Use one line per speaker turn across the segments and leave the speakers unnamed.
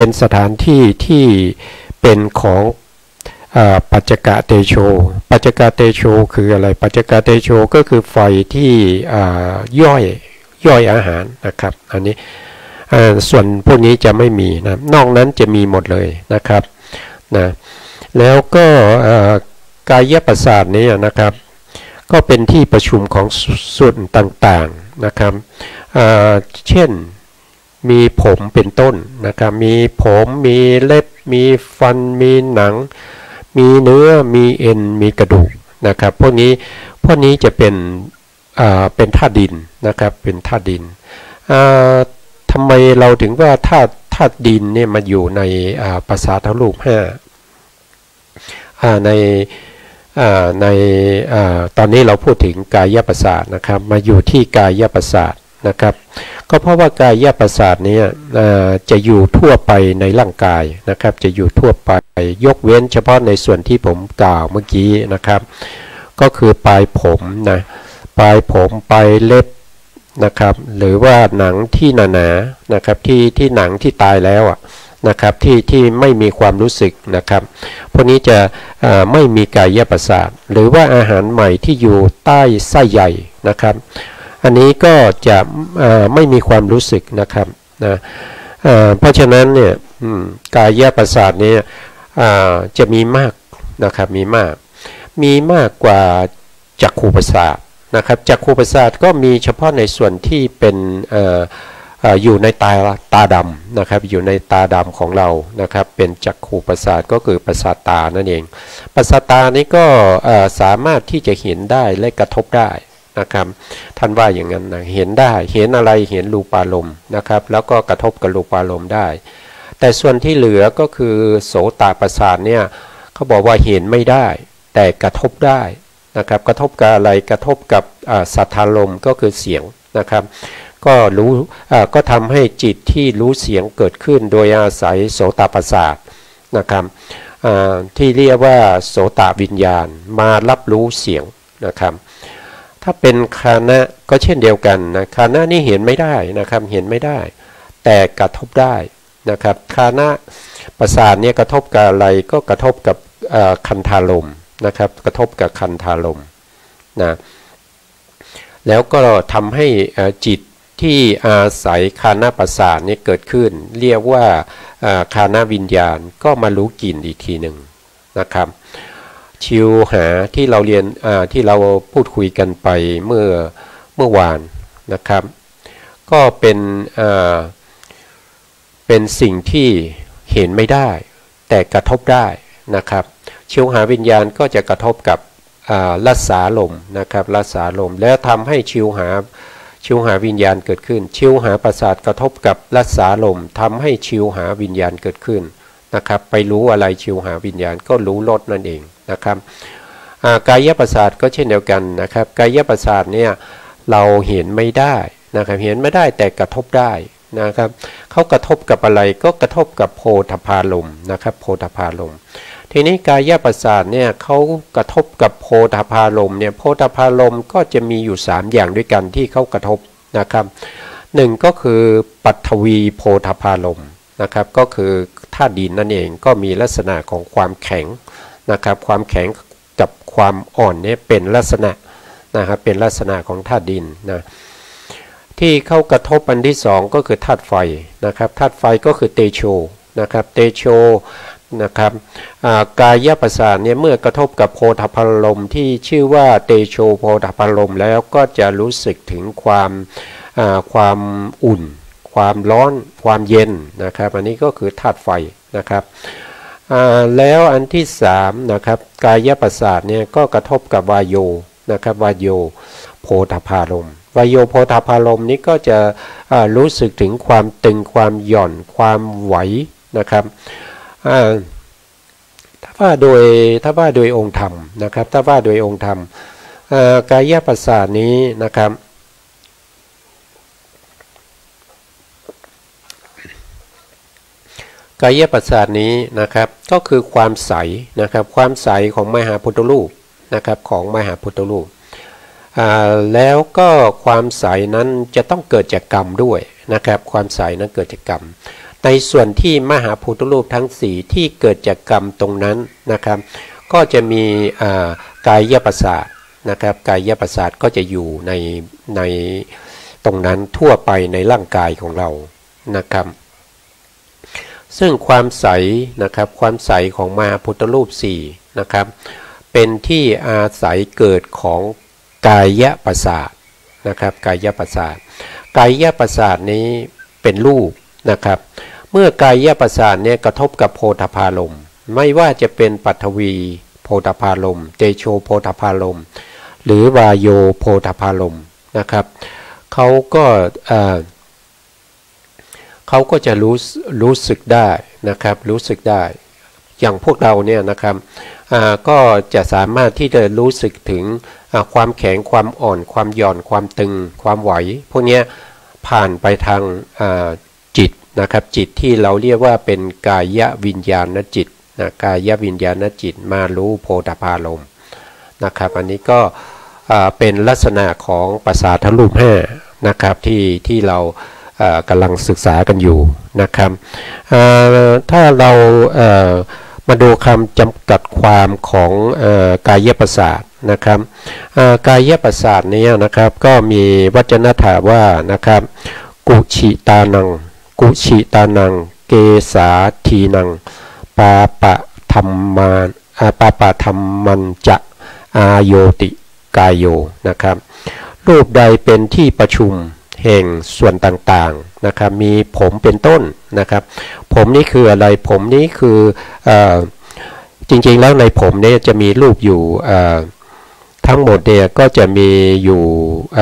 เป็นสถานที่ที่เป็นของปัจจกเตโชปัจจกเตโชคืออะไรปัจจกเตโชก็คือไฟที่ย่อยอาหารนะครับอันนี้ส่วนพวกนี้จะไม่มีนะนอกนั้นจะมีหมดเลยนะครับนะแล้วก็กายประสาทนี้นะครับก็เป็นที่ประชุมของส่วนต่างๆนะครับเช่นมีผมเป็นต้นนะครับมีผมมีเล็บมีฟันมีหนังมีเนื้อมีเอ็นมีกระดูกนะครับพวกนี้จะเป็นธาตุดินนะครับเป็นธาตุดินทำไมเราถึงว่าธาตุดินเนี่ยมาอยู่ในภาษาทรูป5ในตอนนี้เราพูดถึงกายประสาทนะครับมาอยู่ที่กายประสาทนะครับก็เพราะว่ากายประสาทนี้จะอยู่ทั่วไปในร่างกายนะครับจะอยู่ทั่วไปยกเว้นเฉพาะในส่วนที่ผมกล่าวเมื่อกี้นะครับก็คือปลายผมนะปลายผมปลายเล็บนะครับหรือว่าหนังที่หนาๆนะครับที่หนังที่ตายแล้วนะครับที่ไม่มีความรู้สึกนะครับพวกนี้จะไม่มีกายประสาทหรือว่าอาหารใหม่ที่อยู่ใต้ไส้ใหญ่นะครับอันนี้ก็จะไม่มีความรู้สึกนะครับนะเพราะฉะนั้นเนี่ยกายประสาทนี้จะมีมากนะครับมีมากกว่าจักขุประสาทนะครับจักขุประสาทก็มีเฉพาะในส่วนที่เป็นอยู่ในตาดำนะครับอยู่ในตาดำของเรานะครับเป็นจักขุประสาทก็คือประสาทตานั่นเองประสาทตานี้ก็สามารถที่จะเห็นได้และกระทบได้นะครับท่านว่าอย่างนั้นนะเห็นได้เห็นอะไรเห็นรูปารมณ์นะครับแล้วก็กระทบกับรูปารมณ์ได้แต่ส่วนที่เหลือก็คือโสตประสาทเนี่ยเขาบอกว่าเห็นไม่ได้แต่กระทบได้นะครับกระทบกับอะไรกระทบกับสัทธารมณ์ก็คือเสียงนะครับก็รู้ก็ทำให้จิตที่รู้เสียงเกิดขึ้นโดยอาศัยโสตประสาทนะครับที่เรียกว่าโสตวิญญาณมารับรู้เสียงนะครับถ้าเป็นคานะก็เช่นเดียวกันนะคานะนี่เห็นไม่ได้นะครับเห็นไม่ได้แต่กระทบได้นะครับคานะประสาทเนี่ยกระทบกับอะไรก็กระทบกับคันธารมณ์นะครับกระทบกับคันธารมณ์นะแล้วก็ทำให้จิตที่อาศัยคานะประสาทนี้เกิดขึ้นเรียกว่าคานะวิญญาณก็มารู้กลิ่นอีกทีหนึ่งนะครับชิวหาที่เราเรียนที่เราพูดคุยกันไปเมื่อวานนะครับก็เป็นสิ่งที่เห็นไม่ได้แต่กระทบได้นะครับชิวหาวิญญาณก็จะกระทบกับรัศาลมนะครับรัศาลมแล้วทำให้ชิวหาวิญญาณเกิดขึ้นชิวหาประสาทกระทบกับรัศาลมทำให้ชิวหาวิญญาณเกิดขึ้นนะครับไปรู้อะไรชิวหาวิญญาณก็รู้รสนั่นเองนะครับกายประสาทก็เช่นเดียวกันนะครับกายประสาทเนี่ยเราเห็นไม่ได้นะครับเห็นไม่ได้แต่กระทบได้นะครับเขากระทบกับอะไรก็กระทบกับโพธพารมณ์นะครับโพธพารมณ์ทีนี้กายประสาทเนี่ยเขากระทบกับโพธพารมณ์เนี่ยโพธพารมณ์ก็จะมีอยู่3อย่างด้วยกันที่เขากระทบนะครับ1ก็คือปัทวีโพธพารมณ์นะครับก็คือธาตุดินนั่นเองก็มีลักษณะของความแข็งนะครับความแข็งกับความอ่อนเนี่ยเป็นลักษณะนะครับเป็นลักษณะของธาตุดินนะที่เข้ากระทบอันที่2ก็คือธาตุไฟนะครับธาตุไฟก็คือเตโชนะครับเตโชนะครับกายประสาทเนี่ยเมื่อกระทบกับโพธพารมณ์ที่ชื่อว่าเตโชโพธพารมณ์แล้วก็จะรู้สึกถึงความอุ่นความร้อนความเย็นนะครับอันนี้ก็คือธาตุไฟนะครับแล้วอันที่3นะครับกายประสาทเนี่ยก็กระทบกับวายโยนะครับวายโยโพธพารมณ์วายโยโพธพารมณ์นี้ก็จะรู้สึกถึงความตึงความหย่อนความไหวนะครับถ้าว่าโดยองค์ธรรมนะครับถ้าว่าโดยองค์ธรรมกายประสาทนี้นะครับกายประสาทนี้นะครับก็คือความใสนะครับความใสของมหาพุทธรูปนะครับของมหาพุทธรูปแล้วก็ความใสนั้นจะต้องเกิดจากกรรมด้วยนะครับความใสนั้นเกิดจากกรรม ในส่วนที่มหาพุทธรูปทั้งสี่ที่เกิดจากกรรมตรงนั้นนะครับก็จะมีกายประสาทนะครับกายประสาทก็จะอยู่ในตรงนั้นทั่วไปในร่างกายของเรานะครับซึ่งความใสนะครับความใสของมหาพุทธรูปสี่นะครับเป็นที่อาศัยเกิดของกายประสาทนะครับกายประสาทกายประสาทนี้เป็นรูปนะครับเมื่อกายประสาทเนี่ยกระทบกับโพธพารมณ์ไม่ว่าจะเป็นปัทวีโพธพารมณ์เตโชโพธพารมณ์หรือวายโยโพธพารมณ์นะครับเขาก็จะรู้สึกได้นะครับรู้สึกได้อย่างพวกเราเนี่ยนะครับก็จะสามารถที่จะรู้สึกถึงความแข็งความอ่อนความหย่อนความตึงความไหวพวกนี้ผ่านไปทางจิตนะครับจิตที่เราเรียกว่าเป็นกายวิญญาณจิตนะกายวิญญาณจิตมารู้โพธพารมณ์นะครับอันนี้ก็เป็นลักษณะของประสาทรูป5นะครับที่เรากำลังศึกษากันอยู่นะครับถ้าเรามาดูคำจำกัดความของกายประสาทนะครับกายประสาทนี้นะครับก็มีวจนะถาว่านะครับกุชิตานังเกสาทีนังปาปะธรรมันจะอาโยติกายโยนะครับรูปใดเป็นที่ประชุมแห่งส่วนต่างๆนะครับมีผมเป็นต้นนะครับผมนี้คืออะไรผมนี้คือจริงๆแล้วในผมเนี่ยจะมีรูปอยู่ทั้งหมดเนี่ยก็จะมีอยู่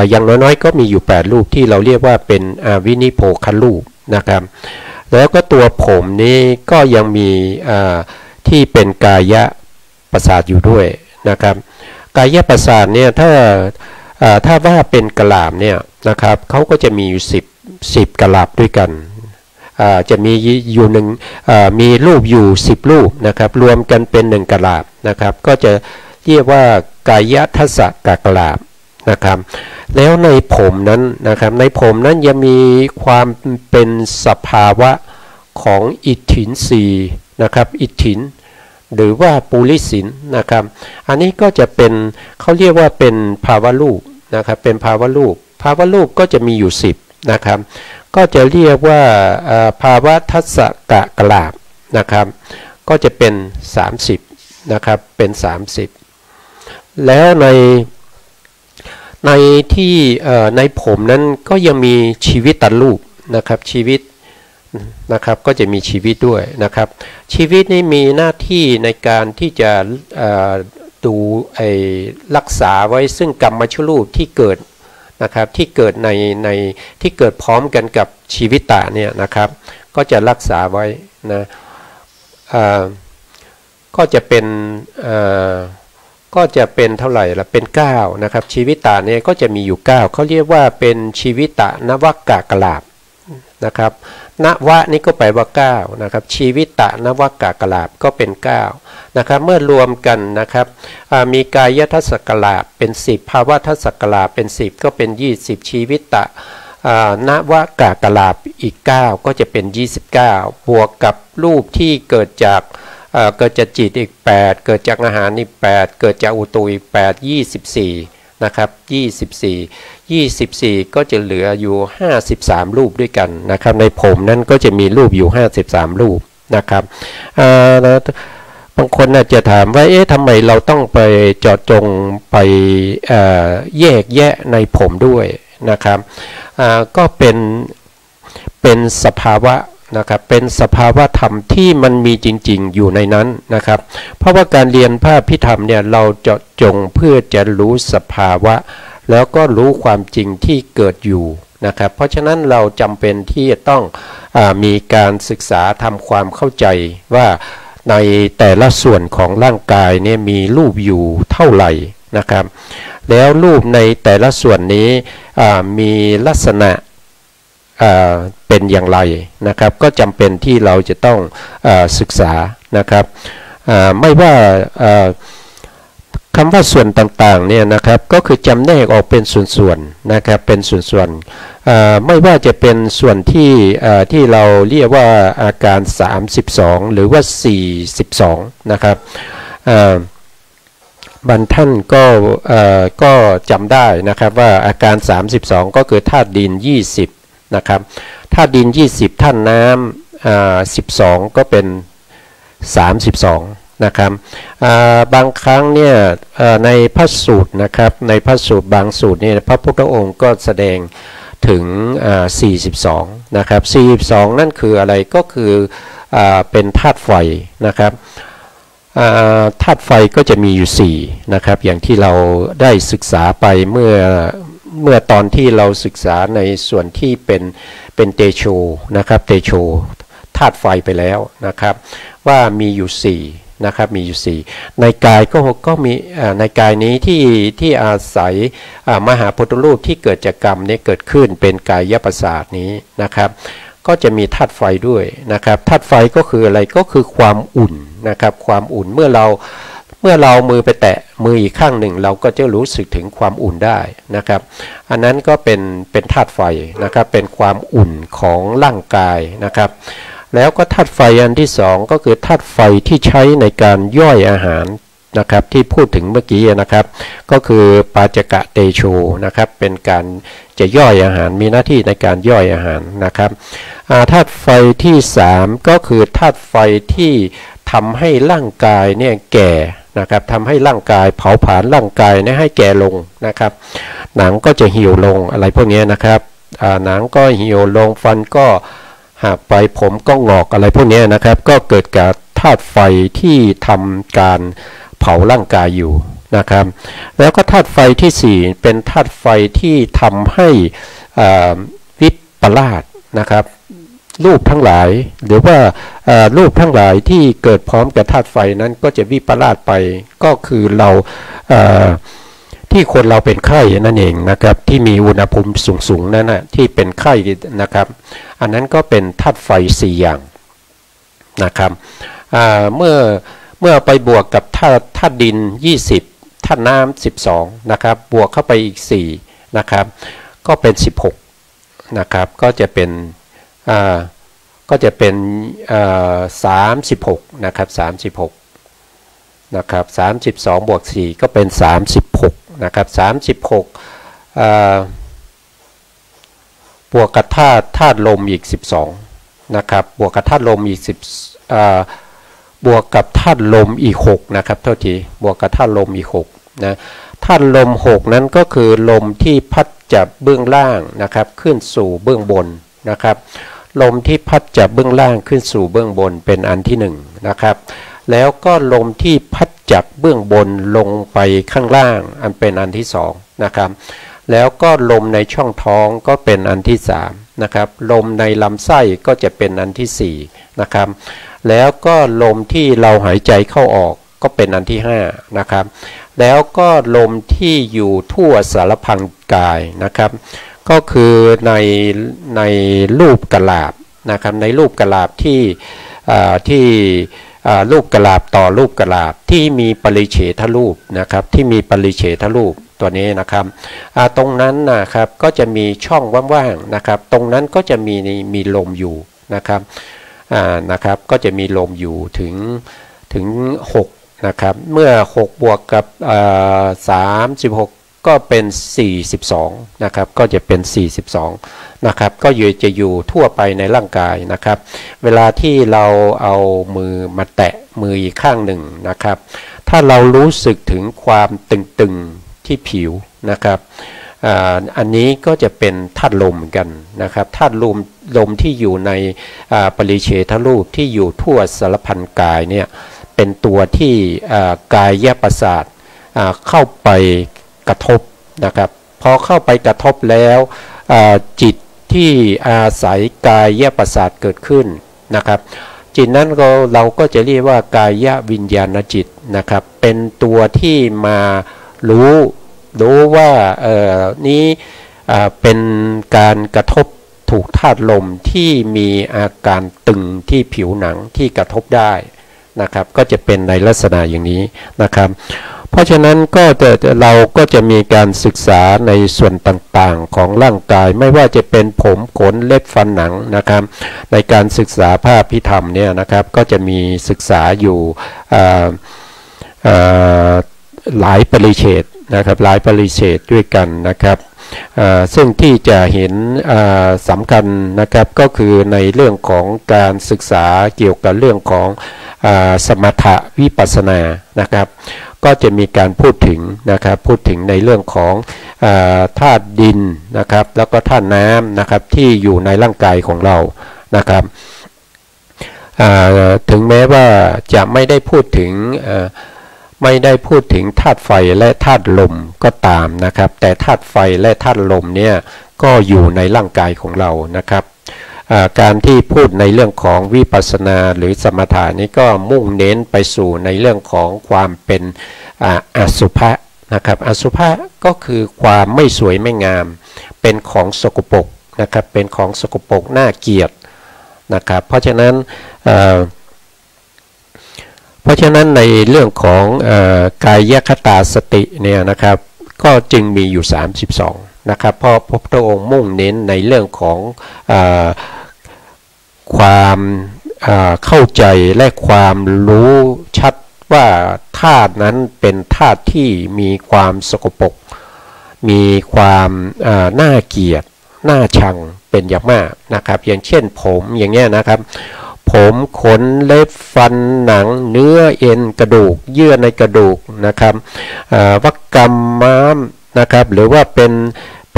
อย่างน้อยๆก็มีอยู่8รูปที่เราเรียกว่าเป็นวินิโพครูปนะครับแล้วก็ตัวผมนี้ก็ยังมีที่เป็นกายประสาทอยู่ด้วยนะครับกายประสาทเนี่ยถ้าว่าเป็นกลาบเนี่ยนะครับเขาก็จะมีอยู่10กลาบด้วยกันจะมีอยู่มีรูปอยู่10รูปนะครับรวมกันเป็น1กลาบนะครับก็จะเรียกว่ากายทัศกกลาบนะครับแล้วในผมนั้นนะครับในผมนั้นยังมีความเป็นสภาวะของอิทธินสีนะครับอิทธินหรือว่าปุริสินนะครับอันนี้ก็จะเป็นเขาเรียกว่าเป็นภาวะรูปนะครับเป็นภาวะรูปก็จะมีอยู่10นะครับก็จะเรียกว่าภาวะทัศกกลาบนะครับก็จะเป็น30นะครับเป็น30แล้วในที่ในผมนั้นก็ยังมีชีวิตตัดรูปนะครับชีวิตนะครับก็จะมีชีวิตด้วยนะครับชีวิตนี้มีหน้าที่ในการที่จะดูรักษาไว้ซึ่งกรรมชรูปที่เกิดนะครับที่เกิดในที่เกิดพร้อมกันกับชีวิตตะเนี่ยนะครับก็จะรักษาไว้นะก็จะเป็นเท่าไหร่ละเป็น9นะครับชีวิตตะเนี่ยก็จะมีอยู่9เขาเรียกว่าเป็นชีวิตะนวกกลาบนะครับนวะนี่ก็แปลว่า9นะครับชีวิตะนวกกลาบก็เป็น9นะครับเมื่อรวมกันนะครับมีกายทัศกลาบเป็น10ภาวะทัศกลาบเป็น10ก็เป็น20ชีวิตะนวกลาบอีก9ก็จะเป็น29บวกกับรูปที่เกิดจากจิตอีก8เกิดจากอาหารอีก8เกิดจากอุตุอีก8 24นะครับ24ก็จะเหลืออยู่53รูปด้วยกันนะครับในผมนั้นก็จะมีรูปอยู่53รูปนะครับบางคนอาจจะถามว่าทำไมเราต้องไปเจาะจงไปแยกแยะในผมด้วยนะครับก็เป็นสภาวะนะครับเป็นสภาวะธรรมที่มันมีจริงๆอยู่ในนั้นนะครับเพราะว่าการเรียนพระพิธรรมเนี่ยเราเจาะจงเพื่อจะรู้สภาวะแล้วก็รู้ความจริงที่เกิดอยู่นะครับเพราะฉะนั้นเราจำเป็นที่จะต้องมีการศึกษาทำความเข้าใจว่าในแต่ละส่วนของร่างกายเนี่ยมีรูปอยู่เท่าไหร่นะครับแล้วรูปในแต่ละส่วนนี้มีลักษณะเป็นอย่างไรนะครับก็จำเป็นที่เราจะต้องศึกษานะครับไม่ว่าคำว่าส่วนต่างๆเนี่ยนะครับก็คือจำแนกออกเป็นส่วนๆนะครับเป็นส่วน ไม่ว่าจะเป็นส่วนที่เราเรียกว่าอาการ32หรือว่า42นะครับบางท่านก็จำได้นะครับว่าอาการ32ก็คือธาตุดิน20นะครับธาตุดิน20ธาตุน้ำ12ก็เป็น32นะครับบางครั้งเนี่ยในพระสูตรนะครับในพระสูตรบางสูตรเนี่ยพระพุทธองค์ก็แสดงถึง42นะครับ42นั่นคืออะไรก็คือเป็นธาตุไฟนะครับธาตุไฟก็จะมีอยู่4นะครับอย่างที่เราได้ศึกษาไปเมื่อตอนที่เราศึกษาในส่วนที่เป็นเตโชนะครับเตโชธาตุไฟไปแล้วนะครับว่ามีอยู่4นะครับมีอยู่4ในกายก็มีในกายนี้ที่อาศัยมหาพุทธรูปที่เกิดจากกรรมนี้เกิดขึ้นเป็นกายประสาทนี้นะครับก็จะมีธาตุไฟด้วยนะครับธาตุไฟก็คืออะไรก็คือความอุ่นนะครับความอุ่นเมื่อเรามือไปแตะมืออีกข้างหนึ่งเราก็จะรู้สึกถึงความอุ่นได้นะครับอันนั้นก็เป็นธาตุไฟนะครับเป็นความอุ่นของร่างกายนะครับแล้วก็ธาตุไฟอันที่2ก็คือธาตุไฟที่ใช้ในการย่อยอาหารนะครับที่พูดถึงเมื่อกี้นะครับก็คือปาจกะเตโชนะครับเป็นการจะย่อยอาหารมีหน้าที่ในการย่อยอาหารนะครับธาตุไฟที่3ก็คือธาตุไฟที่ทำให้ร่างกายเนี่ยแก่นะครับทำให้ร่างกายเผาผลาญร่างกายเนี่ยให้แก่ลงนะครับหนังก็จะเหี่ยวลงอะไรพวกนี้นะครับหนังก็เหี่ยวลงฟันก็หักไปผมก็งอกอะไรพวกนี้นะครับก็เกิดจากธาตุไฟที่ทำการเผาร่างกายอยู่นะครับแล้วก็ธาตุไฟที่4เป็นธาตุไฟที่ทำให้วิปลาสนะครับรูปทั้งหลายหรือว่ารูปทั้งหลายที่เกิดพร้อมกับธาตุไฟนั้นก็จะวิปลาสไปก็คือเราที่คนเราเป็นไข้นั่นเองนะครับที่มีอุณหภูมิสูงๆนั่นนะที่เป็นไข้นะครับอันนั้นก็เป็นธาตุไฟ4อย่างนะครับเมื่อไปบวกกับธาตุดิน20ธาตุน้ำ12นะครับบวกเข้าไปอีก4นะครับก็เป็น16นะครับก็จะเป็น36นะครับ36นะครับ32บวก4ก็เป็น36นะครับ36บวกกับธาตุลมอีก12นะครับบวกกับธาตุลมอีกบวกกับธาตุลมอีก6นะครับเท่าทีบวกกับธาตุลมอีก6นะธาตุลม6นั้นก็คือลมที่พัดจากเบื้องล่างนะครับขึ้นสู่เบื้องบนนะครับลมที่พัดจากเบื้องล่างขึ้นสู่เบื้องบนเป็นอันที่1นะครับแล้วก็ลมที่พัดจากเบื้องบนลงไปข้างล่างอันเป็นอันที่2นะครับแล้วก็ลมในช่องท้องก็เป็นอันที่3นะครับลมในลำไส้ก็จะเป็นอันที่4นะครับแล้วก็ลมที่เราหายใจเข้าออกก็เป็นอันที่5นะครับแล้วก็ลมที่อยู่ทั่วสารพังกายนะครับก็คือในรูปกะลาบนะครับในรูปกะลาบที่รูปกะลาบต่อรูปกะลาบที่มีปริเฉทรูปนะครับที่มีปริเฉทรูปตัวนี้นะครับตรงนั้นนะครับก็จะมีช่องว่างๆนะครับตรงนั้นก็จะมีลมอยู่นะครับนะครับก็จะมีลมอยู่ถึง6นะครับเมื่อ6บวกกับ36ก็เป็น42นะครับก็จะเป็น42นะครับก็จะอยู่ทั่วไปในร่างกายนะครับเวลาที่เราเอามือมาแตะมืออีกข้างหนึ่งนะครับถ้าเรารู้สึกถึงความตึงๆที่ผิวนะครับอันนี้ก็จะเป็นธาตุลมเหมือนกันนะครับธาตุลมที่อยู่ในปริเฉทรูปที่อยู่ทั่วสารพันกายเนี่ยเป็นตัวที่กายประสาทเข้าไปกระทบนะครับพอเข้าไปกระทบแล้วจิตที่อาศัยกายประสาทเกิดขึ้นนะครับจิตนั้นเราก็จะเรียกว่ากายวิญญาณจิตนะครับเป็นตัวที่มารู้ว่านี้เป็นการกระทบถูกธาตุลมที่มีอาการตึงที่ผิวหนังที่กระทบได้นะครับก็จะเป็นในลักษณะอย่างนี้นะครับพ ราะฉะนั้นเราก็จะมีการศึกษาในส่วนต่างๆของร่างกายไม่ว่าจะเป็นผมขนเล็บฟันหนังนะครับในการศึกษาพระอภิธรรมเนี่ยนะครับก็จะมีศึกษาอยู่หลายปริเฉดนะครับหลายปริเฉดด้วยกันนะครับซึ่งที่จะเห็นสำคัญนะครับก็คือในเรื่องของการศึกษาเกี่ยวกับเรื่องของสมถะวิปัสสนานะครับก็จะมีการพูดถึงนะครับพูดถึงในเรื่องของธาตุดินนะครับแล้วก็ธาตุน้ำนะครับที่อยู่ในร่างกายของเรานะครับถึงแม้ว่าจะไม่ได้พูดถึงธาตุไฟและธาตุลมก็ตามนะครับแต่ธาตุไฟและธาตุลมเนี่ยก็อยู่ในร่างกายของเรานะครับการที่พูดในเรื่องของวิปัสสนาหรือสมถะนี้ก็มุ่งเน้นไปสู่ในเรื่องของความเป็นอสุภะนะครับอสุภะก็คือความไม่สวยไม่งามเป็นของสกปรกนะครับเป็นของสกปรกน่าเกลียดนะครับเพราะฉะนั้นในเรื่องของกายคตาสติเนี่ยนะครับก็จึงมีอยู่32นะครับเพราะพระพุทธองค์มุ่งเน้นในเรื่องของความเข้าใจและความรู้ชัดว่าธาตุนั้นเป็นธาตุที่มีความสกปรกมีความน่าเกลียดน่าชังเป็นอย่างมากนะครับอย่างเช่นผมอย่างเงี้ยนะครับผมขนเล็บฟันหนังเนื้อเอ็นกระดูกเยื่อในกระดูกนะครับวักกรรมม้ามนะครับหรือว่าเป็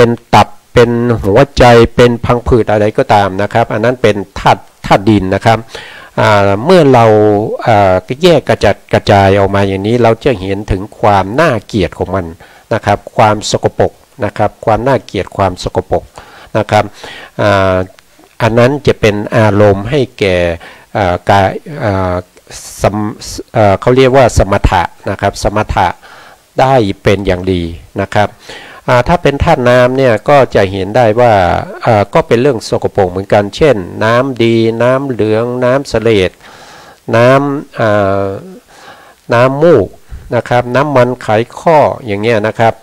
นตับเป็นหัวใจเป็นพังผืดอะไรก็ตามนะครับอันนั้นเป็นธาตุดินนะครับเมื่อเราแยกกระจายออกมาอย่างนี้เราจะเห็นถึงความน่าเกลียดของมันนะครับความสกปรกนะครับความน่าเกลียดความสกปรกนะครับอันนั้นจะเป็นอารมณ์ให้แก่กายเขาเรียกว่าสมถะนะครับสมถะได้เป็นอย่างดีนะครับถ้าเป็นธาตุน้ำเนี่ยก็จะเห็นได้ว่าก็เป็นเรื่องสกปรกเหมือนกันเช่นน้ำดีน้ำเหลืองน้ำเสลดน้ำมูกนะครับน้ำมันไขข้ออย่างเงี้ยนะครับ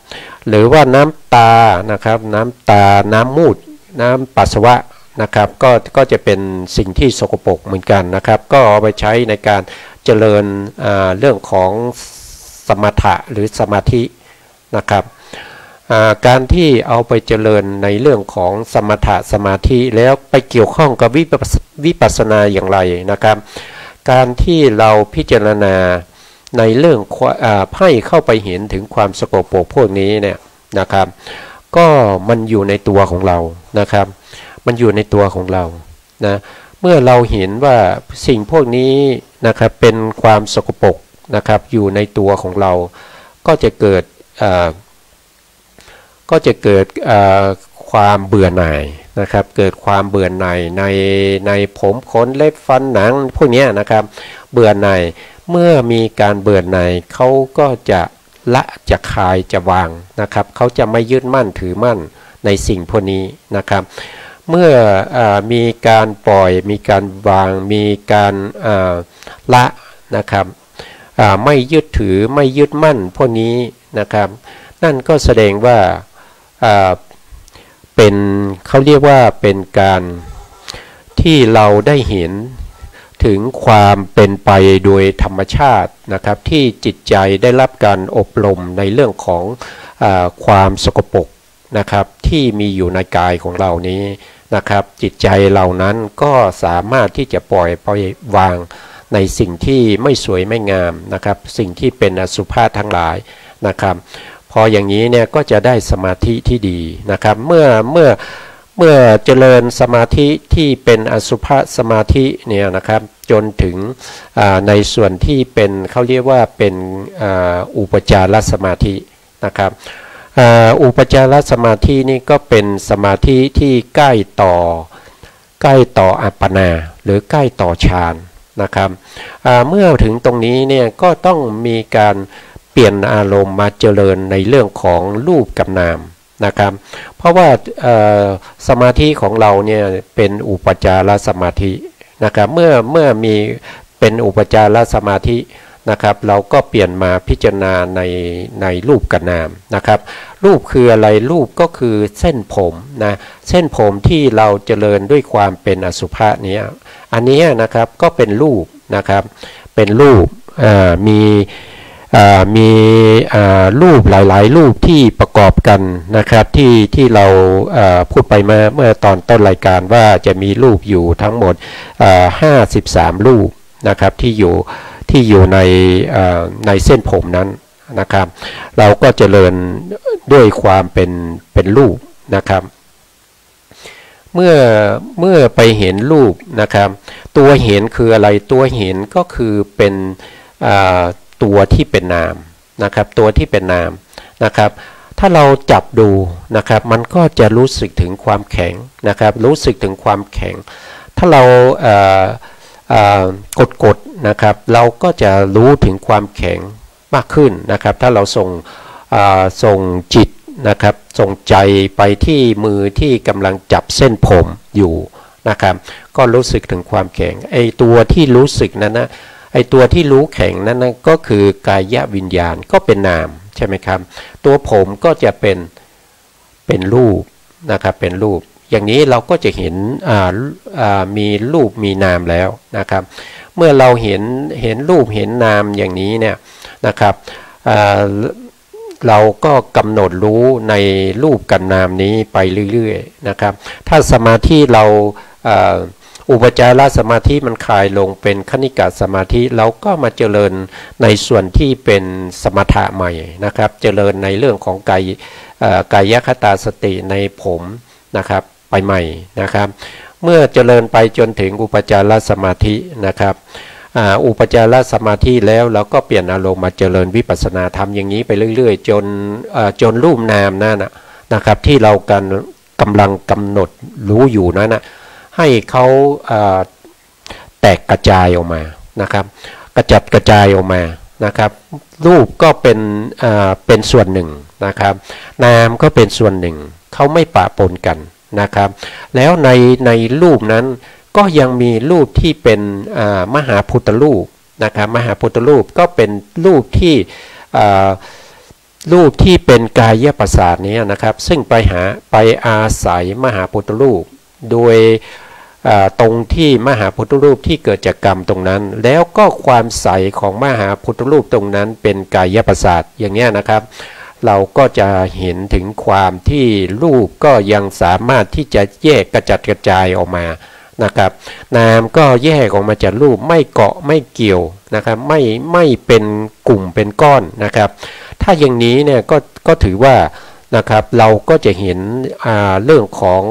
หรือว่าน้ำตานะครับน้ำตาน้ำมูดน้ำปัสสาวะนะครับก็จะเป็นสิ่งที่สกปรกเหมือนกันนะครับก็เอาไปใช้ในการเจริญเรื่องของสมถะหรือสมาธินะครับการที่เอาไปเจริญในเรื่องของสมถะสมาธิแล้วไปเกี่ยวข้องกับวิปัสสนาอย่างไรนะครับการที่เราพิจารณาในเรื่องให้เข้าไปเห็นถึงความสกปรกพวกนี้เนี่ยนะครับก็มันอยู่ในตัวของเรานะครับมันอยู่ในตัวของเรานะเมื่อเราเห็นว่าสิ่งพวกนี้นะครับเป็นความสกปรกนะครับอยู่ในตัวของเราก็จะเกิดความเบื่อหน่ายนะครับเกิดความเบื่อหน่ายในผมขนเล็บฟันหนังพวกนี้นะครับเบื่อหน่ายเมื่อมีการเบื่อหน่ายเขาก็จะละจะคลายจะวางนะครับเขาจะไม่ยึดมั่นถือมั่นในสิ่งพวกนี้นะครับเมื่อมีการปล่อยมีการวางมีการละนะครับไม่ยึดถือไม่ยึดมั่นพวกนี้นะครับนั่นก็แสดงว่าเป็นเขาเรียกว่าเป็นการที่เราได้เห็นถึงความเป็นไปโดยธรรมชาตินะครับที่จิตใจได้รับการอบรมในเรื่องของความสกปรกนะครับที่มีอยู่ในกายของเรานี้นะครับจิตใจเหล่านั้นก็สามารถที่จะปล่อยวางในสิ่งที่ไม่สวยไม่งามนะครับสิ่งที่เป็นอสุภะทั้งหลายนะครับพออย่างนี้เนี่ยก็จะได้สมาธิที่ดีนะครับเมื่อเจริญสมาธิที่เป็นอสุภะสมาธิเนี่ยนะครับจนถึงในส่วนที่เป็นเขาเรียกว่าเป็นอุปจารสมาธินะครับอุปจารสมาธินี่ก็เป็นสมาธิที่ใกล้ต่ออัปปนาหรือใกล้ต่อฌานนะครับเมื่อถึงตรงนี้เนี่ยก็ต้องมีการเปลี่ยนอารมณ์มาเจริญในเรื่องของรูปกับนามนะครับเพราะว่าสมาธิของเราเนี่ยเป็นอุปจารสมาธินะครับเมื่อมีเป็นอุปจารสมาธิ นะครับเราก็เปลี่ยนมาพิจารณาในรูปกับนามนะครับรูปคืออะไรรูปก็คือเส้นผมนะเส้นผมที่เราเจริญด้วยความเป็นอสุภะนี้อันนี้นะครับก็เป็นรูปนะครับเป็นรูปมีรูปหลายๆรูปที่ประกอบกันนะครับที่เราพูดไปเมื่อตอนต้นรายการว่าจะมีรูปอยู่ทั้งหมด53รูปนะครับที่อยู่ในเส้นผมนั้นนะครับเราก็เจริญด้วยความเป็นรูปนะครับเมื่อไปเห็นรูปนะครับตัวเห็นคืออะไรตัวเห็นก็คือเป็นตัวที่เป็นนามนะครับตัวที่เป็นนามนะครับถ้าเราจับดูนะครับมันก็จะรู้สึกถึงความแข็งนะครับรู้สึกถึงความแข็งถ้าเรากดนะครับเราก็จะรู้ถึงความแข็งมากขึ้นนะครับถ้าเราส่งจิตนะครับส่งใจไปที่มือที่กำลังจับเส้นผมอยู่นะครับก็รู้สึกถึงความแข็งไอตัวที่รู้สึกนั้นนะไอตัวที่รู้แข็งนั้นนะก็คือกายวิญญาณก็เป็นนามใช่ไหมครับตัวผมก็จะเป็นรูปนะครับเป็นรูปอย่างนี้เราก็จะเห็นมีรูปมีนามแล้วนะครับเมื่อเราเห็นรูปเห็นนามอย่างนี้เนี่ยนะครับเราก็กำหนดรู้ในรูปกับนามนี้ไปเรื่อยๆนะครับถ้าสมาธิเราอุปจารสมาธิมันคลายลงเป็นคณิกะสมาธิเราก็มาเจริญในส่วนที่เป็นสมถะใหม่นะครับเจริญในเรื่องของกายคตาสติในผมนะครับไปใหม่นะครับเมื่อเจริญไปจนถึงอุปจารสมาธินะครับอุปจารสมาธิแล้วเราก็เปลี่ยนอารมณ์มาเจริญวิปัสสนาธรรมอย่างนี้ไปเรื่อยๆจนรูปนามนั่นนะครับที่เรากำลังกำหนดรู้อยู่นั้นนะให้เขาแตกกระจายออกมานะครับกระจัดกระจายออกมานะครับรูปก็เป็นส่วนหนึ่งนะครับนามก็เป็นส่วนหนึ่งเขาไม่ปะปนกันนะครับแล้วในรูปนั้นก็ยังมีรูปที่เป็นมหาพุทธรูปนะครับมหาพุทธรูปก็เป็นรูปที่เป็นกายประสาทนี้นะครับซึ่งไปอาศัยมหาพุทธรูปโดยตรงที่มหาพุทธรูปที่เกิดจากกรรมตรงนั้นแล้วก็ความใสของมหาพุทธรูปตรงนั้นเป็นกายประสาทอย่างเงี้ยนะครับเราก็จะเห็นถึงความที่รูปก็ยังสามารถที่จะแยกกระจัดกระจายออกมานะครับนามก็แยกออกมาจากรูปไม่เกาะไม่เกี่ยวนะครับไม่เป็นกลุ่มเป็นก้อนนะครับถ้าอย่างนี้เนี่ยก็ถือว่านะครับเราก็จะเห็นเรื่องของ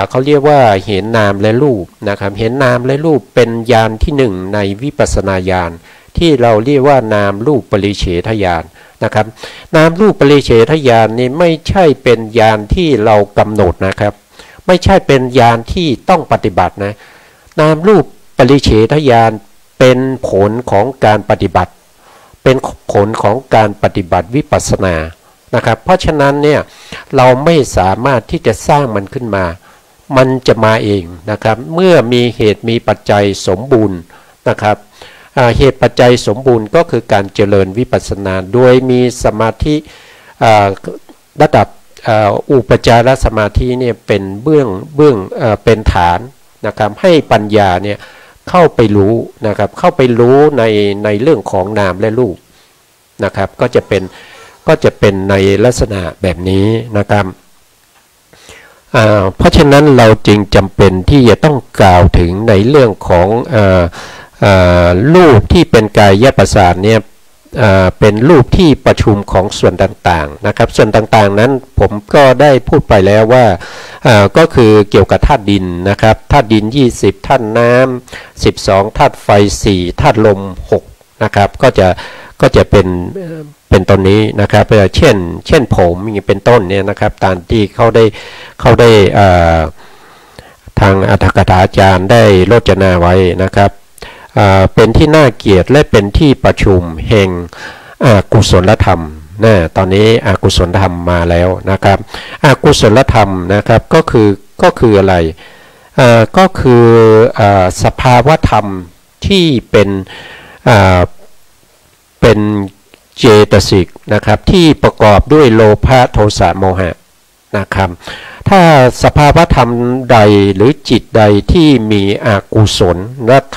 เขาเรียกว่าเห็นนามและรูปนะครับเห็นนามและรูปเป็นญาณที่หนึ่งในวิปัสสนาญาณที่เราเรียกว่านามรูปปริเฉทญาณนะครับนามรูปปริเฉทญาณนี่ไม่ใช่เป็นญาณที่เรากำหนดนะครับไม่ใช่เป็นญาณที่ต้องปฏิบัตินะนามรูปปริเฉทญาณเป็นผลของการปฏิบัติเป็นผลของการปฏิบัติวิปัสสนานะครับเพราะฉะนั้นเนี่ยเราไม่สามารถที่จะสร้างมันขึ้นมามันจะมาเองนะครับเมื่อมีเหตุมีปัจจัยสมบูรณ์นะครับเหตุปัจจัยสมบูรณ์ก็คือการเจริญวิปัสสนาโดยมีสมาธิระดับอุปจารสมาธิเนี่ยเป็นเบื้องเป็นฐานนะครับให้ปัญญาเนี่ยเข้าไปรู้นะครับเข้าไปรู้ในเรื่องของนามและรูปนะครับก็จะเป็นในลักษณะแบบนี้นะครับเพราะฉะนั้นเราจึงจำเป็นที่จะต้องกล่าวถึงในเรื่องของรูปที่เป็นกายประสาทเนี่ยเป็นรูปที่ประชุมของส่วนต่างๆนะครับส่วนต่างๆนั้นผมก็ได้พูดไปแล้วว่าก็คือเกี่ยวกับธาตุดินนะครับธาตุดิน20ธาตุน้ำ12ธาตุไฟ4ธาตุลม6นะครับก็จะเป็นตอนนี้นะครับเช่นผมอย่างนี้เป็นต้นเนี่ยนะครับตามที่เขาได้ทางอัตถกถาจารย์ได้โรจนาไว้นะครับเป็นที่น่าเกียรติและเป็นที่ประชุมแห่งกุศลธรรมนะตอนนี้อกุศลธรรมมาแล้วนะครับอกุศลธรรมนะครับก็คืออะไรก็คือสภาวะธรรมที่เป็น เป็นเจตสิกนะครับที่ประกอบด้วยโลภะโทสะโมหะนะครับถ้าสภาวะธรรมใดหรือจิตใดที่มีอกุศล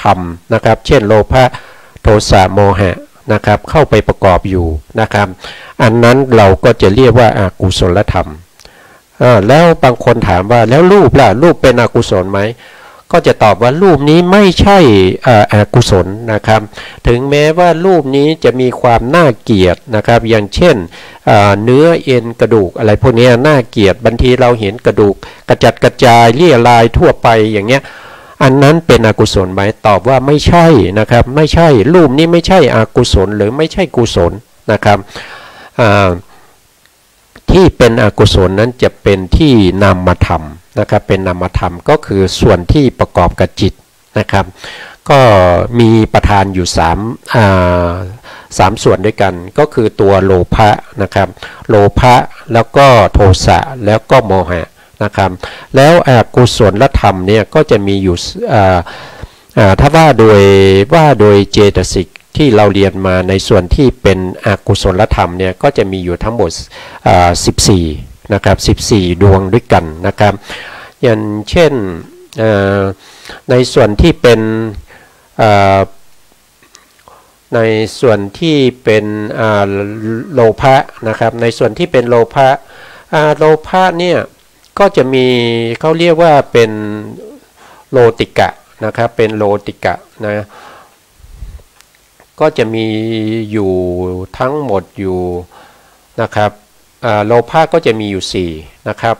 ธรรมนะครับเช่นโลภะโทสะโมหะนะครับเข้าไปประกอบอยู่นะครับอันนั้นเราก็จะเรียกว่าอกุศลธรรมแล้วบางคนถามว่าแล้วรูปล่ะรูปเป็นอกุศลไหมก็จะตอบว่ารูปนี้ไม่ใช่อกุศลนะครับถึงแม้ว่ารูปนี้จะมีความน่าเกลียดนะครับอย่างเช่นเนื้อเอ็นกระดูกอะไรพวกนี้น่าเกลียดบางทีเราเห็นกระดูกกระจัดกระจายเลี่ยรายทั่วไปอย่างเงี้ยอันนั้นเป็นอกุศลไหมตอบว่าไม่ใช่นะครับไม่ใช่รูปนี้ไม่ใช่อกุศลหรือไม่ใช่กุศลนะครับที่เป็นอกุศลนั้นจะเป็นที่นามธรรมนะครับเป็นนามธรรมก็คือส่วนที่ประกอบกับจิตนะครับก็มีประธานอยู่3ส่วนด้วยกันก็คือตัวโลภะนะครับโลภะแล้วก็โทสะแล้วก็โมหะนะครับแล้วอกุศลธรรมเนี่ยก็จะมีอยู่ถ้าว่าโดยเจตสิกที่เราเรียนมาในส่วนที่เป็นอกุศลธรรมเนี่ยก็จะมีอยู่ทั้งหมด14นะครับ14ดวงด้วยกันนะครับอย่างเช่นในส่วนที่เป็นโลภะนะครับในส่วนที่เป็นโลภะเนี่ยก็จะมีเขาเรียกว่าเป็นโลติกะนะครับเป็นโลติกะนะก็จะมีอยู่ทั้งหมดอยู่นะครับโลภะก็จะมีอยู่4นะครับ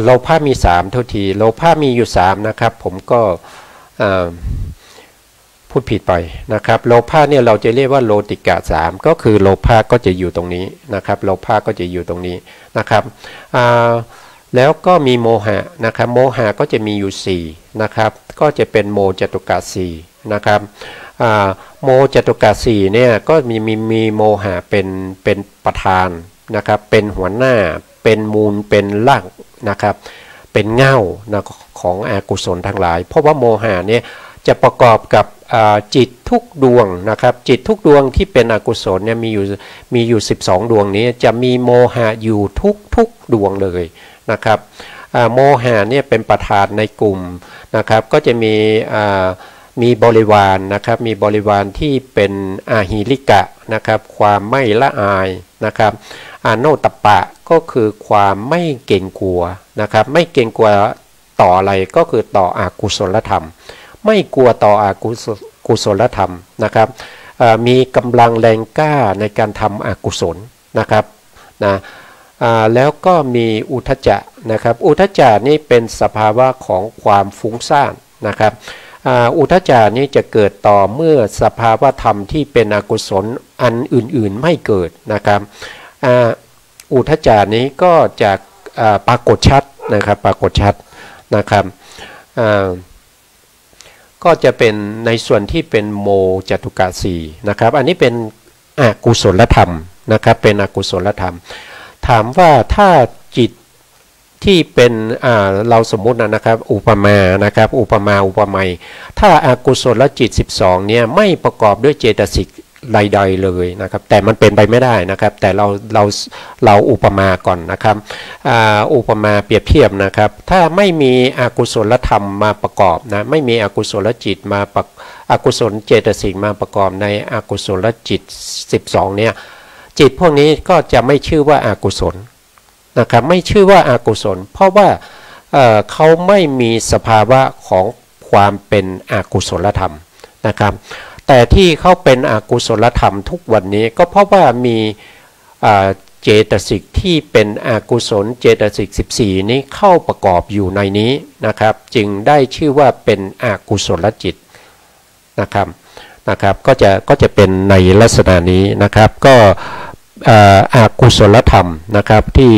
โลภะมี3เท่าทีโลภะมีอยู่3นะครับผมก็พูดผิดไปนะครับโลภะเนี่ยเราจะเรียกว่าโลติกะ3ก็คือโลภะก็จะอยู่ตรงนี้นะครับโลภะก็จะอยู่ตรงนี้นะครับแล้วก็มีโมหะนะครับโมหะก็จะมีอยู่4นะครับก็จะเป็นโมจตุกะ4นะครับโมจตุกะ4เนี่ยก็มีโมหะเป็นประธานนะครับเป็นหัวหน้าเป็นมูลเป็นรากนะครับเป็นเง่านะของอกุศลทั้งหลายเพราะว่าโมหะเนี่ยจะประกอบกับจิตทุกดวงนะครับจิตทุกดวงที่เป็นอกุศลเนี่ยมีอยู่12ดวงนี้จะมีโมหะอยู่ทุกดวงเลยนะครับโมหะเนี่ยเป็นประธานในกลุ่มนะครับก็จะมีบริวารนะครับมีบริวารที่เป็นอาหิริกะนะครับความไม่ละอายนะครับโนตปะก็คือความไม่เกรงกลัวนะครับไม่เกรงกลัวต่ออะไรก็คือต่ออกุศลธรรมไม่กลัวต่ออกุศลธรรมนะครับมีกำลังแรงกล้าในการทำอกุศลนะครับนะแล้วก็มีอุทธัจจะนะครับอุทธัจจะนี่เป็นสภาวะของความฟุ้งซ่านนะครับอุทธัจจะนี้จะเกิดต่อเมื่อสภาวะธรรมที่เป็นอกุศลอันอื่นๆไม่เกิดนะครับอุทธัจจะนี้ก็จะปรากฏชัดนะครับปรากฏชัดนะครับก็จะเป็นในส่วนที่เป็นโมจตุกะ4นะครับอันนี้เป็นอกุศลธรรมนะครับเป็นอกุศลธรรมถามว่าถ้าจิตที่เป็นเราสมมุตินะครับอุปมานะครับอุปไมยถ้าอากุศลจิต12เนี่ยไม่ประกอบด้วยเจตสิกใดๆเลยนะครับแต่มันเป็นไปไม่ได้นะครับแต่เราอุปมาก่อนนะครับอุปมาเปรียบเทียบนะครับถ้าไม่มีอกุศลธรรมมาประกอบนะไม่มีอกุศลจิตมาอกุศลเจตสิกมาประกอบในอกุศลจิต12เนี่ยจิตพวกนี้ก็จะไม่ชื่อว่าอกุศลนะครับไม่ชื่อว่าอากุศลเพราะว่าเขาไม่มีสภาวะของความเป็นอกุศลธรรมนะครับแต่ที่เขาเป็นอกุศลธรรมทุกวันนี้ก็เพราะว่ามีเจตสิกที่เป็นอกุศลเจตสิก14นี้เข้าประกอบอยู่ในนี้นะครับจึงได้ชื่อว่าเป็นอกุศลจิตนะครับก็จะเป็นในลักษณะนี้นะครับก็อกุศลธรรมนะครับที่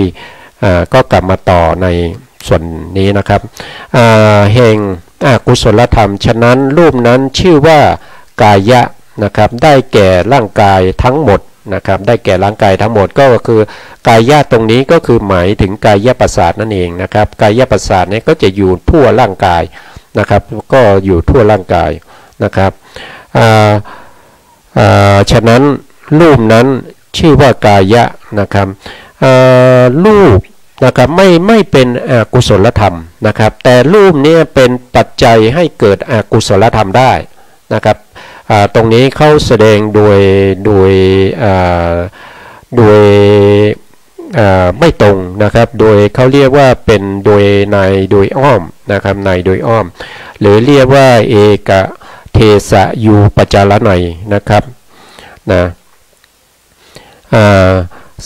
ก็กลับมาต่อในส่วนนี้นะครับแห่งอกุศลธรรมฉะนั้นรูปนั้นชื่อว่ากายะนะครับได้แก่ร่างกายทั้งหมดนะครับได้แก่ร่างกายทั้งหมดก็คือกายะตรงนี้ก็คือหมายถึงกายประสาทนั่นเองนะครับกายประสาทนี้ก็จะอยู่ทั่วร่างกายนะครับก็อยู่ทั่วร่างกายนะครับ ฉะนั้นรูปนั้นชื่อว่ากายะนะครับรูปนะครับไม่เป็นอกุศลธรรมนะครับแต่รูปนี้เป็นปัจจัยให้เกิดอกุศลธรรมได้นะครับตรงนี้เขาแสดงโดยไม่ตรงนะครับโดยเขาเรียกว่าเป็นโดยในโดยอ้อมนะครับในโดยอ้อมหรือเรียกว่าเอกเทสะยูปจารนัยนะครับนะ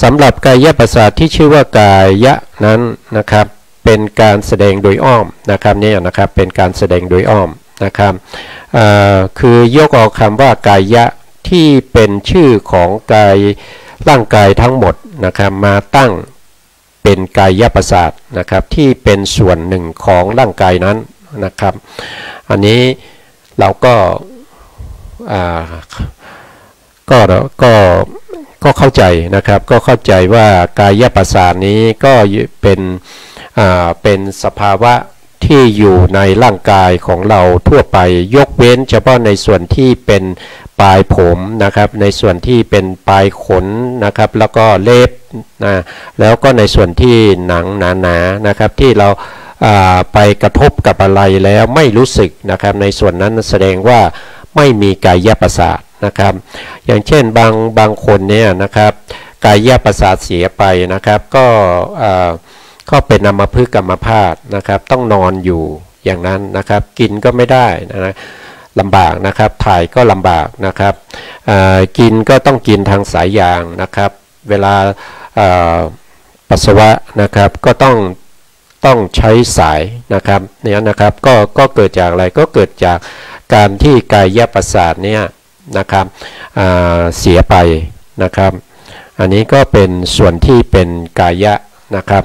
สำหรับกายประสาทที่ชื่อว่ากายะนั้นนะครับเป็นการแสดงโดยอ้อมนะครับนี่นะครับเป็นการแสดงโดยอ้อมนะครับคือยกเอาคำว่ากายะที่เป็นชื่อของกายร่างกายทั้งหมดนะครับมาตั้งเป็นกายประสาทนะครับที่เป็นส่วนหนึ่งของร่างกายนั้นนะครับอันนี้เราก็เข้าใจนะครับก็เข้าใจว่ากายประสาทนี้ก็เป็นสภาวะที่อยู่ในร่างกายของเราทั่วไปยกเว้นเฉพาะในส่วนที่เป็นปลายผมนะครับในส่วนที่เป็นปลายขนนะครับแล้วก็เล็บนะแล้วก็ในส่วนที่หนังหนาๆนะครับที่เราไปกระทบกับอะไรแล้วไม่รู้สึกนะครับในส่วนนั้นแสดงว่าไม่มีกายประสาทนะครับอย่างเช่นบางคนเนี่ยนะครับกายประสาทเสียไปนะครับก็เป็นอัมพฤกษ์อัมพาตนะครับต้องนอนอยู่อย่างนั้นนะครับกินก็ไม่ได้นะลำบากนะครับถ่ายก็ลำบากนะครับกินก็ต้องกินทางสายยางนะครับเวลาปัสสาวะนะครับก็ต้องใช้สายนะครับเนี่ยนะครับก็เกิดจากอะไรก็เกิดจากการที่กายประสาทเนี่ยนะครับเสียไปนะครับอันนี้ก็เป็นส่วนที่เป็นกายะนะครับ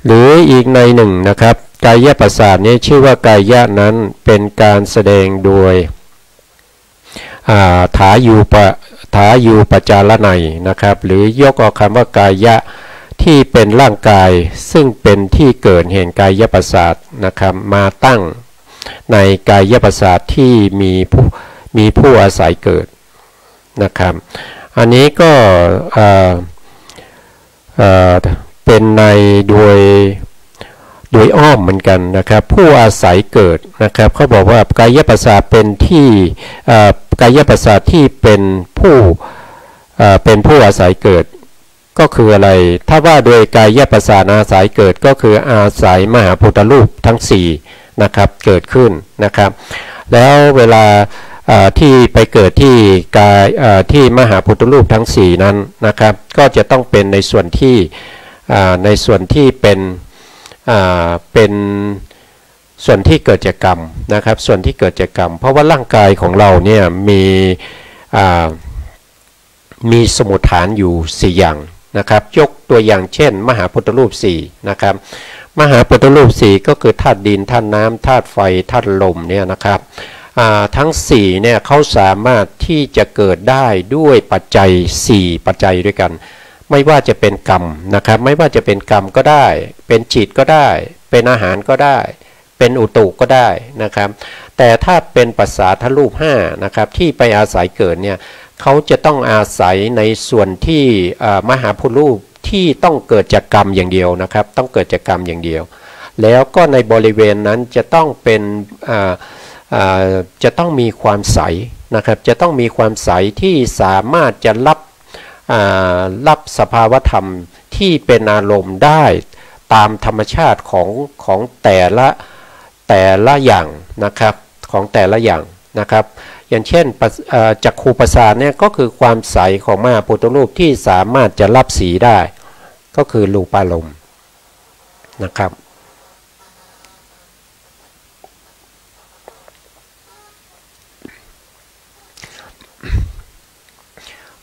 หรืออีกในหนึ่งนะครับกายประสาทนี้ชื่อว่ากายะนั้นเป็นการแสดงโดยถายูปจารนัยนะครับหรือยกเอาคำว่ากายะที่เป็นร่างกายซึ่งเป็นที่เกิดแห่งกายประสาทนะครับมาตั้งในกายประสาทที่มีผู้อาศัยเกิดนะครับอันนี้ก็เป็นในโดยอ้อมเหมือนกันนะครับผู้อาศัยเกิดนะครับเขาบอกว่ากายประสาทเป็นที่กายประสาทที่เป็นผู้อาศัยเกิดก็คืออะไรถ้าว่าโดยกายประสาทอาศัยเกิดก็คืออาศัยมหาพุทธรูปทั้ง4นะครับเกิดขึ้นนะครับแล้วเวลาที่ไปเกิดที่กายที่มหาพุทธรูปทั้ง4นั้นนะครับก็จะต้องเป็นในส่วนที่เป็นส่วนที่เกิดจากกรรมนะครับส่วนที่เกิดจากกรรมเพราะว่าร่างกายของเราเนี่ยมีสมุฏฐานอยู่4อย่างนะครับยกตัวอย่างเช่นมหาพุทธรูป4นะครับมหาพุทธรูป4ก็คือธาตุดินธาตุน้ำธาตุไฟธาตุลมเนี่ยนะครับทั้ง4เนี่ยเขาสามารถที่จะเกิดได้ด้วยปัจจัย4ปัจจัยด้วยกันไม่ว่าจะเป็นกรรมนะครับไม่ว่าจะเป็นกรรมก็ได้เป็นจิตก็ได้เป็นอาหารก็ได้เป็นอุตุก็ได้นะครับแต่ถ้าเป็นปัสสาทรูป5นะครับที่ไปอาศัยเกิดเนี่ยเขาจะต้องอาศัยในส่วนที่มหาพุทธรูปที่ต้องเกิดจากกรรมอย่างเดียวนะครับต้องเกิดจากกรรมอย่างเดียวแล้วก็ในบริเวณนั้นจะต้องเป็นจะต้องมีความใสนะครับจะต้องมีความใสที่สามารถจะรับสภาวธรรมที่เป็นอารมณ์ได้ตามธรรมชาติของแต่ละอย่างนะครับของแต่ละอย่างนะครับอย่างเช่นจักขุประสาทเนี่ยก็คือความใสของมหาพุทธรูปที่สามารถจะรับสีได้ก็คือรูปารมณ์นะครับ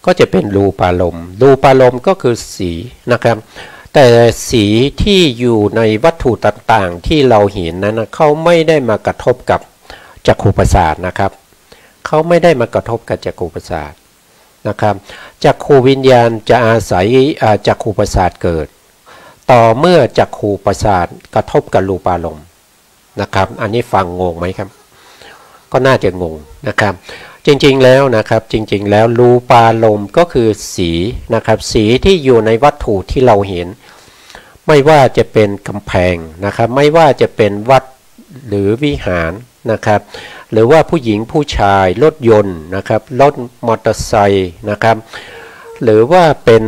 ก็จะเป็นรูปารมณ์ก็คือสีนะครับแต่สีที่อยู่ในวัตถุต่างๆที่เราเห็นนั้นเขาไม่ได้มากระทบกับจักขุประสาทนะครับเขาไม่ได้มากระทบกับจักขุประสาทนะครับจักขุวิญญาณจะอาศัยจักขุประสาทเกิดต่อเมื่อจักขุประสาทกระทบกับรูปารมณ์นะครับอันนี้ฟังงงไหมครับก็น่าจะงงนะครับ จริงๆแล้วนะครับจริงๆแล้วรูปารมณ์ก็คือสีนะครับสีที่อยู่ในวัตถุที่เราเห็นไม่ว่าจะเป็นกำแพงนะครับไม่ว่าจะเป็นวัดหรือวิหารนะครับหรือว่าผู้หญิงผู้ชายรถยนต์นะครับรถมอเตอร์ไซค์นะครับหรือว่าเป็น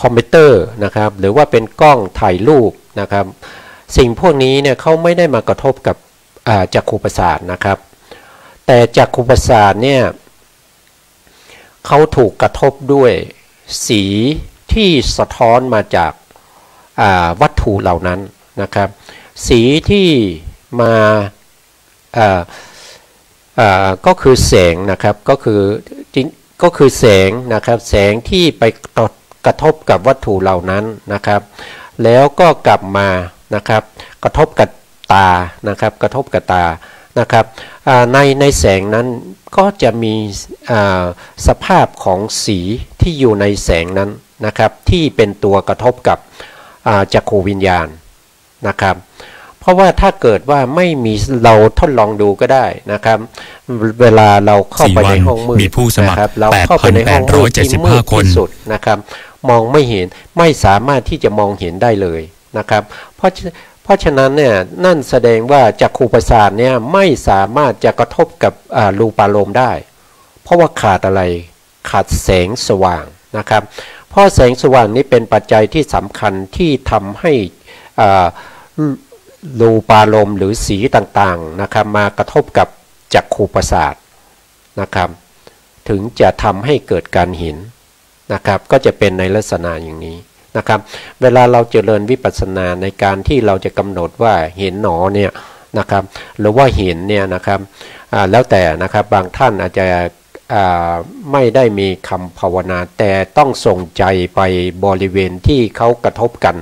คอมพิวเตอร์นะครับหรือว่าเป็นกล้องถ่ายรูปนะครับสิ่งพวกนี้เนี่ยเขาไม่ได้มากระทบกับจักขุประสาทนะครับแต่จักขุประสาทเนี่ยเขาถูกกระทบด้วยสีที่สะท้อนมาจากวัตถุเหล่านั้นนะครับสีที่มาก็คือแสงนะครับก็คือแสงนะครับแสงที่ไปกระทบกับวัตถุเหล่านั้นนะครับแล้วก็กลับมานะครับกระทบกับตานะครับกระทบกับตานะครับในแสงนั้นก็จะมีสภาพของสีที่อยู่ในแสงนั้นนะครับที่เป็นตัวกระทบกับจักขุวิญญาณนะครับเพราะว่าถ้าเกิดว่าไม่มีเราทดลองดูก็ได้นะครับเวลาเราเข้าไปในห้องมืดนะครับเราเข้าไปในห้องมืดที่มืดที่สุดนะครับมองไม่เห็นไม่สามารถที่จะมองเห็นได้เลยนะครับเพราะฉะนั้นเนี่ยนั่นแสดงว่าจักขุประสาทเนี่ยไม่สามารถจะกระทบกับรูปารมณ์ได้เพราะว่าขาดอะไรขาดแสงสว่างนะครับเพราะแสงสว่างนี้เป็นปัจจัยที่สำคัญที่ทำให้รูปารมณ์หรือสีต่างๆนะครับมากระทบกับจักขุประสาทนะครับถึงจะทำให้เกิดการเห็นนะครับก็จะเป็นในลักษณะอย่างนี้นะครับเวลาเราเจริญวิปัสสนาในการที่เราจะกำหนดว่าเห็นหนอเนี่ยนะครับหรือว่าเห็นเนี่ยนะครับแล้วแต่นะครับบางท่านอาจจะไม่ได้มีคำภาวนาแต่ต้องส่งใจไปบริเวณที่เขากระทบกัน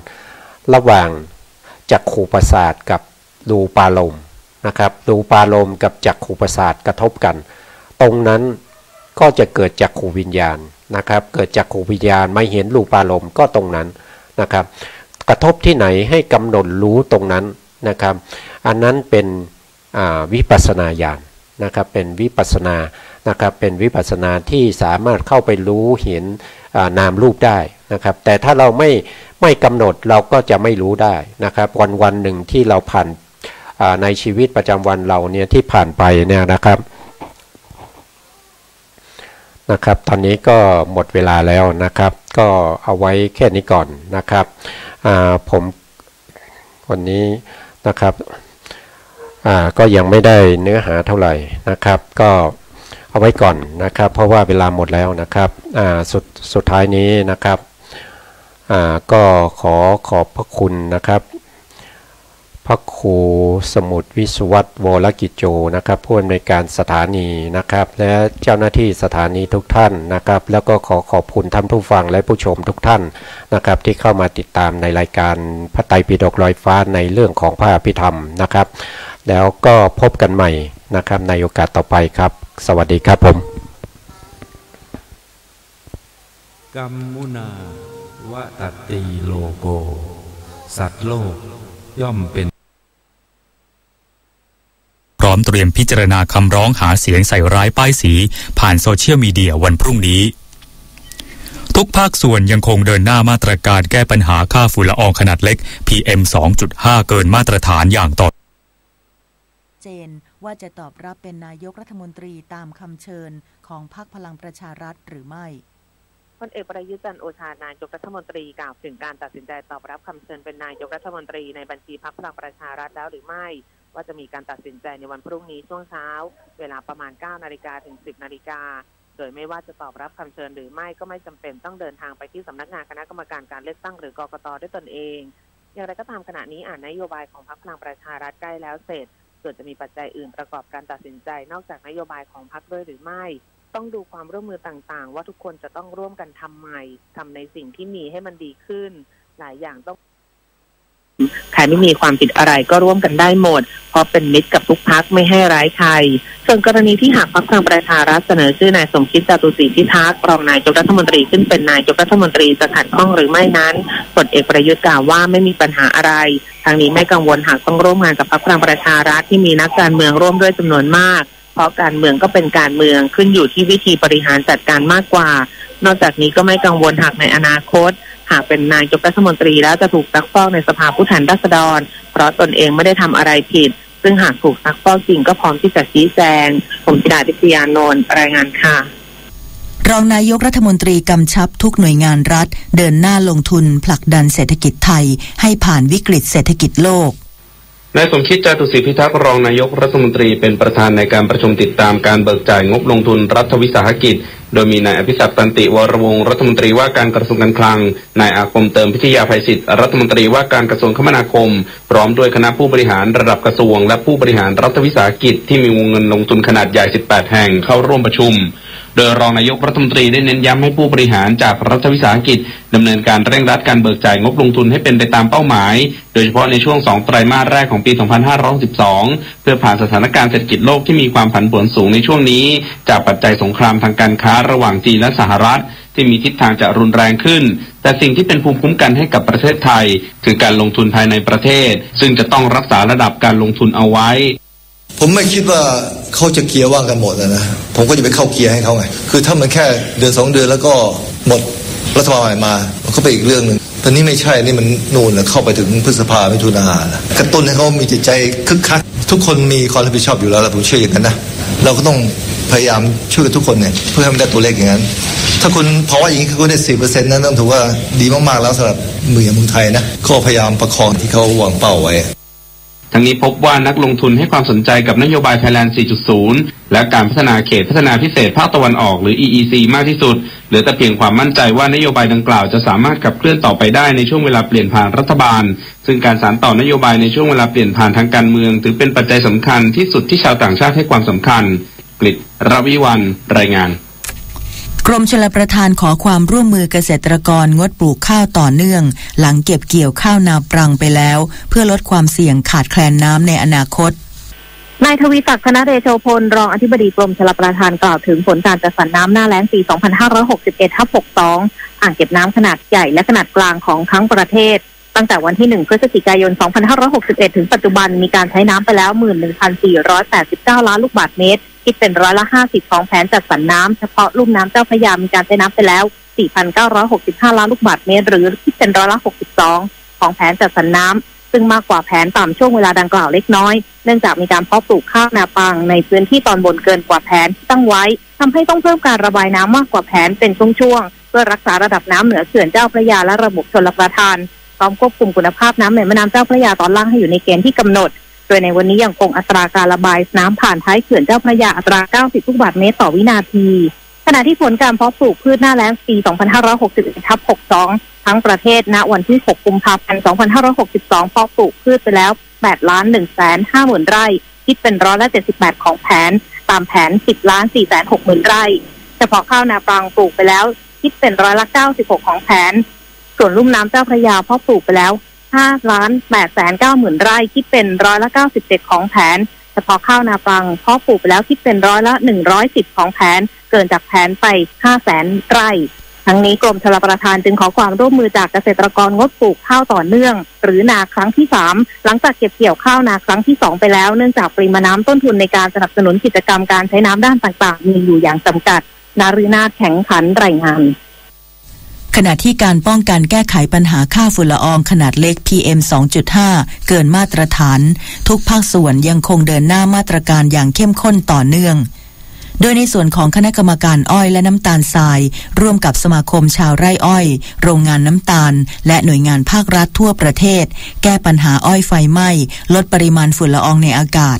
ระหว่างจักขุประสาทกับรูปารมณ์นะครับรูปารมณ์กับจักขุประสาทกระทบกันตรงนั้นก็จะเกิดจักขุวิญญาณนะครับเกิดจักขุวิญญาณไม่เห็นรูปารมณ์ก็ตรงนั้นนะครับกระทบที่ไหนให้กำหนดรู้ตรงนั้นนะครับอันนั้นเป็นวิปัสสนาญาณนะครับเป็นวิปัสสนานะครับเป็นวิปัสสนาที่สามารถเข้าไปรู้เห็นนามรูปได้นะครับแต่ถ้าเราไม่กำหนดเราก็จะไม่รู้ได้นะครับวันหนึ่งที่เราผ่านในชีวิตประจำวันเราเนี่ยที่ผ่านไปเนี่ยนะครับตอนนี้ก็หมดเวลาแล้วนะครับก็เอาไว้แค่นี้ก่อนนะครับผมวันนี้นะครับก็ยังไม่ได้เนื้อหาเท่าไหร่นะครับก็เอาไว้ก่อนนะครับเพราะว่าเวลาหมดแล้วนะครับสุดท้ายนี้นะครับก็ขอบพระคุณนะครับพระครูสมุทรวิศวัตรวรกิจโจนะครับผู้อำนวยการสถานีนะครับและเจ้าหน้าที่สถานีทุกท่านนะครับแล้วก็ขอบคุณท่านผู้ฟังและผู้ชมทุกท่านนะครับที่เข้ามาติดตามในรายการพระไตรปิฎกลอยฟ้าในเรื่องของพระอภิธรรมนะครับแล้วก็พบกันใหม่นะครับในโอกาสต่อไปครับสวัสดีครับผม
กัมมุนาวะตติโลโกสัตว์โลกย่อมเป็น
พร้อมเตรียมพิจารณาคำร้องหาเสียงใส่ร้ายป้ายสีผ่านโซเชียลมีเดียวันพรุ่งนี้ทุกภาคส่วนยังคงเดินหน้ามาตรการแก้ปัญหาค่าฝุ่นละอองขนาดเล็ก PM 2.5 เกินมาตรฐานอย่างต่อ
เจนว่าจะตอบรับเป็นนายกรัฐมนตรีตามคำเชิญของพรรคพลังประชารัฐหรือไม่
พลเอกประยุทธ์จันทร์โอชานายกรัฐมนตรีกล่าวถึงการตัดสินใจตอบรับคำเชิญเป็นนายกรัฐมนตรีในบัญชีพรรคพลังประชารัฐแล้วหรือไม่ว่าจะมีการตัดสินใจในวันพรุ่งนี้ช่วงเช้าเวลาประมาณ 9 นาฬิกาถึง 10 นาฬิกาโดยไม่ว่าจะตอบรับคำเชิญหรือไม่ก็ไม่จำเป็นต้องเดินทางไปที่สำนักงานคณะกรรมการการเลือกตั้งหรือกกต.ด้วยตนเองอย่างไรก็ตามขณะนี้นโยบายของพรรคพลังประชารัฐใกล้แล้วเสร็จส่วนจะมีปัจจัยอื่นประกอบการตัดสินใจนอกจากนโยบายของพรรคด้วยหรือไม่ต้องดูความร่วมมือต่างๆว่าทุกคนจะต้องร่วมกันทำใหม่ทำในสิ่งที่มีให้มันดีขึ้นหลายอย่างต้องใครไม่มีความผิดอะไรก็ร่วมกันได้หมดเพราะเป็นมิตรกับทุกพรรคไม่ให้ร้ายใครส่วนกรณีที่หากพรรคพลังประชารัฐเสนอชื่อนายสมคิดจตุศรีพิทักษ์รองนายกรัฐมนตรีขึ้นเป็นนายกรัฐมนตรีจะขัดข้องหรือไม่นั้นพลเอกประยุทธ์กล่าวว่าไม่มีปัญหาอะไรทางนี้ไม่กังวลหากต้องร่วมงานกับพรรคพลังประชารัฐที่มีนักการเมืองร่วมด้วยจำนวนมากเพ ราะการเมืองก็เป็นการเมืองขึ้นอยู่ที่วิธีบริหารจัดการมากกว่านอกจากนี้ก็ไม่กังวลหากในอนาคตหากเป็นนายกรัฐมนตรีแล้วจะถูกซักฟอกในสภาผู้แทนราษฎรเพราะตนเองไม่ได้ทำอะไรผิดซึ่งหากถูกซักฟอกจริงก็พร้อมที่จะชี้แจงผมธิดา ทิพยานนท์รายงานค่ะ
รองนายกรัฐมนตรีกำชับทุกหน่วยงานรัฐเดินหน้าลงทุนผลักดันเศรษฐกิจไทยให้ผ่านวิกฤตเศรษฐกิจโลก
นายสมคิด จาตุศรีพิทักษ์รองนายกรัฐมนตรีเป็นประธานในการประชุมติดตามการเบิกจ่ายงบลงทุนรัฐวิสาหกิจโดยมีนายอภิศักดิ์ ตันติวรวงศ์รัฐมนตรีว่าการกระทรวงการคลังนายอาคมเติมพิทยาภัยศิษย์รัฐมนตรีว่าการกระทรวงคมนาคมพร้อมด้วยคณะผู้บริหารระดับกระทรวงและผู้บริหารรัฐวิสาหกิจที่มีวงเงินลงทุนขนาดใหญ่18แห่งเข้าร่วมประชุมโดยรองนายกรัฐมนตรีได้เน้นย้ำให้ผู้บริหารจากรัฐวิสาหกิจดำเนินการเร่งรัดการเบิกจ่ายงบลงทุนให้เป็นไปตามเป้าหมายโดยเฉพาะในช่วง2ไตรมาสแรกของปี2562เพื่อผ่านสถานการณ์เศรษฐกิจโลกที่มีความผันผวนสูงในช่วงนี้จากปัจจัยสงครามทางการค้าระหว่างจีนและสหรัฐที่มีทิศทางจะรุนแรงขึ้นแต่สิ่งที่เป็นภูมิคุ้มกันให้กับประเทศไทยคือการลงทุนภายในประเทศซึ่งจะต้องรักษาระดับการลงทุนเอาไว้
ผมไม่คิดว่าเขาจะเกียร์ว่างกันหมดนะผมก็จะไปเข้าเกียร์ให้เขาไงคือถ้ามันแค่เดือน2 เดือนแล้วก็หมดรัฐบาลใหม่มามันก็เป็นอีกเรื่องนึงตอนนี้ไม่ใช่นี่มันนู่นแล้วเข้าไปถึงพฤษภามิถุนายนแล้วกระตุ้นให้เขามีจิตใจคึกคักทุกคนมีความรับผิดชอบอยู่แล้วผมเชื่ออย่างนั้นนะเราก็ต้องพยายามช่วยกันทุกคนเนี่ยเพื่อให้มันได้ตัวเลขอย่างนั้นถ้าคุณภาวะอย่างนี้คุณได้ 4% นั้นต้องถือว่าดีมากๆแล้วสำหรับเมืองไทยนะก็พยายามประคองที่เขาวางเป้าไว้
ทั้งนี้พบว่านักลงทุนให้ความสนใจกับนโยบาย Thailand 4.0 และการพัฒนาเขตพัฒนาพิเศษภาคตะวันออกหรือ EEC มากที่สุดเหลือแต่เพียงความมั่นใจว่านโยบายดังกล่าวจะสามารถขับเคลื่อนต่อไปได้ในช่วงเวลาเปลี่ยนผ่านรัฐบาลซึ่งการสานต่อนโยบายในช่วงเวลาเปลี่ยนผ่านทางการเมืองถือเป็นปัจจัยสำคัญที่สุดที่ชาวต่างชาติให้ความสำคัญกฤษ รวิวรรณรายงาน
กรมชลประทานขอความร่วมมือเกษตรกรงดปลูกข้าวต่อเนื่องหลังเก็บเกี่ยวข้าวนาปรังไปแล้วเพื่อลดความเสี่ยงขาดแคลนน้ำในอนาคต
นายทวีศักดิ์ ธนเดโชพลรองอธิบดีกรมชลประทานกล่าวถึงผลการจัดสรรน้ำหน้าแล้งปี 2561/62 อ่างเก็บน้ำขนาดใหญ่และขนาดกลางของทั้งประเทศตั้งแต่วันที่ 1 พฤศจิกายน 2561 ถึงปัจจุบันมีการใช้น้ำไปแล้ว 11,489 ล้านลูกบาศก์เมตรคิดเป็น50%ของแผนจัดสรรน้ำเฉพาะลุ่มน้ำเจ้าพระยามีการใช้น้ำไปแล้ว 4,965 ล้านลูกบาศก์เมตรหรือคิดเป็น62%ของแผนจัดสรรน้ำซึ่งมากกว่าแผนตามช่วงเวลาดังกล่าวเล็กน้อยเนื่องจากมีการเพาะปลูกข้าวนาปังในพื้นที่ตอนบนเกินกว่าแผนที่ตั้งไว้ทำให้ต้องเพิ่มการระบายน้ำมากกว่าแผนเป็นช่วงๆเพื่อรักษาระดับน้ำเหนือเขื่อนเจ้าพระยาและระบบชลประทานพร้อมควบคุมคุณภาพน้ำในแม่น้ำเจ้าพระยาตอนล่างให้อยู่ในเกณฑ์ที่กำหนดโดยในวันนี้ยังคงอัตราการระบายน้ำผ่านท้ายเขื่อนเจ้าพระยาอัตรา 90 ลูกบาศก์เมตรต่อวินาทีขณะที่ผลการเพาะปลูกพืชหน้าแล้งปี 2561/62 ทั้งประเทศณวันที่ 6 กุมภาพันธ์ 2562 เพาะปลูกพืชไปแล้ว 8,150,000 ไร่คิดเป็น78%ของแผนตามแผน 10,460,000 ไร่เฉพาะข้าวนาปรังปลูกไปแล้วคิดเป็น96%ของแผนส่วนลุ่มน้ำเจ้าพระยาเพาะปลูกไปแล้ว 5,890,000 ไร่คิดเป็น97%ของแผนเฉพาะข้าวนาปรังเพาะปลูกไปแล้วคิดเป็น110%ของแผนเกินจากแผนไป 500,000 ไร่ทั้งนี้กรมชลประทานจึงขอความร่วมมือจากเกษตรกรงดปลูกข้าวต่อเนื่องหรือนาครั้งที่ 3 หลังจากเก็บเกี่ยวข้าวนาครั้งที่ 2 ไปแล้วเนื่องจากปริมาณน้ำต้นทุนในการสนับสนุนกิจกรรมการใช้น้ำด้านต่างๆมีอยู่อย่างจำกัดนฤนาถแข็งขันรายงานขณะที่การป้องกันแก้ไขปัญหาค่าฝุ่นละอองขนาดเล็ก PM 2.5 เกินมาตรฐานทุกภาคส่วนยังคงเดินหน้ามาตรการอย่างเข้มข้นต่อเนื่องโดยในส่วนของคณะกรรมการอ้อยและน้ำตาลทรายร่วมกับสมาคมชาวไร่อ้อยโรงงานน้ำตาลและหน่วยงานภาครัฐทั่วประเทศแก้ปัญหาอ้อยไฟไหม้ลดปริมาณฝุ่นละอองในอากาศ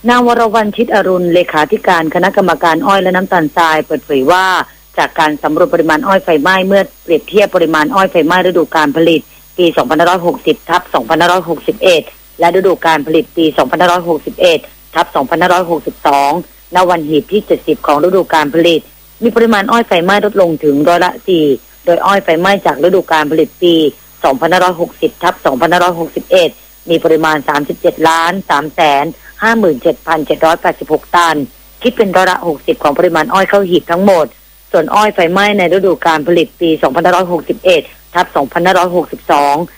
นางวรวรรณ ชิดอรุณเลขาธิการคณะกรรมการอ้อยและน้ำตาลทรายเปิดเผยว่าจากการสำรวจปริมาณอ้อยไฟไหม้เมื่อเปรียบเทียบปริมาณอ้อยไฟไหม้ฤดูกาลผลิตปี 2560/2561 และฤดูกาลผลิตปี 2561/2562 ณ วันหีบที่ 70 ของฤดูกาลผลิตมีปริมาณอ้อยไฟไหม้ลดลงถึง4%โดยอ้อยไฟไหม้จากฤดูกาลผลิตปี 2560/2561 มีปริมาณ 37,357,786 ตันคิดเป็น60%ของปริมาณอ้อยเข้าหีบทั้งหมดส่วนอ้อยไฟไหม้ในฤดูกาลผลิตปี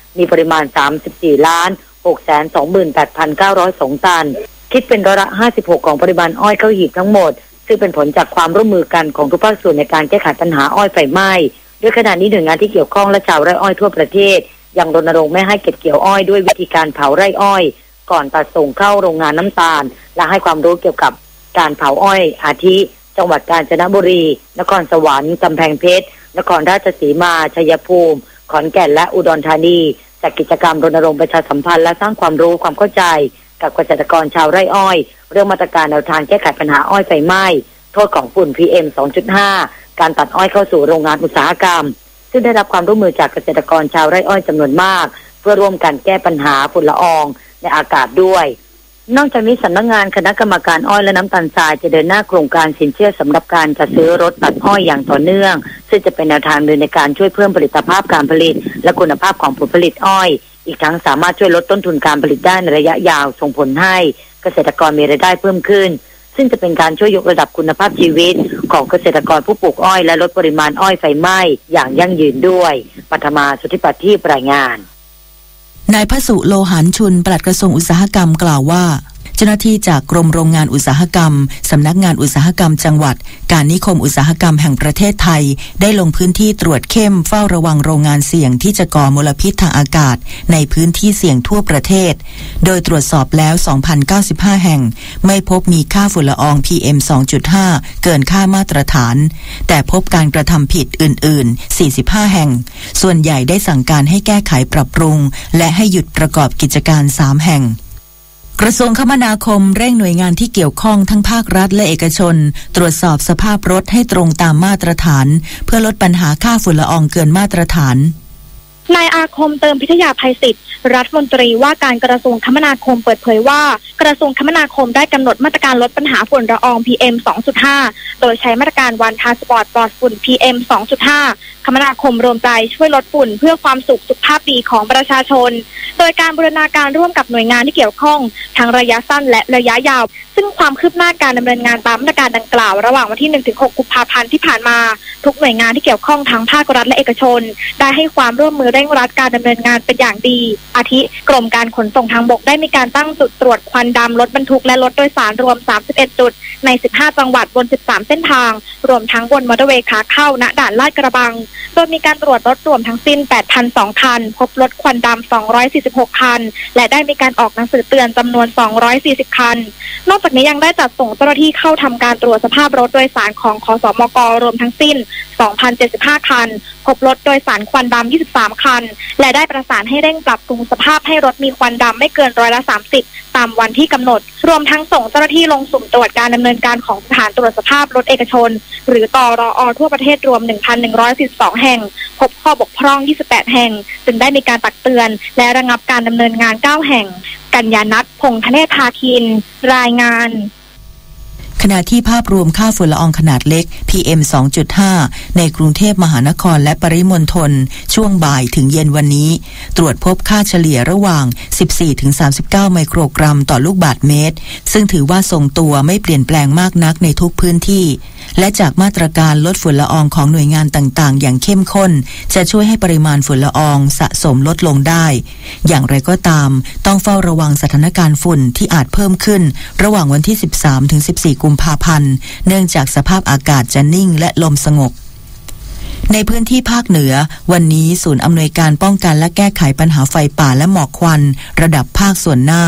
2561/2562 มีปริมาณ 34,628,902 ตัน คิดเป็น56%ของปริมาณอ้อยเข้าหีบทั้งหมดซึ่งเป็นผลจากความร่วมมือกันของทุกภาคส่วนในการแก้ไขปัญหาอ้อยไฟไหม้ด้วยขณะนี้หน่วยงานที่เกี่ยวข้องและชาวไร่อ้อยทั่วประเทศยังรณรงค์ไม่ให้เก็บเกี่ยวอ้อยด้วยวิธีการเผาไร่อ้อยก่อนตัดส่งเข้าโรงงานน้ำตาลและให้ความรู้เกี่ยวกับการเผาอ้อยอาทิจังหวัดกาญจนบุรีนครสวรรค์กำแพงเพชรนครราชสีมาชัยภูมิขอนแก่นและอุดรธานีจัดกิจกรรมรณรงค์ประชาสัมพันธ์และสร้างความรู้ความเข้าใจกับเกษตรกรชาวไร่อ้อยเรื่องมาตรการแนวทางแก้ไขปัญหาอ้อยไฟไหม้โทษของฝุ่น PM 2.5 การตัดอ้อยเข้าสู่โรงงานอุตสาหกรรมซึ่งได้รับความร่วมมือจากเกษตรกรชาวไร่อ้อยจำนวนมากเพื่อร่วมกันแก้ปัญหาฝุ่นละอองในอากาศด้วยนอกจากนี้สำนักงานคณะกรรมการอ้อยและน้ำตาลทรายจะเดินหน้าโครงการสินเชื่อสำหรับการจัดซื้อรถตัดอ้อยอย่างต่อเนื่องซึ่งจะเป็นแนวทางหนึ่งในการช่วยเพิ่มผลิตภาพการผลิตและคุณภาพของผลผลิตอ้อยอีกทั้งสามารถช่วยลดต้นทุนการผลิตได้ในระยะยาวส่งผลให้เกษตรกรมีรายได้เพิ่มขึ้นซึ่งจะเป็นการช่วยยกระดับคุณภาพชีวิตของเกษตรกรผู้ปลูกอ้อยและลดปริมาณอ้อยไฟไหม้อย่างยั่งยืนด้วยปัทมาสุทธิปัตย์ที่รายงาน
นายพสุโลหารชุนปลัดกระทรวงอุตสาหกรรมกล่าวว่าเจ้าหน้าที่จากกรมโรงงานอุตสาหกรรมสำนักงานอุตสาหกรรมจังหวัดการนิคมอุตสาหกรรมแห่งประเทศไทยได้ลงพื้นที่ตรวจเข้มเฝ้าระวังโรงงานเสี่ยงที่จะก่อมลพิษทางอากาศในพื้นที่เสี่ยงทั่วประเทศโดยตรวจสอบแล้ว 2,095 แห่งไม่พบมีค่าฝุ่นละออง PM 2.5 เกินค่ามาตรฐานแต่พบการกระทำผิดอื่นๆ 45 แห่งส่วนใหญ่ได้สั่งการให้แก้ไขปรับปรุงและให้หยุดประกอบกิจการ 3 แห่งกระทรวงคมนาคมเร่งหน่วยงานที่เกี่ยวข้องทั้งภาครัฐและเอกชนตรวจสอบสภาพรถให้ตรงตามมาตรฐานเพื่อลดปัญหาค่าฝุ่นละอองเกินมาตรฐาน
นายอาคมเติมพิทยาภัยศิษฐ์รัฐมนตรีว่าการกระทรวงคมนาคมเปิดเผยว่ากระทรวงคมนาคมได้กำหนดมาตรการลดปัญหาฝุ่นละออง PM 2.5 โดยใช้มาตรการวันพาสปอร์ตปลอดฝุ่น PM 2.5 คมนาคมรวมใจช่วยลดฝุ่นเพื่อความสุขภาพดีของประชาชนโดยการบูรณาการร่วมกับหน่วยงานที่เกี่ยวข้องทั้งระยะสั้นและระยะยาวซึ่งความคืบหน้าการดำเนินงานตามมาตรการดังกล่าวระหว่างวันที่ 1-6 กุมภาพันธ์ที่ผ่านมาทุกหน่วยงานที่เกี่ยวข้องทั้งภาครัฐและเอกชนได้ให้ความร่วมมือเร่งรัดการดำเนินงานเป็นอย่างดีอาทิกรมการขนส่งทางบกได้มีการตั้งจุดตรวจควันดำรถบรรทุกและรถโดยสารรวม31จุดใน15จังหวัดบน13เส้นทางรวมทั้งบนมอเตอร์เวย์ขาเข้าณด่านลาดกระบังโดยมีการตรวจรถรวมทั้งสิ้น 8,002 คันพบรถควันดำ246 คันและได้มีการออกหนังสือเตือนจำนวน240 คันนอกจากนี้ยังได้จัดส่งเจ้าหน้าที่เข้าทำการตรวจสภาพรถโดยสารของขสมกรวมทั้งสิ้น 2,075 คันพบรถโดยสารควันดำ23 คันและได้ประสานให้เร่งปรับปรุงสภาพให้รถมีควันดำไม่เกิน30%ตามวันที่กำหนดรวมทั้งส่งเจ้าหน้าที่ลงสุ่มตรวจการดำเนินการของสถานตรวจสภาพรถเอกชนหรือตรอ.ทั่วประเทศรวม 1,142 แห่งพบข้อบกพร่อง28 แห่งจึงได้มีการตักเตือนและระงับการดำเนินงาน9แห่งกัญญาณัฐ พงษ์ธเนศ ภาคินรายงาน
ขณะที่ภาพรวมค่าฝุ่นละอองขนาดเล็ก PM 2.5 ในกรุงเทพมหานครและปริมณฑลช่วงบ่ายถึงเย็นวันนี้ตรวจพบค่าเฉลี่ยระหว่าง 14-39 ไมโครกรัมต่อลูกบาศก์เมตรซึ่งถือว่าทรงตัวไม่เปลี่ยนแปลงมากนักในทุกพื้นที่และจากมาตรการลดฝุ่นละอองของหน่วยงานต่างๆอย่างเข้มข้นจะช่วยให้ปริมาณฝุ่นละอองสะสมลดลงได้อย่างไรก็ตามต้องเฝ้าระวังสถานการณ์ฝุ่นที่อาจเพิ่มขึ้นระหว่างวันที่ 13-14 กุมภาพันธ์เนื่องจากสภาพอากาศจะนิ่งและลมสงบในพื้นที่ภาคเหนือวันนี้ศูนย์อำนวยการป้องกันและแก้ไขปัญหาไฟป่าและหมอกควันระดับภาคส่วนหน้า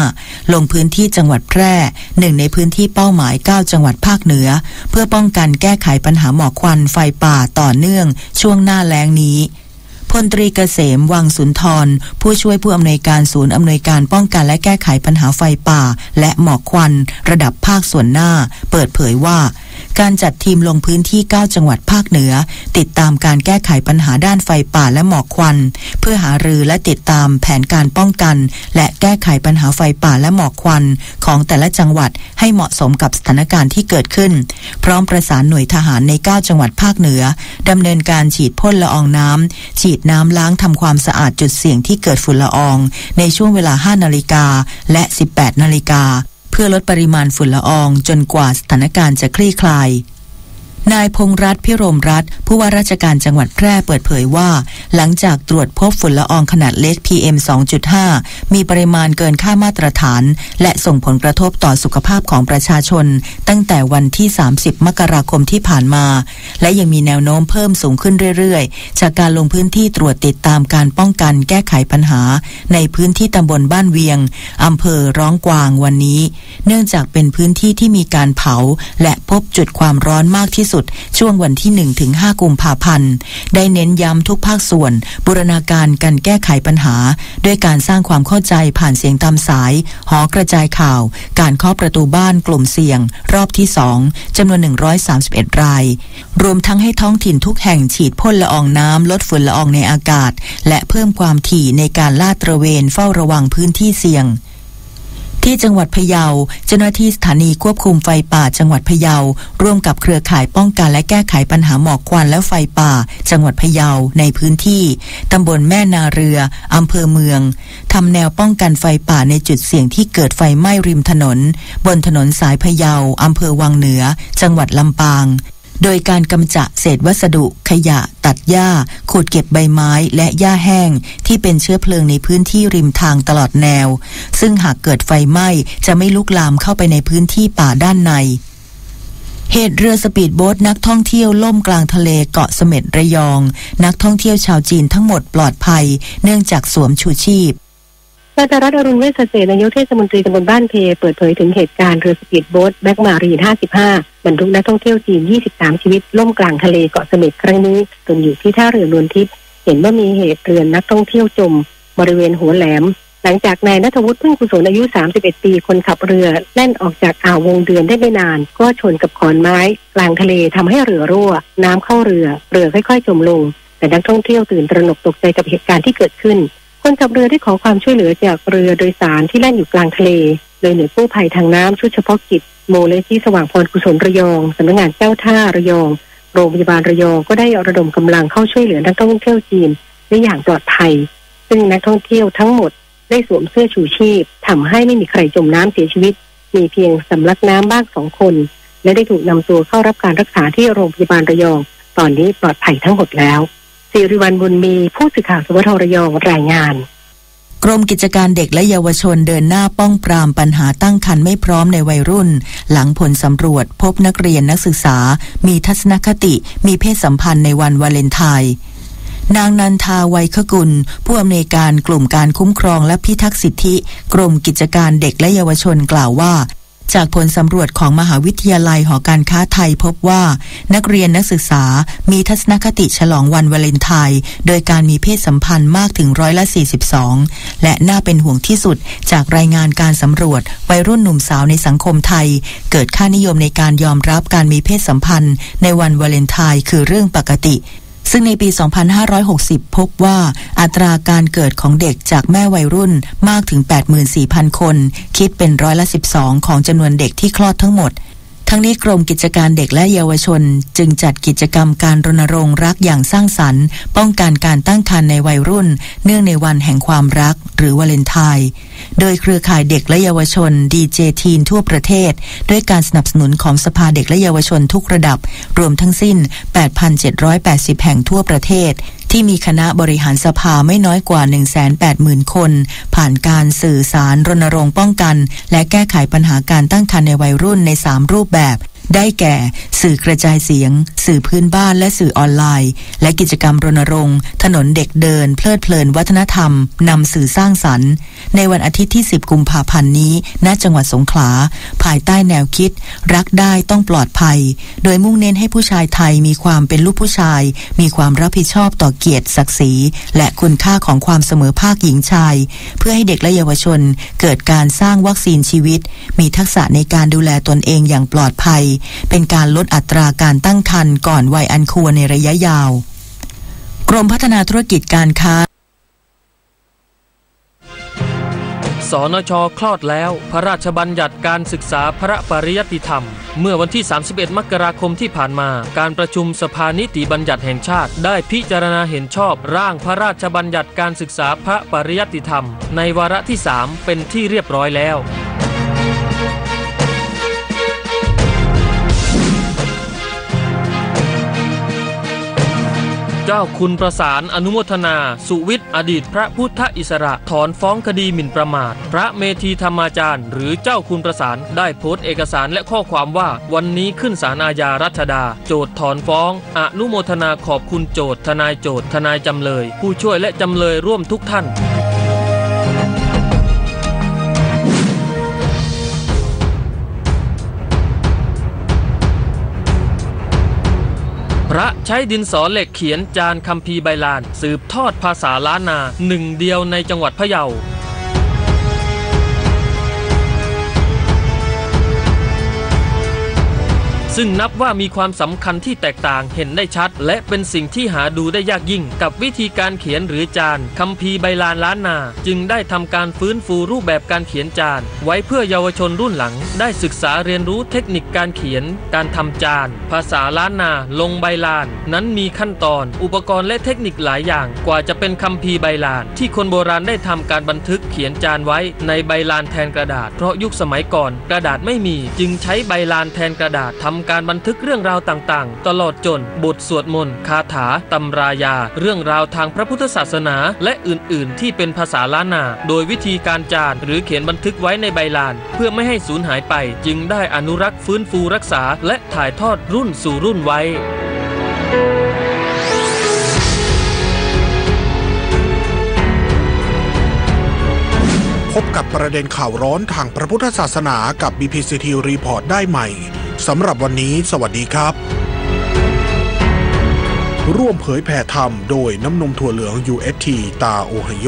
ลงพื้นที่จังหวัดแพร่หนึ่งในพื้นที่เป้าหมาย9จังหวัดภาคเหนือเพื่อป้องกันแก้ไขปัญหาหมอกควันไฟป่าต่อเนื่องช่วงหน้าแล้งนี้พลตรีเกษมวังสุนทรผู้ช่วยผู้อำนวยการศูนย์อำนวยการป้องกันและแก้ไขปัญหาไฟป่าและหมอกควันระดับภาคส่วนหน้าเปิดเผยว่าการจัดทีมลงพื้นที่9จังหวัดภาคเหนือติดตามการแก้ไขปัญหาด้านไฟป่าและหมอกควันเพื่อหารือและติดตามแผนการป้องกันและแก้ไขปัญหาไฟป่าและหมอกควันของแต่ละจังหวัดให้เหมาะสมกับสถานการณ์ที่เกิดขึ้นพร้อมประสานหน่วยทหารใน9จังหวัดภาคเหนือดำเนินการฉีดพ่นละอองน้ำฉีดน้ำล้างทำความสะอาดจุดเสี่ยงที่เกิดฝุ่นละอองในช่วงเวลา 5 นาฬิกาและ 18 นาฬิกาเพื่อลดปริมาณฝุ่นละอองจนกว่าสถานการณ์จะคลี่คลาย นายพงษ์รัตน์พิรมรัตน์ผู้ว่าราชการจังหวัดแพร่เปิดเผยว่าหลังจากตรวจพบฝุ่นละอองขนาดเล็ก PM 2.5 มีปริมาณเกินค่ามาตรฐานและส่งผลกระทบต่อสุขภาพของประชาชนตั้งแต่วันที่30มกราคมที่ผ่านมาและยังมีแนวโน้มเพิ่มสูงขึ้นเรื่อยๆจากการลงพื้นที่ตรวจติดตามการป้องกันแก้ไขปัญหาในพื้นที่ตำบลบ้านเวียงอำเภอร้องกวางวันนี้เนื่องจากเป็นพื้นที่ที่มีการเผาและพบจุดความร้อนมากที่สุดช่วงวันที่ 1-5 กุมภาพันธ์ได้เน้นย้ำทุกภาคส่วนบูรณาการการแก้ไขปัญหาด้วยการสร้างความเข้าใจผ่านเสียงตามสายหอกระจายข่าวการเคาะประตูบ้านกลุ่มเสี่ยงรอบที่2จำนวน131รายรวมทั้งให้ท้องถิ่นทุกแห่งฉีดพ่นละอองน้ำลดฝุ่นละอองในอากาศและเพิ่มความถี่ในการลาดตระเวนเฝ้าระวังพื้นที่เสี่ยงที่จังหวัดพะเยาเจ้าหน้าที่สถานีควบคุมไฟป่าจังหวัดพะเยาร่วมกับเครือข่ายป้องกันและแก้ไขปัญหาหมอกควันและไฟป่าจังหวัดพะเยาในพื้นที่ตำบลแม่นาเรืออำเภอเมืองทำแนวป้องกันไฟป่าในจุดเสี่ยงที่เกิดไฟไหม้ริมถนนบนถนนสายพะเยาอำเภอวังเหนือจังหวัดลำปางโดยการกำจัดเศษวัสดุขยะตัดหญ้าขูดเก็บใบไม้และหญ้าแห้งที่เป็นเชื้อเพลิงในพื้นที่ริมทางตลอดแนวซึ่งหากเกิดไฟไหม้จะไม่ลุกลามเข้าไปในพื้นที่ป่าด้านในเหตุเรือสปีดโบ๊ทนักท่องเที่ยวล่มกลางทะเลเกาะเสม็ดระยองนักท่องเที่ยวชาวจีนทั้งหมดปลอดภัยเนื่องจากสวมชูชีพ
นายจรัส อรุณเวชเกษตรนายกเทศมนตรีตำบลบ้านเพเปิดเผยถึงเหตุการณ์เรือสปีดโบ๊ทแบ็กมารีน55บรรทุกนักท่องเที่ยวจีน23ชีวิตล่มกลางทะเลเกาะเสม็ดครั้งนี้จนอยู่ที่ท่าเรือนวลทิพย์เห็นว่ามีเหตุเรือนักท่องเที่ยวจมบริเวณหัวแหลมหลังจากนายณัฐวุฒิพึ่งกุศลอายุ31ปีคนขับเรือแล่นออกจากอ่าววงเดือนได้ไม่นานก็ชนกับขอนไม้กลางทะเลทำให้เรือรั่วน้ำเข้าเรือค่อยๆจมลงแต่นักท่องเที่ยวตื่นตระหนกตกใจกับเหตุการณ์ที่เกิดขึ้นคนขับเรือได้ขอความช่วยเหลือจากเรือโดยสารที่แล่นอยู่กลางทะเลโดยหน่วยกู้ภัยทางน้ำชุดเฉพาะกิจมูลนิธิสว่างพรกุศลระยองสำนักงานเจ้าท่าระยองโรงพยาบาลระยองก็ได้ระดมกำลังเข้าช่วยเหลือนักท่องเที่ยวจีนได้อย่างปลอดภัยซึ่งนักท่องเที่ยวทั้งหมดได้สวมเสื้อชูชีพทำให้ไม่มีใครจมน้ำเสียชีวิตมีเพียงสำลักน้ำบ้าง2 คนและได้ถูกนำตัวเข้ารับการรักษาที่โรงพยาบาลระยองตอนนี้ปลอดภัยทั้งหมดแล้วสิริวัลย์บุญมีผู้สื่อข่าวสวทระยองรายงาน
กรมกิจการเด็กและเยาวชนเดินหน้าป้องปรามปัญหาตั้งครรภ์ไม่พร้อมในวัยรุ่นหลังผลสำรวจพบนักเรียนนักศึกษามีทัศนคติมีเพศสัมพันธ์ในวันวาเลนไทน์นางนันทาไวยคกุลผู้อำนวยการกลุ่มการคุ้มครองและพิทักษ์สิทธิกรมกิจการเด็กและเยาวชนกล่าวว่าจากผลสำรวจของมหาวิทยาลัยหอการค้าไทยพบว่านักเรียนนักศึกษามีทัศนคติฉลองวันวาเลนไทน์โดยการมีเพศสัมพันธ์มากถึง42%และน่าเป็นห่วงที่สุดจากรายงานการสำรวจวัยรุ่นหนุ่มสาวในสังคมไทยเกิดค่านิยมในการยอมรับการมีเพศสัมพันธ์ในวันวาเลนไทน์คือเรื่องปกติซึ่งในปี 2560 พบว่าอัตราการเกิดของเด็กจากแม่วัยรุ่นมากถึง 84,000 คนคิดเป็น12%ของจำนวนเด็กที่คลอดทั้งหมดทั้งนี้กรมกิจการเด็กและเยาวชนจึงจัดกิจกรรมการรณรงค์รักอย่างสร้างสรรค์ป้องกันการตั้งครรภ์ในวัยรุ่นเนื่องในวันแห่งความรักหรือวาเลนไทน์โดยเครือข่ายเด็กและเยาวชน DJ Teen ทั่วประเทศด้วยการสนับสนุนของสภาเด็กและเยาวชนทุกระดับรวมทั้งสิ้น 8,780 แห่งทั่วประเทศที่มีคณะบริหารสภาไม่น้อยกว่า 180,000 คนผ่านการสื่อสารรณรงค์ป้องกันและแก้ไขปัญหาการตั้งครรภ์ในวัยรุ่นใน3รูปแบบได้แก่สื่อกระจายเสียงสื่อพื้นบ้านและสื่อออนไลน์และกิจกรรมรณรงค์ถนนเด็กเดินเพลิดเพลินวัฒนธรรมนำสื่อสร้างสรรค์ในวันอาทิตย์ที่10 กุมภาพันธ์นี้ณจังหวัดสงขลาภายใต้แนวคิดรักได้ต้องปลอดภัยโดยมุ่งเน้นให้ผู้ชายไทยมีความเป็นลูกผู้ชายมีความรับผิดชอบต่อเกียรติศักดิ์ศรีและคุณค่าของความเสมอภาคหญิงชายเพื่อให้เด็กและเยาวชนเกิดการสร้างวัคซีนชีวิตมีทักษะในการดูแลตนเองอย่างปลอดภัยเป็นการลดอัตราการตั้งครรภ์ก่อนวัยอันควรในระยะยาวกรมพัฒนาธุรกิจการค้า
สนช.คลอดแล้วพระราชบัญญัติการศึกษาพระปริยัติธรรมเมื่อวันที่31 มกราคมที่ผ่านมาการประชุมสภานิติบัญญัติแห่งชาติได้พิจารณาเห็นชอบร่างพระราชบัญญัติการศึกษาพระปริยัติธรรมในวาระที่3เป็นที่เรียบร้อยแล้ว เจ้าคุณประสานอนุโมทนาสุวิทย์อดีตพระพุทธอิสระถอนฟ้องคดีหมิ่นประมาทพระเมธีธรรมาจารย์หรือเจ้าคุณประสานได้โพสต์เอกสารและข้อความว่าวันนี้ขึ้นศาลอาญารัชดาโจทก์ถอนฟ้องอนุโมทนาขอบคุณโจทก์ทนายโจทก์ทนายจำเลยผู้ช่วยและจำเลยร่วมทุกท่านพระใช้ดินสอเหล็กเขียนจานคัมภีร์ใบลานสืบทอดภาษาล้านนาหนึ่งเดียวในจังหวัดพะเยาซึ่งนับว่ามีความสำคัญที่แตกต่างเห็นได้ชัดและเป็นสิ่งที่หาดูได้ยากยิ่งกับวิธีการเขียนหรือจานคัมภีร์ใบลานล้านนาจึงได้ทำการฟื้นฟูรูปแบบการเขียนจานไว้เพื่อเยาวชนรุ่นหลังได้ศึกษาเรียนรู้เทคนิคการเขียนการทำจานภาษาล้านนาลงใบลานนั้นมีขั้นตอนอุปกรณ์และเทคนิคหลายอย่างกว่าจะเป็นคัมภีร์ใบลานที่คนโบราณได้ทำการบันทึกเขียนจานไว้ในใบลานแทนกระดาษเพราะยุคสมัยก่อนกระดาษไม่มีจึงใช้ใบลานแทนกระดาษทำการบันทึกเรื่องราวต่างๆตลอดจนบทสวดมนต์คาถาตำรายาเรื่องราวทางพระพุทธศาสนาและอื่นๆที่เป็นภาษาล้านนาโดยวิธีการจานหรือเขียนบันทึกไว้ในใบลานเพื่อไม่ให้สูญหายไปจึงได้อนุรักษ์ฟื้นฟูรักษาและถ่ายทอดรุ่นสู่รุ่นไว้
พบกับประเด็นข่าวร้อนทางพระพุทธศาสนากับ BPCT Report ได้ใหม่สำหรับวันนี้สวัสดีครับร่วมเผยแผ่ธรรมโดยน้ำนมถั่วเหลือง UST ตาโอไฮโอ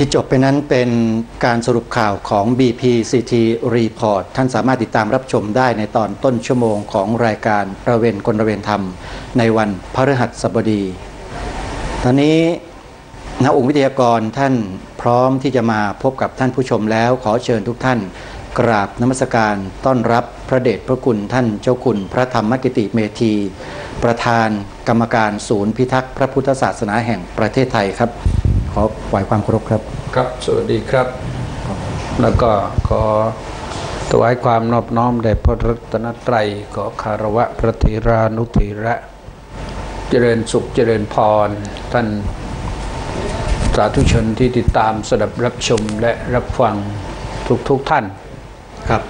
ที่จบไปนั้นเป็นการสรุปข่าวของ BPCT Report ท่านสามารถติดตามรับชมได้ในตอนต้นชั่วโมงของรายการระเวนคนระเวนธรรมในวันพฤหัสบดีตอนนี้ณองค์วิทยากรท่านพร้อมที่จะมาพบกับท่านผู้ชมแล้วขอเชิญทุกท่านกราบนมัสการต้อนรับพระเดชพระคุณท่านเจ้าคุณพระธรรมกิติเมธีประธานกรรมการศูนย์พิทักษ์พระพุทธศาสนาแห่งประเทศไทยครับขอไหว้ความเคารพครับ
ครับสวัสดีครับแล้วก็ขอถวายความนอบน้อมแด่พระรัตนตรัยขอคารวะพระเถรานุเถระเจริญสุขเจริญพรท่านสาธุชนที่ติดตามสดับรับชมและรับฟังทุกท่าน
ครับ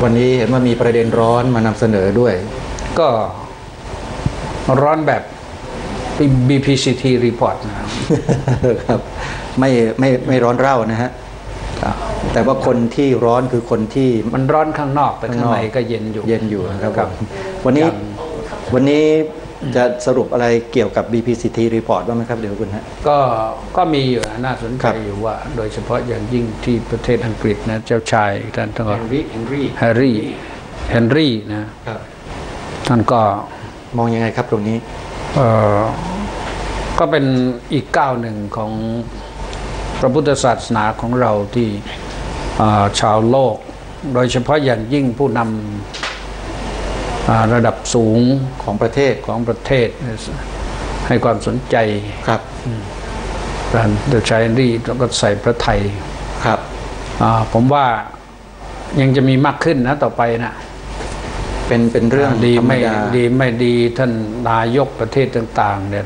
วันนี้เห็นว่ามีประเด็นร้อนมานำเสนอด้วย
ก็ร้อนแบบ BPCT Report
นะครับไม่ร้อนเร่านะฮะแต่ว่าคนที่ร้อนคือคนที่
มันร้อนข้างนอกแต่ข้างในก็เย็นอยู่
นะครับวันนี้จะสรุปอะไรเกี่ยวกับ BPCT Report บ้างไหมครับเดี๋ยวคุณฮะ
ก็มีอยู่น่าสนใจอยู่ว่าโดยเฉพาะอย่างยิ่งที่ประเทศอังกฤษนะเจ้าชายท่านแฮร์รี่นะท่านก็
มองยังไงครับตรงนี้
ก็เป็นอีกก้าวหนึ่งของพระพุทธศาสนาของเราที่ชาวโลกโดยเฉพาะอย่างยิ่งผู้นำระดับสูง
ของประเทศ
ให้ความสนใจ
ครับ
การเดชายรีแล้วก็ใส่พระไทย
ครับ
ผมว่ายังจะมีมากขึ้นนะต่อไปนะ
เป็นเรื่อง
ดีไม่ดีท่านนายกประเทศต่างๆเนี่ย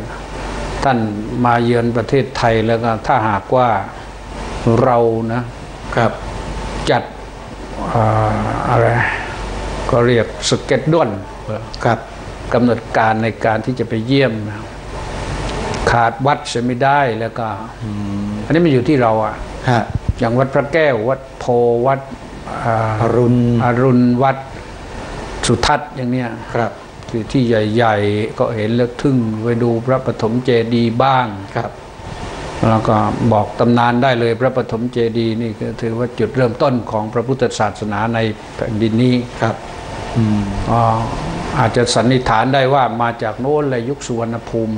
ท่านมาเยือนประเทศไทยแล้วก็ถ้าหากว่าเรานะครับจัดอะไรก็เรียกสเก็ตด้วน
ครับ
กำหนดการในการที่จะไปเยี่ยมขาดวัดจะไม่ได้แล้วก็อันนี้มันอยู่ที่เราอย่างวัดพระแก้ววัดโพวัด
อรุณ
วัดสุทัศน์อย่างเนี้ย
ครับ
ที่ใหญ่ๆก็เห็นแล้วทึ่งไปดูพระปฐมเจดีย์บ้าง
ครับ
แล้วก็บอกตำนานได้เลยพระปฐมเจดีย์นี่ก็ถือว่าจุดเริ่มต้นของพระพุทธศาสนาในแผ่นดินนี้
ครับ
อาจจะสันนิษฐานได้ว่ามาจากโน้นเลยยุคสุวรรณภูมิ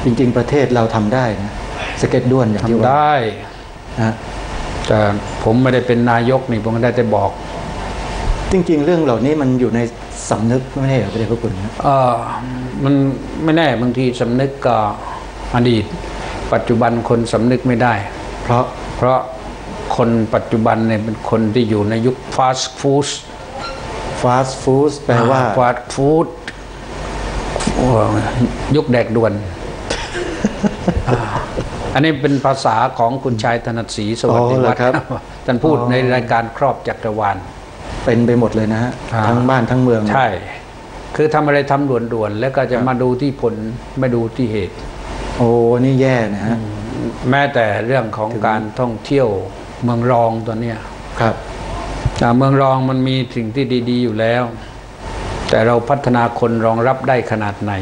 จริงๆประเทศเราทำได้นะ สเก็ตด้วนอย่างที่ว่า
ได้นะแต่ผมไม่ได้เป็นนายกนี่ผมได้แต่บอก
จริงๆเรื่องเหล่านี้มันอยู่ในสำนึกไม่ใช่เหรอพระเดชพระคุณ
มันไม่แน่บางทีสำนึกก็อดีตปัจจุบันคนสำนึกไม่ได้เพราะคนปัจจุบันเนี่ยเป็นคนที่อยู่ในยุคฟาสต์ฟู้ด
แปลว่า
ฟาสต์ฟู้ดยุคแดกด่วนอันนี้เป็นภาษาของคุณชายธนศรีสวัสดิวัฒน์ท่านพูดในรายการครอบจักรวาล
เป็นไปหมดเลยนะฮะทั้งบ้านทั้งเมือง
ใช่คือทำอะไรทำด่วนๆแล้วก็จะมาดูที่ผลไม่ดูที่เหตุ
โอ้นี่แย่นะฮะ
แม้แต่เรื่องของการท่องเที่ยวเมืองรองตัวเนี้ย
ครับ
เมืองรองมันมีสิ่งที่ดีๆอยู่แล้วแต่เราพัฒนาคนรองรับได้ขนาดไหน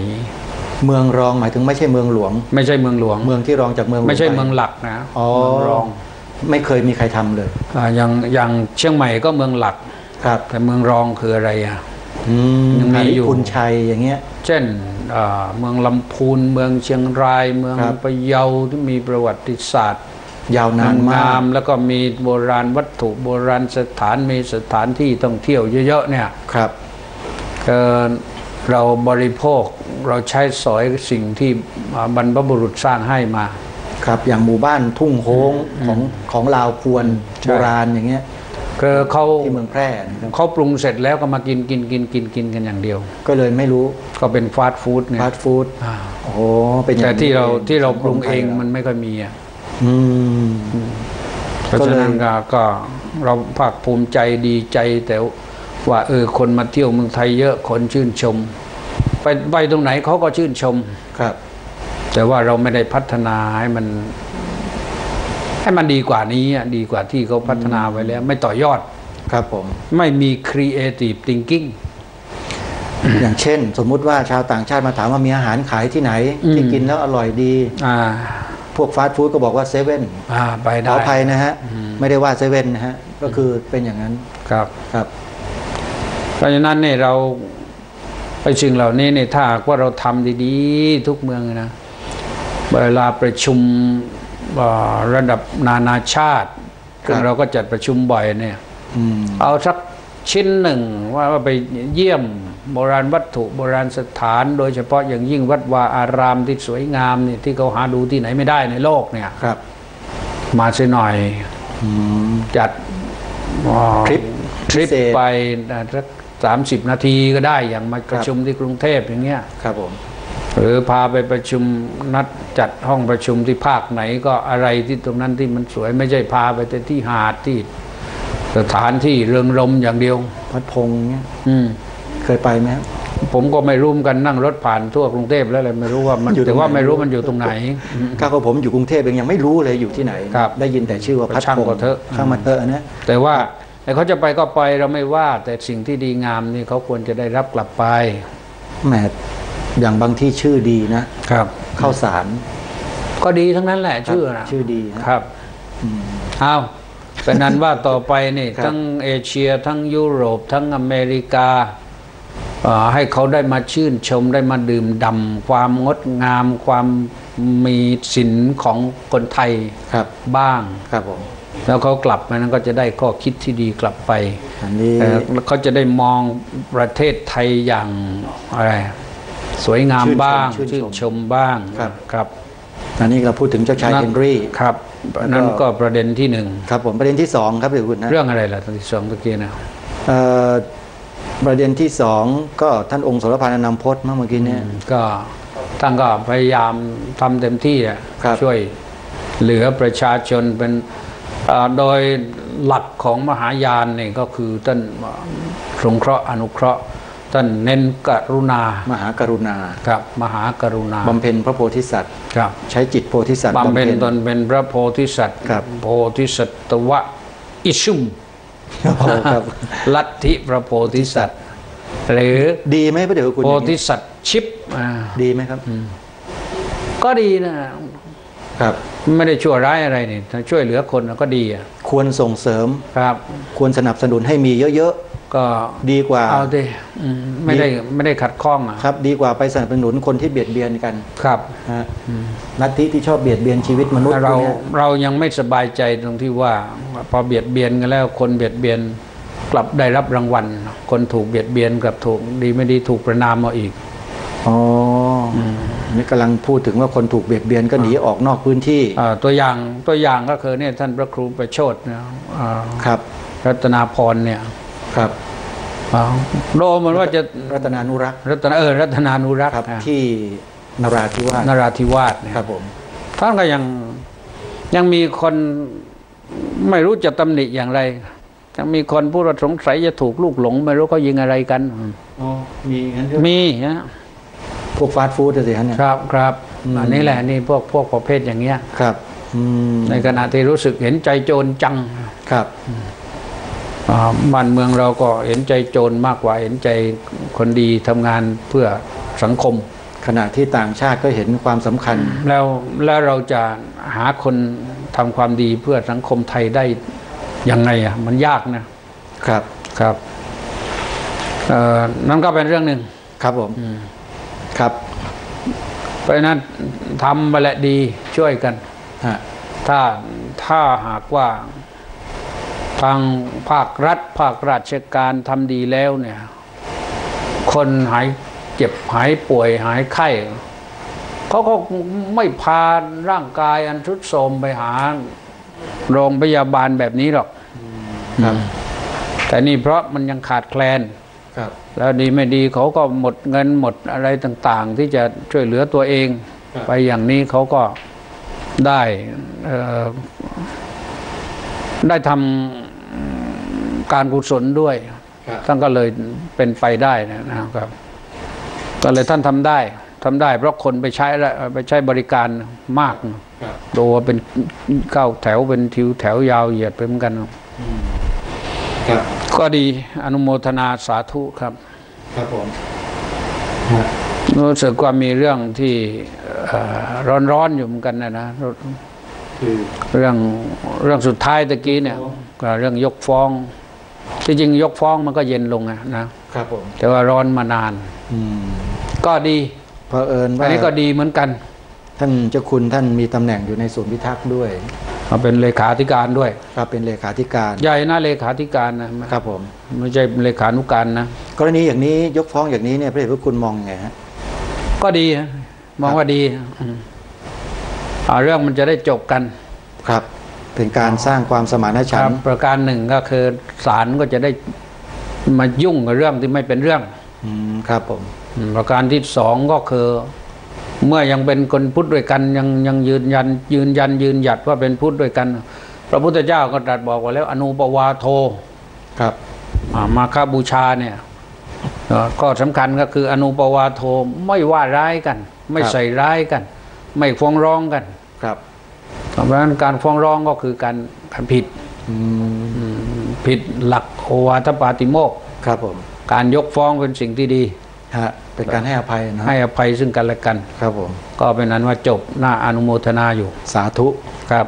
เมืองรองหมายถึงไม่ใช่เมืองหลวง
ไม่ใช่เมืองหลวง
เมืองที่รองจากเมือง
ไม่ใช่เมืองหลักนะ
เมืองรองไม่เคยมีใครทำเลย
อย่างเชียงใหม่ก็เมืองหลัก
ครับ
แต่เมืองรองคืออะไร
ยังมีอยู่คุณชัยอย่างเงี้ย
เช่นเมืองลำพูนเมืองเชียงรายเมืองพะเยาที่มีประวัติศาสตร์
ยาวนานมาก
แล้วก็มีโบราณวัตถุโบราณสถานมีสถานที่ท่องเที่ยวเยอะๆเนี่ย
ครับ
เราบริโภคเราใช้สอยสิ่งที่บรรพบุรุษสร้างให้มา
ครับอย่างหมู่บ้านทุ่งโฮงของลาวพวนโบราณอย่างเงี้ย
เขา
ที่เมืองแพร่
เขาปรุงเสร็จแล้วก็มากินกันอย่างเดียว
ก็เลยไม่รู้
ก็เป็นฟาสต์ฟู้ดไง
ฟาสต์ฟู้ดโอ้เป็น
แต่ที่เราปรุงเองมันไม่ค่อยมีเพราะฉะนั้นก็เราภาคภูมิใจดีใจแต่ว่าคนมาเที่ยวเมืองไทยเยอะคนชื่นชมไปตรงไหนเขาก็ชื่นชม
ครับ
แต่ว่าเราไม่ได้พัฒนาให้มันดีกว่านี้ดีกว่าที่เขาพัฒนาไว้แล้วไม่ต่อยอด
ครับผม
ไม่มี creative thinking
อย่างเช่นสมมุติว่าชาวต่างชาติมาถามว่ามีอาหารขายที่ไหนที่กินแล้วอร่อยดีพวกฟาสต์ฟู้ดก็บอกว่าเซเว่น
ไปได้
ขออภัยนะฮะไม่ได้ว่าเซเว่นนะฮะก็คือเป็นอย่างนั้น
ครับ
ครับ
เพราะฉะนั้นเนี่ยเราไอ้สิ่งเหล่านี้เนี่ยถ้าว่าเราทำดีๆทุกเมืองนะเวลาประชุมระดับนานาชาติเราก็จัดประชุมบ่อยเนี่ยเอาสักชิ้นหนึ่งว่าไปเยี่ยมโบราณวัตถุโบราณสถานโดยเฉพาะอย่างยิ่งวัดวาอารามที่สวยงามนี่ที่เขาหาดูที่ไหนไม่ได้ในโลกเนี่ย
ครับ
มาเสียหน่อยจัดทริปไปสัก30 นาทีก็ได้อย่างมาประชุมที่กรุงเทพอย่างเงี้ย
ครับผม
หรือพาไปประชุมนัดจัดห้องประชุมที่ภาคไหนก็อะไรที่ตรงนั้นที่มันสวยไม่ใช่พาไปแต่ที่หาดที่สถานที่เริงรมอย่างเดียว
พัดพงเงี้ยเคยไปไหม
ผมก็ไม่รู้กันนั่งรถผ่านทั่วกรุงเทพแล้วเลยไม่รู้ว่ามันแต่ว่าไม่รู้มันอยู่ตรงไหน
ข้าก็ผมอยู่กรุงเทพเองยังไม่รู้เลยอยู่ที่ไหนได้ยินแต่ชื่อว่าพัดพงข้างมาเถอะนะ
แต่ว่าเขาจะไปก็ไปเราไม่ว่าแต่สิ่งที่ดีงามนี่เขาควรจะได้รับกลับไป
แหมอย่างบางที่ชื่อดีนะครับข้าวสาร
ก็ดีทั้งนั้นแหละ
ชื่อดี
ครับเอาเป็นนั้นว่าต่อไปนี่ทั้งเอเชียทั้งยุโรปทั้งอเมริกาให้เขาได้มาชื่นชมได้มาดื่มด่ำความงดงามความมีศิลป์ของคนไทยบ้าง
ครับผม
แล้วเขากลับมานั้นก็จะได้ข้อคิดที่ดีกลับไปเขาจะได้มองประเทศไทยอย่างอะไรสวยงามบ้างชื่นชมบ้างครับ
อันนี้เราพูดถึงเจ้าชายเฮนรี่
ครับนั่นก็ประเด็นที่1
ครับผมประเด็นที่2ครับเดี๋ยวคุณนะ
เรื่องอะไรล่ะที่2ตะกี้นะ
ประเด็นที่2ก็ท่านองค์สรพันธ์อนันต์พจน์เมื่อกี้เนี่ย
ก็ท่านก็พยายามทำเต็มที่ช่วยเหลือประชาชนเป็นโดยหลักของมหายานนี่ก็คือท่านสงเคราะห์อนุเคราะห์ท่านเน้นกรุณาม
หากรุณา
ครับมหากรุณา
บำเพ็ญพระโพธิสัตว์
ครับ
ใช้จิตโพธิสัตว์
บำเพ็ญตนเป็นพระโพธิสัตว์โพธิสัตวะอิชุมลัทธิพระโพธิสัตว์หรือ
ดีไหมพระเดชพระคุณ
โพธิสัตว์ชิป
ดีไหมครับ
ก็ดีนะครับไม่ได้ชั่วร้ายอะไรนี่ถ้าช่วยเหลือคนก็ดี
ควรส่งเสริม
ครับ
ควรสนับสนุนให้มีเยอะ ก็ดีกว่า
เอาดิไม่ได้ขัดข้อง
ครับดีกว่าไปสนับสนุนคนที่เบียดเบียนกัน
ครับ
ลัทธิที่ชอบเบียดเบียนชีวิตมนุษย์
เรายังไม่สบายใจตรงที่ว่าพอเบียดเบียนกันแล้วคนเบียดเบียนกลับได้รับรางวัลคนถูกเบียดเบียนกลับถูกดีไม่ดีถูกประณามมาอีก
อ๋อนี่กำลังพูดถึงว่าคนถูกเบียดเบียนก็หนีออกนอกพื้นที่
ตัวอย่างก็คือเนี่ยท่านพระครูประโชติ
นะครับ
รัตนาพรเนี่ย
ครับ
โดเหมือนว่าจะ
รัตนานุรักษ์
รัตนานุรักษ์
ที่นราธิว
าส
ครับผม
ท่านก็ยังมีคนไม่รู้จะตำหนิอย่างไรยังมีคนพูดว่าสงสัยจะถูกลูกหลงไม่รู้เขายิงอะไรกัน
อ๋อมีงั้น
มีนะ
พวกฟาสต์ฟู้ดสิฮะเนี่ย
ครับอันนี้แหละนี่พวกประเภทอย่างเงี้ย
ครับ
ในขณะที่รู้สึกเห็นใจโจรจัง
ครับ
บ้านเมืองเราก็เห็นใจโจรมากกว่าเห็นใจคนดีทำงานเพื่อสังคม
ขณะที่ต่างชาติก็เห็นความสำคัญ
แล้วเราจะหาคนทำความดีเพื่อสังคมไทยได้ยังไงอ่ะมันยากนะครับนั่นก็เป็นเรื่องหนึ่ง
ครับผมครับ
เพราะนั้นทำไปแหละดีช่วยกันถ้าหากว่าทางภาครัฐภาคราชการทำดีแล้วเนี่ยคนหายเจ็บหายป่วยหายไข้เขาก็ไม่พาร่างกายอันทรุดโทรมไปหาโรงพยาบาลแบบนี้หรอกแต่นี่เพราะมันยังขาดแคลนแล้วดีไม่ดีเขาก็หมดเงินหมดอะไรต่างๆที่จะช่วยเหลือตัวเองไปอย่างนี้เขาก็ได้ทำการกุศลด้วยท่านก็เลยเป็นไปได้นะครับก็เลยท่านทำได้เพราะคนไปใช้บริการมากดูว่าเป็นเข้าแถวเป็นทิวแถวยาวเหยียดไปเหมือนกันก็ดีอนุโมทนาสาธุครับ
ครับผม
รู้สึกว่ามีเรื่องที่ร้อนอยู่เหมือนกันนะเรื่องสุดท้ายตะกี้เนี่ยก็เรื่องยกฟ้องที่จริงยกฟ้องมันก็เย็นลง
นะครับผม
แต่ว่าร้อนมานานก็ดี
เผอิญว่า
อันนี้ก็ดีเหมือนกัน
ท่านเจ้าคุณท่านมีตำแหน่งอยู่ในศูนย์พิทักษ์ด้วย
เขาเป็นเลขาธิการด้วย
ครับเป็นเลขาธิการ
ใหญ่นะเลขาธิการนะครับ
ผม
ไม่ใช่เลขานุการนะ
กรณีอย่างนี้ยกฟ้องอย่างนี้เนี่ยพระเดชพระคุณมองไงฮะ
ก็ดีมองว่าดีเรื่องมันจะได้จบกัน
ครับเป็นการสร้างความสมานฉันท์
ประการหนึ่งก็คือศาลก็จะได้มายุ่งกับเรื่องที่ไม่เป็นเรื่อง
ครับผม
ประการที่สองก็คือเมื่อยังเป็นคนพุทธด้วยกันยังยืนหยัดว่าเป็นพุทธด้วยกันพระพุทธเจ้าก็ตรัสบอกว่าแล้วอนุปวาโท
ครับ
มาฆบูชาเนี่ยก็สำคัญก็คืออนุปวาโทไม่ว่าร้ายกันไม่ใส่ร้ายกันไม่ฟ้องร้องกัน
ครับ
เพราะฉะนั้นการฟ้องร้องก็คือการผิดหลักโอวาทปาติโมกข์
ครับผม
การยกฟ้องเป็นสิ่งที่ดี
เป็นการให้อภัยนะ
ให้อภัยซึ่งกันและกัน
ครับผม
ก็เป็นนั้นว่าจบหน้าอนุโมทนาอยู่
สาธุ
ครับ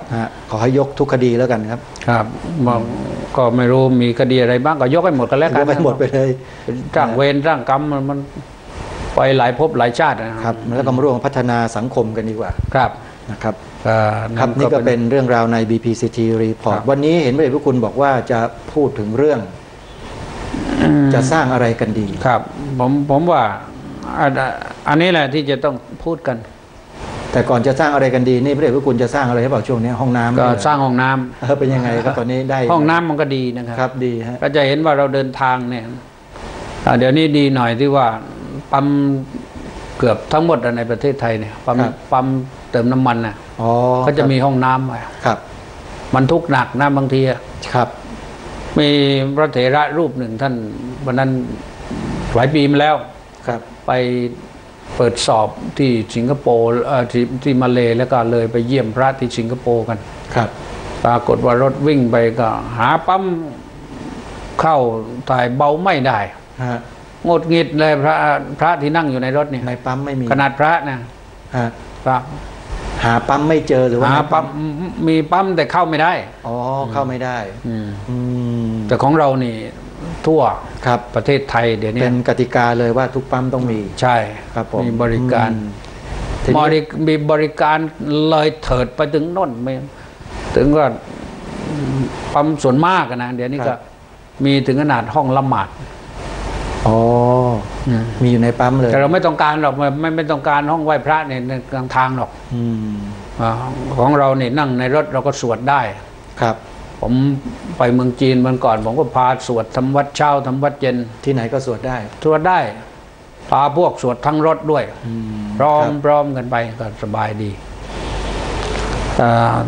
ขอให้ยกทุกคดีแล้วกันครับ
ครับก็ไม่รู้มีคดีอะไรบ้างก็ยกให้หมดกันแล้วกัน
ยกให้หมดไปเลย
ร่างเวรร่างกรรมมันไปหลายภพหลายชาติ
นะครับแล้วก็มาร่วมพัฒนาสังคมกันดีกว่า
ครับ
นะครับครับนี่ก็เป็นเรื่องราวใน BPCT Report วันนี้เห็นพระเดชพระคุณบอกว่าจะพูดถึงเรื่องจะสร้างอะไรกันดี
ครับผมว่าอันนี้แหละที่จะต้องพูดกัน
แต่ก่อนจะสร้างอะไรกันดีนี่พระเดชพระคุณจะสร้างอะไรหรือเปล่าช่วงนี้ห้องน้ำ
ก็สร้างห้องน้ำ
เป็นยังไงครับตอนนี้ได้
ห้องน้ำมันก็ดีนะครับ
ครับดีฮะ
ก็จะเห็นว่าเราเดินทางเนี่ยเดี๋ยวนี้ดีหน่อยที่ว่าปั๊มเกือบทั้งหมดในประเทศไทยเนี่ยปั๊มเติมน้ำมันน่ะก็จะมีห้องน้ำไว้
ครับ
มันทุกข์หนักนะบางที
ครับ
มีพระเถระรูปหนึ่งท่านวันนั้นหลายปีมาแล้ว
ครับ
ไปเปิดสอบที่สิงคโปร์ที่มาเลแล้วก็เลยไปเยี่ยมพระที่สิงคโปร์กัน
ครับ
ปรากฏว่ารถวิ่งไปก็หาปั๊มเข้าถ่ายเบาไม่ได้งดงิดเลยพระที่นั่งอยู่ในรถเนี่ย
ในปั๊มไม่มี
ขนาดพระนะ
ครับหาปั๊มไม่เจอหรือว่า
หาปั๊มมีปั๊มแต่เข้าไม่ได้
อ๋อเข้าไม่ได้
แต่ของเรานี่ ทั่ว
ครับ
ประเทศไทยเดี๋ยวนี้
เป็นกติกาเลยว่าทุกปั๊มต้องมี
ใช่
ครับผม
มีบริการมีบริการเลยเถิดไปถึงโน่นไม่ถึงว่าปั๊มส่วนมากนะเดี๋ยวนี้ก็มีถึงขนาดห้องละหมาด
อ๋อมีอยู่ในปั๊มเลย
แต่เราไม่ต้องการหรอกไม่ต้องการห้องไหว้พระในกลางทางหรอกของเราเนี่ยนั่งในรถเราก็สวดได้
ครับ
ผมไปเมืองจีนวันก่อนผมก็พาสวดทำวัดเช้าทำวัดเย็น
ที่ไหนก็สวดได้
พาพวกสวดทั้งรถด้วยพร้อมกันไปก็สบายดี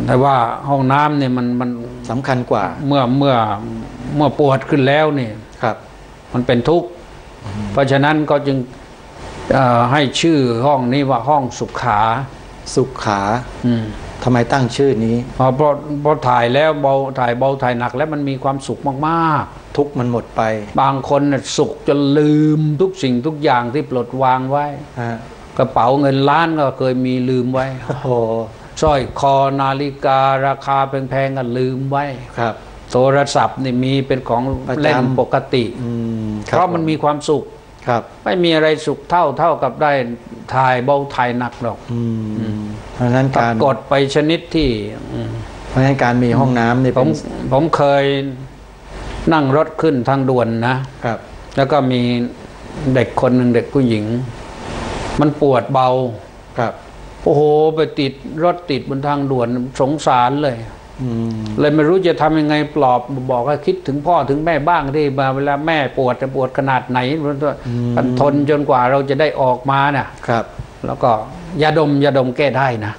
แต่ว่าห้องน้ำเนี่ยมัน
สำคัญกว่า
เมื่อปวดขึ้นแล้วนี่
ครับ
มันเป็นทุกข์เพราะฉะนั้นก็จึงให้ชื่อห้องนี้ว่าห้องสุขา
ทำไมตั้งชื่อนี้
เพราะถ่ายแล้วถ่ายหนักแล้วมันมีความสุขมาก
ๆทุกมันหมดไป
บางคนสุขจนลืมทุกสิ่งทุกอย่างที่ปลดวางไว้กระเป๋าเงินล้านก็เคยมีลืมไว้สร้อยคอนาฬิการาคาแพงๆก็ลืมไว้
ครับ
โทรศัพท์นี่มีเป็นของเล่นปกติเพราะมันมีความสุขไม่มีอะไรสุขเท่ากับได้ถ่ายถ่ายหนักหรอก
เพราะฉะนั้นการ
กดไปชนิดที่
เพราะฉะนั้นการมีห้องน้ำนี่
ผมเคยนั่งรถขึ้นทางด่วน
นะครับ
แล้วก็มีเด็กคนหนึ่งเด็กผู้หญิงมันปวดเบา
ครับ
โอ้โหไปรถติดบนทางด่วนสงสารเลยไม่รู้จะทำยังไงปลอบบอกให้คิดถึงพ่อถึงแม่บ้างที่มาเวลาแม่ปวดจะปวดขนาดไหนมันทนจนกว่าเราจะได้ออกมาน่ะ
ครับ
แล้วก็ยาดมแก้ได้นะ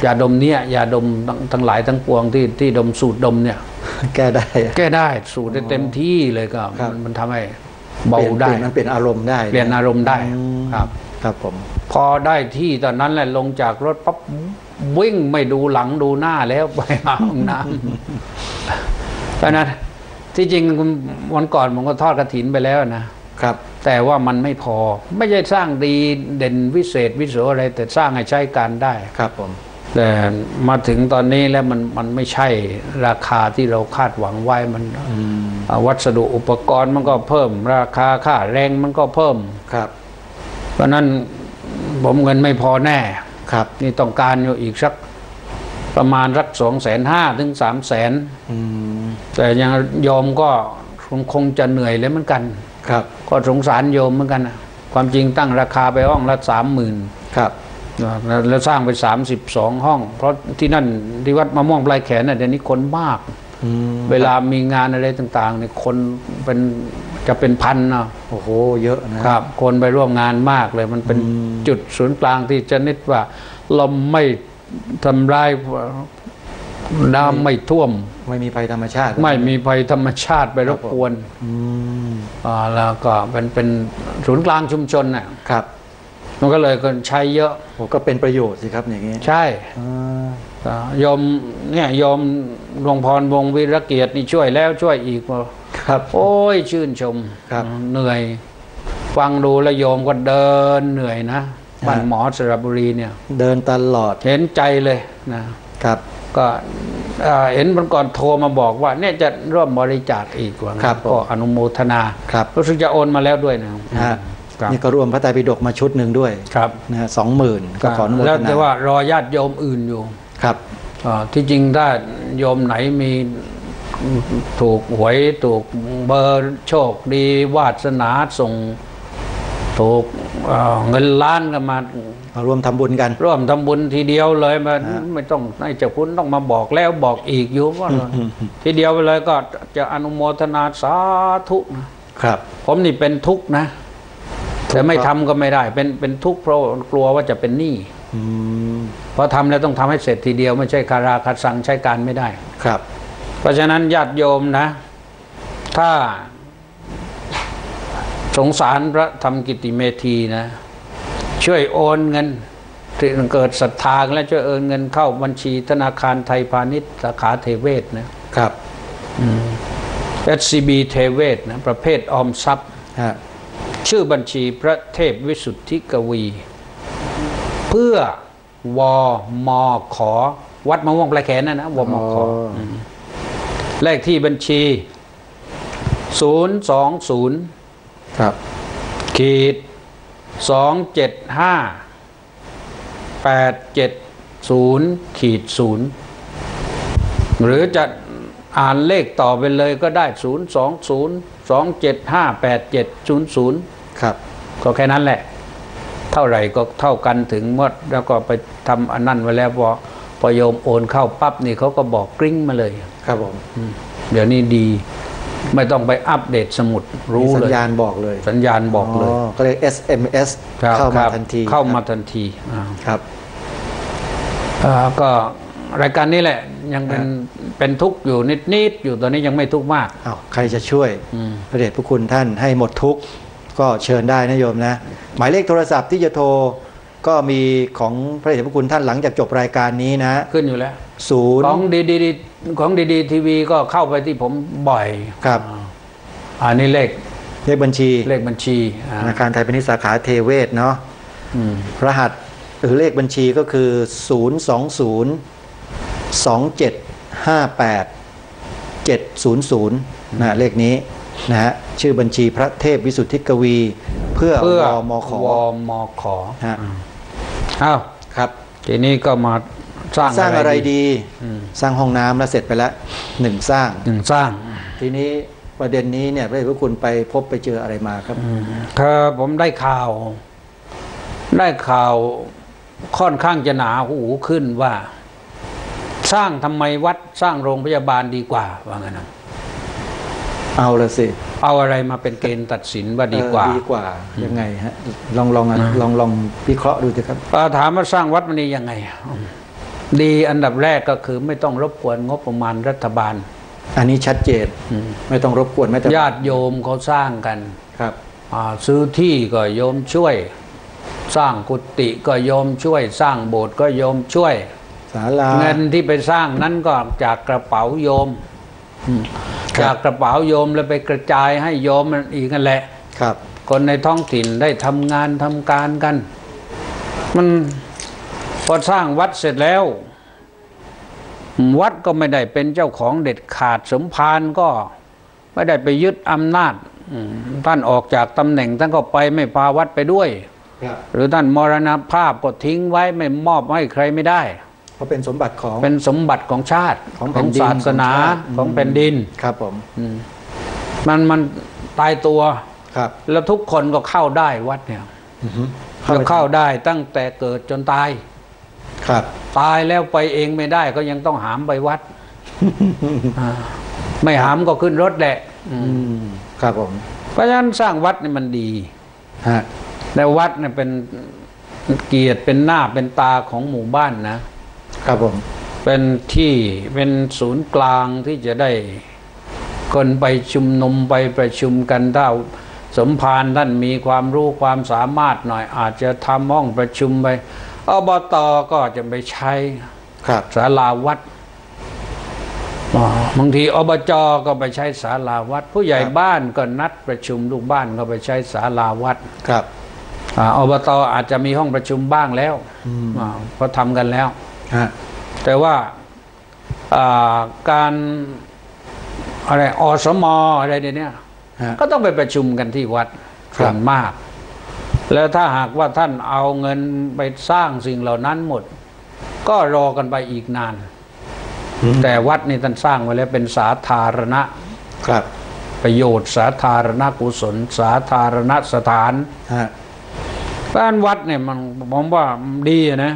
ยาดมเนี่ยยาดมทั้งหลายทั้งปวงที่ดมสูตรดมเนี่ย
แก้
ได้สูตรได้เต็มที่เลยก็มันทำให้เบาได้
มันเปลี่ยนอารมณ์ได้
เปลี่ยนอารมณ์ได้
ครับผม
พอได้ที่ตอนนั้นแหละลงจากรถปั๊บวิ่งไม่ดูหลังดูหน้าแล้วไปห้องน้ำเพราะนั้นที่จริงวันก่อนผมก็ทอดกฐินไปแล้ว
นะครับ
แต่ว่ามันไม่พอไม่ใช่สร้างดีเด่นวิเศษวิโสอะไรแต่สร้างให้ใช้การได้
ครับผม
แต่มาถึงตอนนี้แล้วมันไม่ใช่ราคาที่เราคาดหวังไว้มันวัสดุอุปกรณ์มันก็เพิ่มราคาค่าแรงมันก็เพิ่ม
ครับ
เพราะนั้นผมเงินไม่พอแน่
ครับ
นี่ต้องการอยู่อีกสักประมาณสัก250,000 ถึง 300,000แต่ยังโยมก็คงจะเหนื่อยเลยเหมือนกัน
ครับ
ก็สงสารโยมเหมือนกันความจริงตั้งราคาไปห้องละ 30,000
ครับ
แล้วสร้างไป32ห้องเพราะที่นั่นที่วัดมะม่วงปลายแขนเดี๋ยวนี้คนมากเวลามีงานอะไรต่างๆเนี่ยคนจะเป็นพัน
โอ้โหเยอะ
นะครับคนไปร่วมงานมากเลยมันเป็นจุดศูนย์กลางที่จะนิดว่าลมไม่ทำลายน้ำไม่ท่วม
ไม่มีภัยธรรมชาติ
ไม่มีภัยธรรมชาติไปรบกวนแล้วก็เป็นศูนย์กลางชุมชน
ครับ
มันก็เลยคนใช้เยอะ
โอ้ก็เป็นประโยชน์สิครับอย่างนี้
ใช่โยมเนี่ยโยมหลวงพรวงศ์วีรเกียรตินี่ช่วยแล้วช่วยอีก
ครับ
โอ้ยชื่นชมเหนื่อยฟังดูแล้วโยมก็เดินเหนื่อยนะบ้านหมอสระบุรีเนี่ย
เดินตลอด
เห็นใจเลยนะครับก็เห็นวันก่อนโทรมาบอกว่าเนี่ยจะร่วมบริจาคอีกว่าก็อนุโมทนารู้สึกจะโอนมาแล้วด้วยนะ
นี่ก็รวมพระไตรปิฎกมาชุดหนึ่งด้วย
ครับ
นะ20,000ก็ขออนุโมทนา
แล้วแต่ว่ารอญาติโยมอื่นอยู่
ครับ
ที่จริงถ้าโยมไหนมีถูกหวยถูกเบอร์โชคดีวาสนาส่งถูกเงินล้านกันมา
ร่วมทำบุญกัน
ร่วมทำบุญทีเดียวเลยมันไม่ต้องให้เจ้าคุณต้องมาบอกแล้วบอกอีกอยู่ว่าทีเดียวไปเลยก็จะอนุโมทนาสาธุ
ครับ
ผมนี่เป็นทุกข์นะแต่ไม่ทำก็ไม่ได้เป็นทุกข์เพราะกลัวว่าจะเป็นหนี้พอทำแล้วต้องทำให้เสร็จทีเดียวไม่ใช่คาราคาซังใช้การไม่ได้
ครับ
เพราะฉะนั้นญาติโยมนะถ้าสงสารพระธรรมกิติเมธีนะช่วยโอนเงินที่เกิดศรัทธาแล้วช่วยโอนเงินเข้าบัญชีธนาคารไทยพาณิชย์สาขาเทเวศ
นะครับ
SCB เทเวศนะประเภทออมทรัพย์ชื่อบัญชีพระเทพวิสุทธิกวีเพื่อวมขวัดมะม่วงปลายแขนนะวมขเลขที่บัญชี 020
ครับ
ขีด275 870ขีด0หรือจะอ่านเลขต่อไปเลยก็ได้020-275-8700
ครับ
ก็แค่นั้นแหละเท่าไหร่ก็เท่ากันถึงหมดแล้วก็ไปทำอันนั้นไว้แล้วพอโยมโอนเข้าปั๊บนี่เขาก็บอกกริ้งมาเลย
ครับผม
เดี๋ยวนี้ดีไม่ต้องไปอัปเดตสมุดรู้เลย
สัญญาณบอกเลย
สัญญาณบอกเลย
ก็เรียก SMS เข้ามาทันทีครับ
ก็รายการนี้แหละยังเป็นทุกข์อยู่นิดอยู่ตอนนี้ยังไม่ทุกข์มาก
ใครจะช่วยพระเดชพระคุณท่านให้หมดทุกข์ก็เชิญได้นะโยมนะหมายเลขโทรศัพท์ที่จะโทรก็มีของพระเดชพระคุณท่านหลังจากจบรายการนี้นะ
ขึ้นอยู่แล้ว
0
ของดีทีวีก็เข้าไปที่ผมบ่อย
ครับ
อันนี้เลข
บัญชี
ธ
นาคารไทยพาณิชย์สาขาเทเวศเนาะรหัสหรือเลขบัญชีก็คือ020-2758-700นะเลขนี้นะฮะชื่อบัญชีพระเทพวิสุทธิกวีเพื่อวมข
อ้าว
ครับ
ทีนี้ก็มาสร้าง
อะไรดีสร้างห้องน้ำแล้วเสร็จไปแล้ว1สร้างทีนี้ประเด็นนี้เนี่ยพระเดชพระคุณไปพบไปเจออะไรมาครับ
ผมได้ข่าวค่อนข้างจะหนาหูขึ้นว่าสร้างทำไมวัดสร้างโรงพยาบาลดีกว่าว่างั้นนะ
เอาละสิ
เอาอะไรมาเป็นเกณฑ์ตัดสินว่าดีกว่า
ยังไงฮะลองวิเคราะห์ดูสิครับ
ถามว่าสร้างวัดมันดียังไงดีอันดับแรกก็คือไม่ต้องรบกวนงบประมาณรัฐบาล
อันนี้ชัดเจนไม่ต้องรบกวน
ญาติโยมเขาสร้างกัน
ครับ
ซื้อที่ก็โยมช่วยสร้างกุฏิก็โยมช่วยสร้างโบสถ์ก็โยมช่วย
ศาลา
เงินที่ไปสร้างนั้นก็จากกระเป๋าโยมจากกระเป๋าโยมแล้วไปกระจายให้โยมมันอีกนั่นแหละ
ครับ
คนในท้องถิ่นได้ทำงานทำการกันมันพอสร้างวัดเสร็จแล้ววัดก็ไม่ได้เป็นเจ้าของเด็ดขาดสมภารก็ไม่ได้ไปยึดอำนาจท่านออกจากตำแหน่งท่านก็ไปไม่พาวัดไปด้วยหรือท่านมรณภาพก็ทิ้งไว้ไม่มอบให้ใครไม่ได้
เพราะเป็นสมบัติ
ของชาติของศาสนาของแผ่นดิน
ครับผม
มันตายตัว
ครับ
แล้วทุกคนก็เข้าได้วัดเนี่ยเข้าได้ตั้งแต่เกิดจนตาย
ครับ
ตายแล้วไปเองไม่ได้ก็ยังต้องหามไปวัดไม่หามก็ขึ้นรถแหละ
ครับผม
เพราะฉะนั้นสร้างวัดนี่มันดีแต่วัดเนี่ยเป็นเกียรติเป็นหน้าเป็นตาของหมู่บ้านนะครับ
ผม
เป็นที่เป็นศูนย์กลางที่จะได้คนไปชุมนุมไปประชุมกันถ้าสมภารท่านมีความรู้ความสามารถหน่อยอาจจะทำห้องประชุมไปอบต.ก็จะไปใช้ศาลาวัดบางทีอบจ.ก็ไปใช้ศาลาวัดผู้ใหญ่บ้านก็นัดประชุมลูกบ้านก็ไปใช้ศาลาวัด
ครับ
อบต.อาจจะมีห้องประชุมบ้างแล้วเพราะทำกันแล้วแต่ว่าการอะไรอสม.อะไรเนี่ยก็ต้องไปประชุมกันที่วัดส่วนมากแล้วถ้าหากว่าท่านเอาเงินไปสร้างสิ่งเหล่านั้นหมดก็รอกันไปอีกนานแต่วัดนี่ท่านสร้างไว้แล้วเป็นสาธารณะ
ครับ
ประโยชน์สาธารณกุศลสาธารณสถานบ้านวัดเนี่ยมันผมว่าดีนะ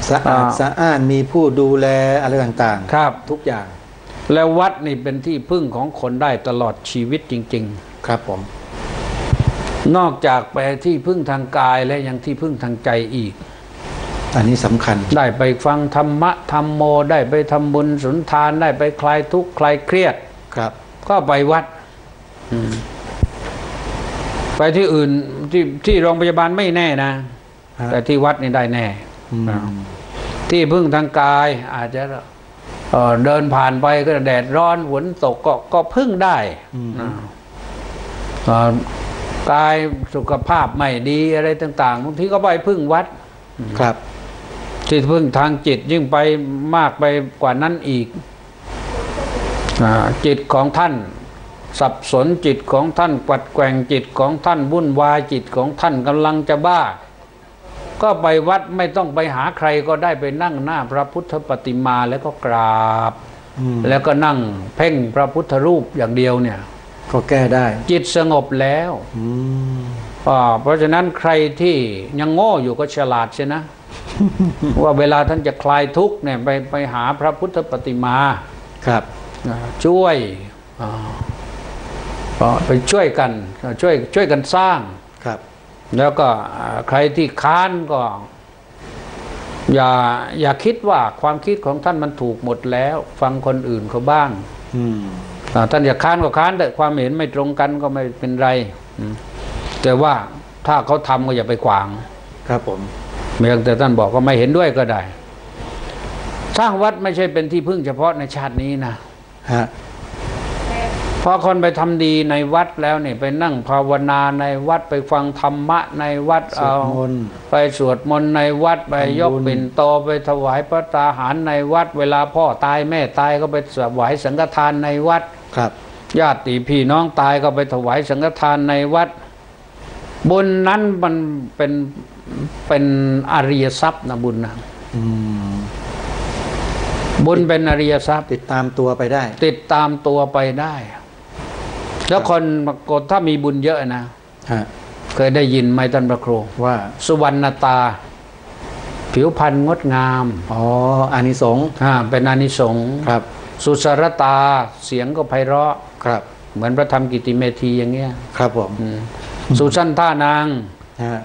สะอาดสะอ้านมีผู้ดูแลอะไรต่าง
ๆครับ
ทุกอย่าง
แล้ววัดนี่เป็นที่พึ่งของคนได้ตลอดชีวิตจริง
ๆครับผม
นอกจากไปที่พึ่งทางกายและยังที่พึ่งทางใจอีก
อันนี้สำคัญ
ได้ไปฟังธรรมะธรรมโมได้ไปทำบุญสุนทานได้ไปคลายทุกข์คลายเครียด
ครับ
ก็ไปวัดไปที่อื่นที่โรงพยาบาลไม่แน่นะแต่ที่วัดนี่ได้แน่ที่พึ่งทางกายอาจจะเดินผ่านไปก็แดดร้อนฝนตกก็พึ่งได้กายสุขภาพไม่ดีอะไรต่างๆบางทีก็ไปพึ่งวัด
ครับ
ที่พึ่งทางจิตยิ่งไปมากไปกว่านั้นอีกจิตของท่าน สับสนจิตของท่านกวัดแกว่งจิตของท่านวุ่นวายจิตของท่านกำลังจะบ้าก็ไปวัดไม่ต้องไปหาใครก็ได้ไปนั่งหน้าพระพุทธปฏิมาแล้วก็กราบแล้วก็นั่งเพ่งพระพุทธรูปอย่างเดียวเนี่ย
ก็แก้ได้
จิตสงบแล้วเพราะฉะนั้นใครที่ยังโง่อยู่ก็ฉลาดใช่นะ ว่าเวลาท่านจะคลายทุกข์เนี่ยไปหาพระพุทธปฏิมา
ครับ
ช่วยไปช่วยกันช่วยกันสร้าง
ครับ
แล้วก็ใครที่ค้านก็อย่าคิดว่าความคิดของท่านมันถูกหมดแล้วฟังคนอื่นเขาบ้างท่านอยากค้านก็ค้านแต่ความเห็นไม่ตรงกันก็ไม่เป็นไรแต่ว่าถ้าเขาทำก็อย่าไปขวาง
ครับผม
เมื่อแต่ท่านบอกก็ไม่เห็นด้วยก็ได้สร้างวัดไม่ใช่เป็นที่พึ่งเฉพาะในชาตินี้นะพอคนไปทำดีในวัดแล้วเนี่ยไปนั่งภาวนาในวัดไปฟังธรรมะในวัดไปสวดมนต์ในวัดไปยกปิ่นโตไปถวายพระตาหารในวัดเวลาพ่อตายแม่ตายก็ไปถวายสังฆทานในวัด
ครับ
ญาติพี่น้องตายก็ไปถวายสังฆทานในวัดบุญนั้นมันเป็นอริยทรัพย์นะบุญนะบุญเป็นอริยทรัพย์
ติดตามตัวไปได้
ติดตามตัวไปได้แล้วคนถ้ามีบุญเยอะนะเคยได้ยินไหมท่านพระครู
ว่า
สุวรรณตาผิวพรรณงดงาม
อานิสงส์
เป็นอานิสงส์
ครับ
สุสรตาเสียงก็ไพเราะ
ครับ
เหมือนพระธรรมกิติเมธีอย่างเงี้ย
ครับผม
สุชันท่านาง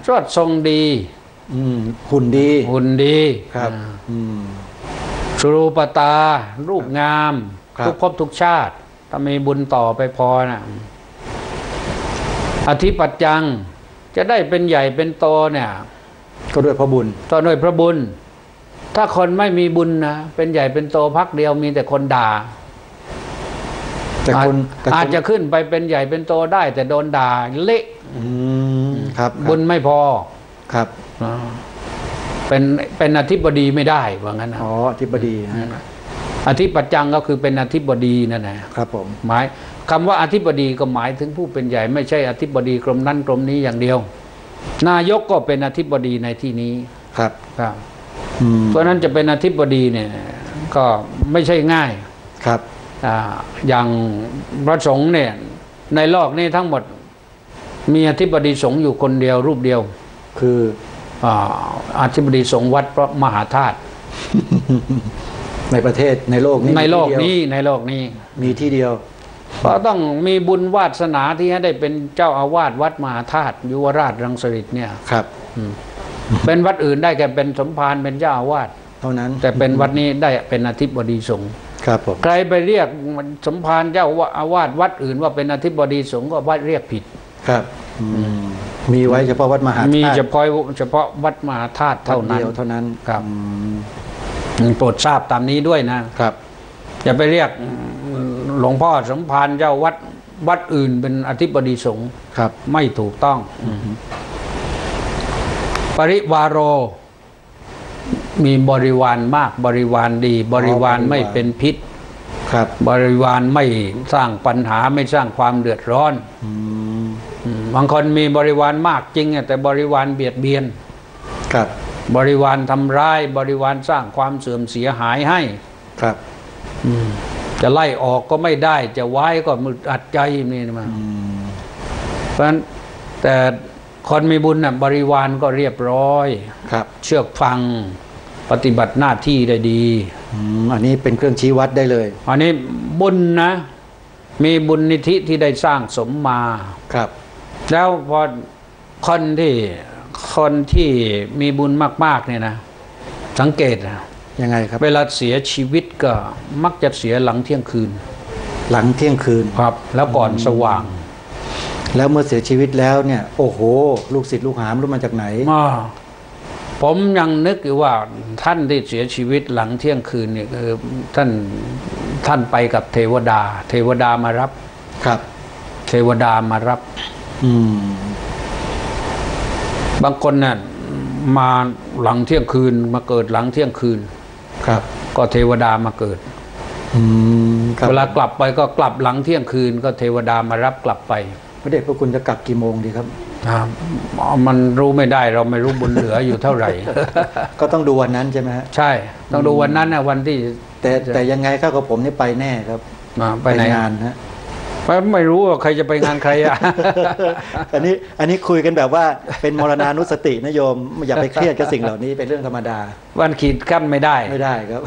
ชดทรงดี
หุ่น
ดี
ครับ
สุรูปตารูปงามทุกภพทุกชาติถ้ามีบุญต่อไปพอนะอธิปัจจังจะได้เป็นใหญ่เป็นโตเนี่ย
ก็ด้วยพระบุญ
ต่อด้วยพระบุญถ้าคนไม่มีบุญนะเป็นใหญ่เป็นโตพักเดียวมีแต่คนด่าอาจจะขึ้นไปเป็นใหญ่เป็นโตได้แต่โดนด่าเละ
ครับ
บุญไม่พอ
ครับ
เป็นอธิบดีไม่ได้ว่างั้นนะ
อธิบดี
อธิปัจจังก็คือเป็นอธิบดีนั่นแหละ
ครับผม
หมายคำว่าอธิบดีก็หมายถึงผู้เป็นใหญ่ไม่ใช่อธิบดีกรมนั้นกรมนี้อย่างเดียวนายกก็เป็นอธิบดีในที่นี้
ครับ
ครับเพราะนั้นจะเป็นอธิบดีเนี่ยก็ไม่ใช่ง่าย
ครับ
อย่างพระสงฆ์เนี่ยในโลกนี้ทั้งหมดมีอธิบดีสงฆ์อยู่คนเดียวรูปเดียว
คือ
อธิบดีสงฆ์วัดพระมหาธาตุ
ในประเทศในโลกนี้
ในโลกนี้
มีที่เดียว
ก็ต้องมีบุญวาสนาที่ให้ได้เป็นเจ้าอาวาสวัดมหาธาตุยุวราชรังสฤษเนี่ย
ครับ
เป็นวัดอื่นได้แค่เป็นสมภารเป็นเจ้าอาวาส
เท่านั้น
แต่เป็นวัดนี้ได้เป็นอธิบดีสงฆ์
ครับผม
ใครไปเรียกสมภารเจ้าอาวาสวัดอื่นว่าเป็นอธิบดีสงฆ์ก็วัดเรียกผิด
ครับมีไว้เฉพาะวัดมหาธาตุ
มีเฉพาะวัดมหาธาตุเท่า
นั้น
ครับโปรดทราบตามนี้ด้วยนะครับอย่าไปเรียกหลวงพ่อสมภารเจ้าวัดอื่นเป็นอธิบดีสงฆ์
ครับ
ไม่ถูกต้องปริวาโรมีบริวารมากบริวารดีบริวารไม่เป็นพิษ
ครับ
บริวารไม่สร้างปัญหาไม่สร้างความเดือดร้อนบางคนมีบริวารมากจริงแต่บริวารเบียดเบียน
ครับ
บริวารทำร้ายบริวารสร้างความเสื่อมเสียหายให้
ครับ
จะไล่ออกก็ไม่ได้จะไว้ก็มึดอัดใจนี่มาเพราะฉะนั้นแต่คนมีบุญน่ะบริวารก็เรียบร้อย
ครับ
เชื่อฟังปฏิบัติหน้าที่ได้ดี
อันนี้เป็นเครื่องชี้วัดได้เลย
อันนี้บุญนะมีบุญนิธิที่ได้สร้างสมมา
ครับ
แล้วพอคนที่มีบุญมากๆเนี่ยนะสังเกตนะ
ยังไงครับ
เวลาเสียชีวิตก็มักจะเสียหลังเที่ยงคืนครับแล้วก่อนสว่าง
แล้วเมื่อเสียชีวิตแล้วเนี่ยโอ้โหลูกศิษย์ลูกหารู้มาจากไหน
ผมยังนึกอยู่ว่าท่านที่เสียชีวิตหลังเที่ยงคืนเนี่ยคือท่านไปกับเทวดามารับ
ครับ
เทวดามารับบางคนน่ะมาหลังเที่ยงคืนมาเกิดหลังเที่ยงคืน
ครับ
ก็เทวดามาเกิด เวลากลับไปก็กลับหลังเที่ยงคืนก็เทวดามารับกลับไป
พระเดชพระคุณจะกลับกี่โมงดีครับ
มันรู้ไม่ได้เราไม่รู้บุญเหลืออยู่เท่าไหร่
ก็ต้องดูวันนั้นใช่ไหมฮะ
ใช่ต้องดูวันนั้นนะวันที่
แต่ยังไงข้ากับผมนี่ไปแน่ครับ
ไปงาน
ฮะ
ไม่รู้ว่าใครจะไปงานใครอ่ะ
อันนี้คุยกันแบบว่าเป็นมรณานุสตินะโยมอย่าไปเครียดกับสิ่งเหล่านี้เป็นเรื่องธรรมดา
วันขีดขั้นไม่ได้
ครับ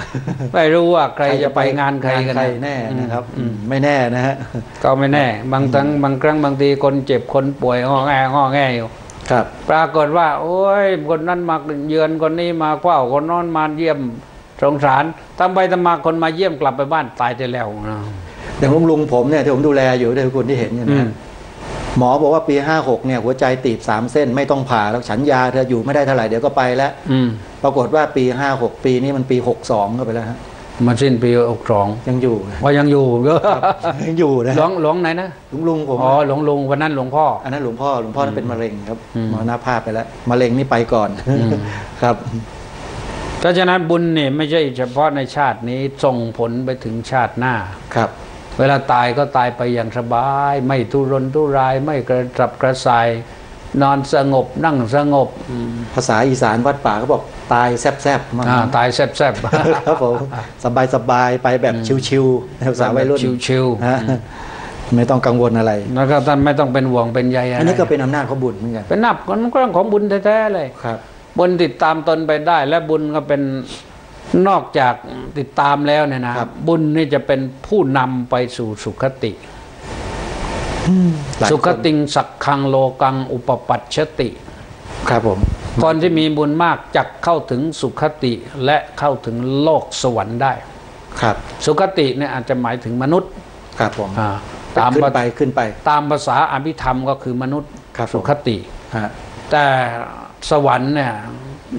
ไม่รู้ว่าใครจะไปงานใครกัน
แน่นะครับไม่แน่นะฮะ
ก็ไม่แน่บางครั้งบางทีคนเจ็บคนป่วยงอแงอยู่
ครับ
ปรากฏว่าโอ้ยคนนั้นมาเยือนคนนี้มาเฝ้าคนนั้นมาเยี่ยมสงสารทำไปทำมาคนมาเยี่ยมกลับไปบ้านตายไปแล้วนะ
อย่างลุงผมเนี่ยที่ผมดูแลอยู่ได้คุณที่เห็นเนี่ยนะหมอบอกว่าปี56เนี่ยหัวใจตีบ3 เส้นไม่ต้องผ่าแล้วฉันยาเธออยู่ไม่ได้เท่าไหร่เดี๋ยวก็ไปแล้วปรากฏว่าปี56ปีนี้มันปี62ก็ไปแล้วฮะ
มาสิ้นปี62
ยังอยู่
ว่ายังอยู่
ยังอยู่นะ
หลวงไหนนะ
ลุงผม
อ๋อหลวงวันนั้นหลวงพ่อ
อันนั้นหลวงพ่อนั้นเป็นมะเร็งครับมรณภาพไปแล้วมะเร็งนี่ไปก่อนครับ
เพราะฉะนั้นบุญเนี่ยไม่ใช่เฉพาะในชาตินี้ส่งผลไปถึงชาติหน้า
ครับ
เวลาตายก็ตายไปอย่างสบายไม่ทุรนทุรายไม่กระสับกระส่ายนอนสงบนั่งสงบ
ภาษาอีสานวัดป่าเขาบอกตายแซบๆ
ตายแซบ
ครับผมสบายไปแบบชิวๆภาษาวัยรุ่น
ชิว
ๆไม่ต้องกังวลอะไร
แล้วก็ท่านไม่ต้องเป็นห่วงเป็นใย
อันนี้ก็เป็นอำนาจของบุญเหมือนกัน
เป็นนับเรื่องของบุญแท้ๆเลย
ครับ
บุญติดตามตนไปได้และบุญก็เป็นนอกจากติดตามแล้วเนี่ยนะบุญนี่จะเป็นผู้นำไปสู่สุขติสุขติงสักขังโลกังอุปปัชชติ
ครับผม
คนที่มีบุญมากจักเข้าถึงสุขติและเข้าถึงโลกสวรรค์ได้
ครับ
สุขติเนี่ยอาจจะหมายถึงมนุษย์
ครับผม
ตาม
ขึ้นไป
ตามภาษาอภิธรรมก็คือมนุษย์สุขติแต่สวรรค์เนี่ย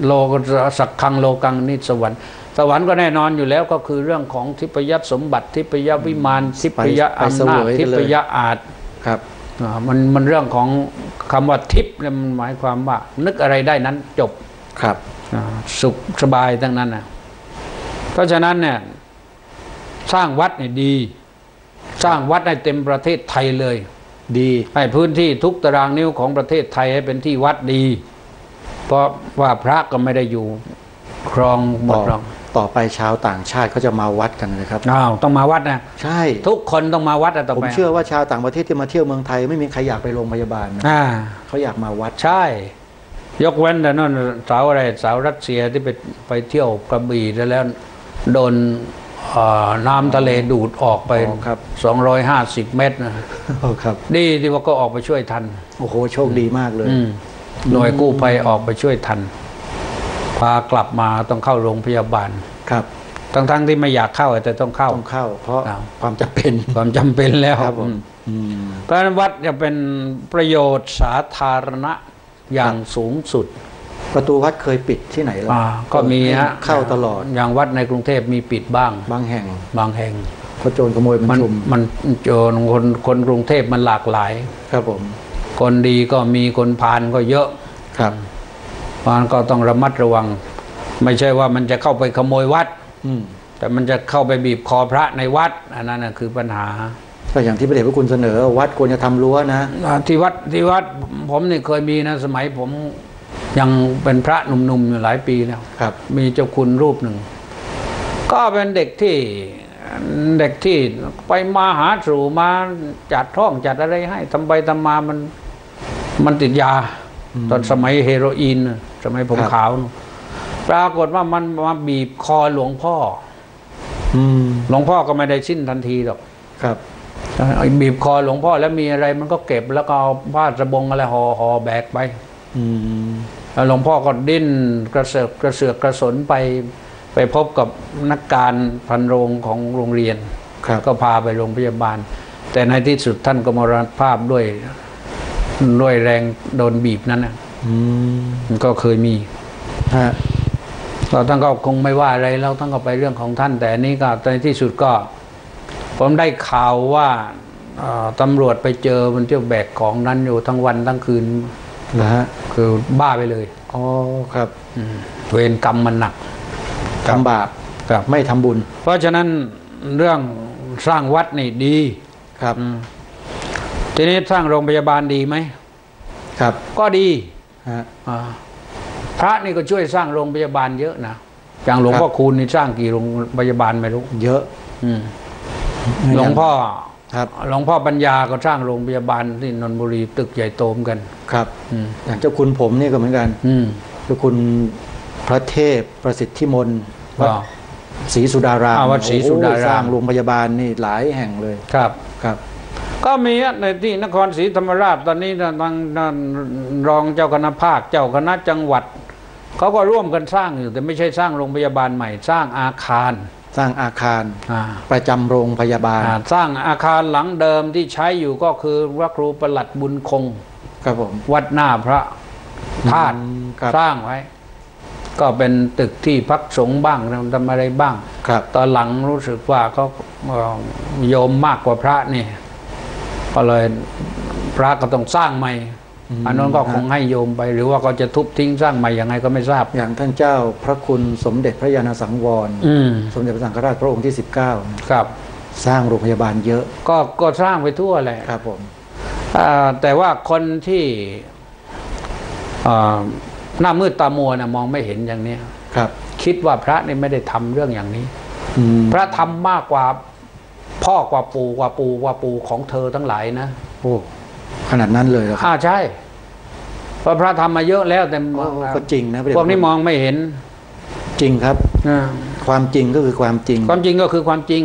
โลกสักขังโลกังนี่สวรรค์ก็แน่นอนอยู่แล้วก็คือเรื่องของทิพยสมบัติทิพยวิมานทิพยอำนาจทิพยอาจ
ครับ
มันเรื่องของคำว่าทิพย์เนี่ยมันหมายความว่านึกอะไรได้นั้นจบ
ครับ
สุขสบายทั้งนั้นนะเพราะฉะนั้นเนี่ยสร้างวัดเนี่ยดีสร้างวัดให้เต็มประเทศไทยเลย
ดี
ให้พื้นที่ทุกตารางนิ้วของประเทศไทยให้เป็นที่วัดดีเพราะว่าพระก็ไม่ได้อยู่ครองหมดหรอก
ต่อไปชาวต่างชาติเขาจะมาวัดกันเลยครับ
ต้องมาวัดนะ
ใช่
ทุกคนต้องมาวัดต่อไป
ผมเชื่อว่าชาวต่างประเทศที่มาเที่ยวเมืองไทยไม่มีใครอยากไปโรงพยาบาลนะเขาอยากมาวัด
ใช่ยกเว้นแต่นั่นสาวรัสเซียที่ไปเที่ยวกระบี่แล้วโดนน้ำทะเลดูดออกไป250 เมตร
นะครับ
ดีที่ว่าก็ออกไปช่วยทัน
โอ้โหโชคดีมากเลย
หน่วยกู้ภัยออกไปช่วยทันพากลับมาต้องเข้าโรงพยาบาล
ครับ
ทั้งที่ไม่อยากเข้าแต่ต้องเข้า
เพราะความจำเป็น
แล้วครับเพราะฉะนั้นวัดจะเป็นประโยชน์สาธารณะอย่างสูงสุด
ประตูวัดเคยปิดที่ไหนแล้ว
ก็มีฮะ
เข้าตลอด
อย่างวัดในกรุงเทพมีปิดบ้าง
บางแห่ง
เพราะ
โจรขโมย
มันโจรคนกรุงเทพมันหลากหลาย
ครับผม
คนดีก็มีคนพาลก็เยอะ
ครับ
เพราะฉะนั้นก็ต้องระมัดระวังไม่ใช่ว่ามันจะเข้าไปขโมยวัดแต่มันจะเข้าไปบีบคอพระในวัดอันนั้นคือปัญหา
ก็อย่างที่พระเดชพระคุณเสนอวัดควรจะทำรั้วนะ
ที่วัดผมนี่เคยมีนะสมัยผมยังเป็นพระหนุ่มๆอยู่หลายปีแล้วมีเจ้าคุณรูปหนึ่งก็เป็นเด็กที่ไปมาหาสู่มาจัดท้องจัดอะไรให้ทำไปทำมามันติดยาตอนสมัยเฮโรอีนสมัยผมขาวปรากฏว่ามันมาบีบคอหลวงพ่อหลวงพ่อก็ไม่ได้สิ้นทันทีหรอก
ครับ
บีบคอหลวงพ่อแล้วมีอะไรมันก็เก็บแล้วก็เอาผ้าสบงอะไรห่อแบกไปแล้วหลวงพ่อก็ดิ้นกระเสือกกระสนไปพบกับนักการพันโรงของโรงเรียนก็พาไปโรงพยาบาลแต่ในที่สุดท่านก็มรณภาพด้วยแรงโดนบีบนั้นนะมันก็เคยมีเราท่านก็คงไม่ว่าอะไรแล้วท่านก็ไปเรื่องของท่านแต่นี้ก็ในที่สุดก็ผมได้ข่าวว่าตำรวจไปเจอมันเที่ยวแบกของนั้นอยู่ทั้งวันทั้งคืน
นะฮะ
คือบ้าไปเลย
อ๋อครับ
เวรกรรมมันหนัก
ทำบาปไม่ทำบุญ
เพราะฉะนั้น เรื่องสร้างวัดนี่ดี
ครับ
ทีนี้สร้างโรงพยาบาลดีไหม
ครับ
ก็ดี
ฮะ
พระนี่ก็ช่วยสร้างโรงพยาบาลเยอะนะอย่างหลวงพ่อคูณนี่สร้างกี่โรงพยาบาลไม่รู้
เยอะ
หลวงพ่อหลวงพ่อปัญญาก็สร้างโรงพยาบาลที่นนทบุรีตึกใหญ่โตมกัน
ครับอย่างเจ้าคุณผมนี่ก็เหมือนกันเจ้าคุณพระเทพประสิทธิมนต์วัดศรีสุดาราม
วัดศรีสุดาราม
สร้างโรงพยาบาลนี่หลายแห่งเลย
ครับก็มีในที่นครศรีธรรมราชตอนนี้ทางรองเจ้าคณะภาคเจ้าคณะจังหวัดเขาก็ร่วมกันสร้างอยู่แต่ไม่ใช่สร้างโรงพยาบาลใหม่สร้างอาคารประจำโรงพยาบาลสร้างอาคารหลังเดิมที่ใช้อยู่ก็คือพระครูประหลัดบุญคง
ครับผม
วัดหน้าพระธาตุสร้างไว้ก็เป็นตึกที่พักสงฆ์บ้างทำอะไรบ้างตอนหลังรู้สึกว่าเขาโยมมากกว่าพระนี่ก็เลยพระก็ต้องสร้างใหม่อันนั้นก็คงให้โยมไปหรือว่าเขาจะทุบทิ้งสร้างใหม่ยังไงก็ไม่ทราบ
อย่างท่านเจ้าพระคุณสมเด็จพระยาณสังวรสมเด็จพระสังฆราชพระองค์ที่19
ครับ
สร้างโรงพยาบาลเยอะ
ก็สร้างไปทั่วแหละ
ครับผม
แต่ว่าคนที่หน้ามืดตามัวนะมองไม่เห็นอย่างนี้
ครับ
คิดว่าพระนี่ไม่ได้ทำเรื่องอย่างนี้พระทำมากกว่าพ่อกว่าปู่กว่าปู่ของเธอทั้งหลายนะ
โอ้ขนาดนั้นเลยเหรอ
ใช่เพราะพระทำมาเยอะแล้วแต่
ก็จริงนะ
พวกนี้มองไม่เห็น
จริงครับความจริงก็คือความจริง
ความจริงก็คือความจริง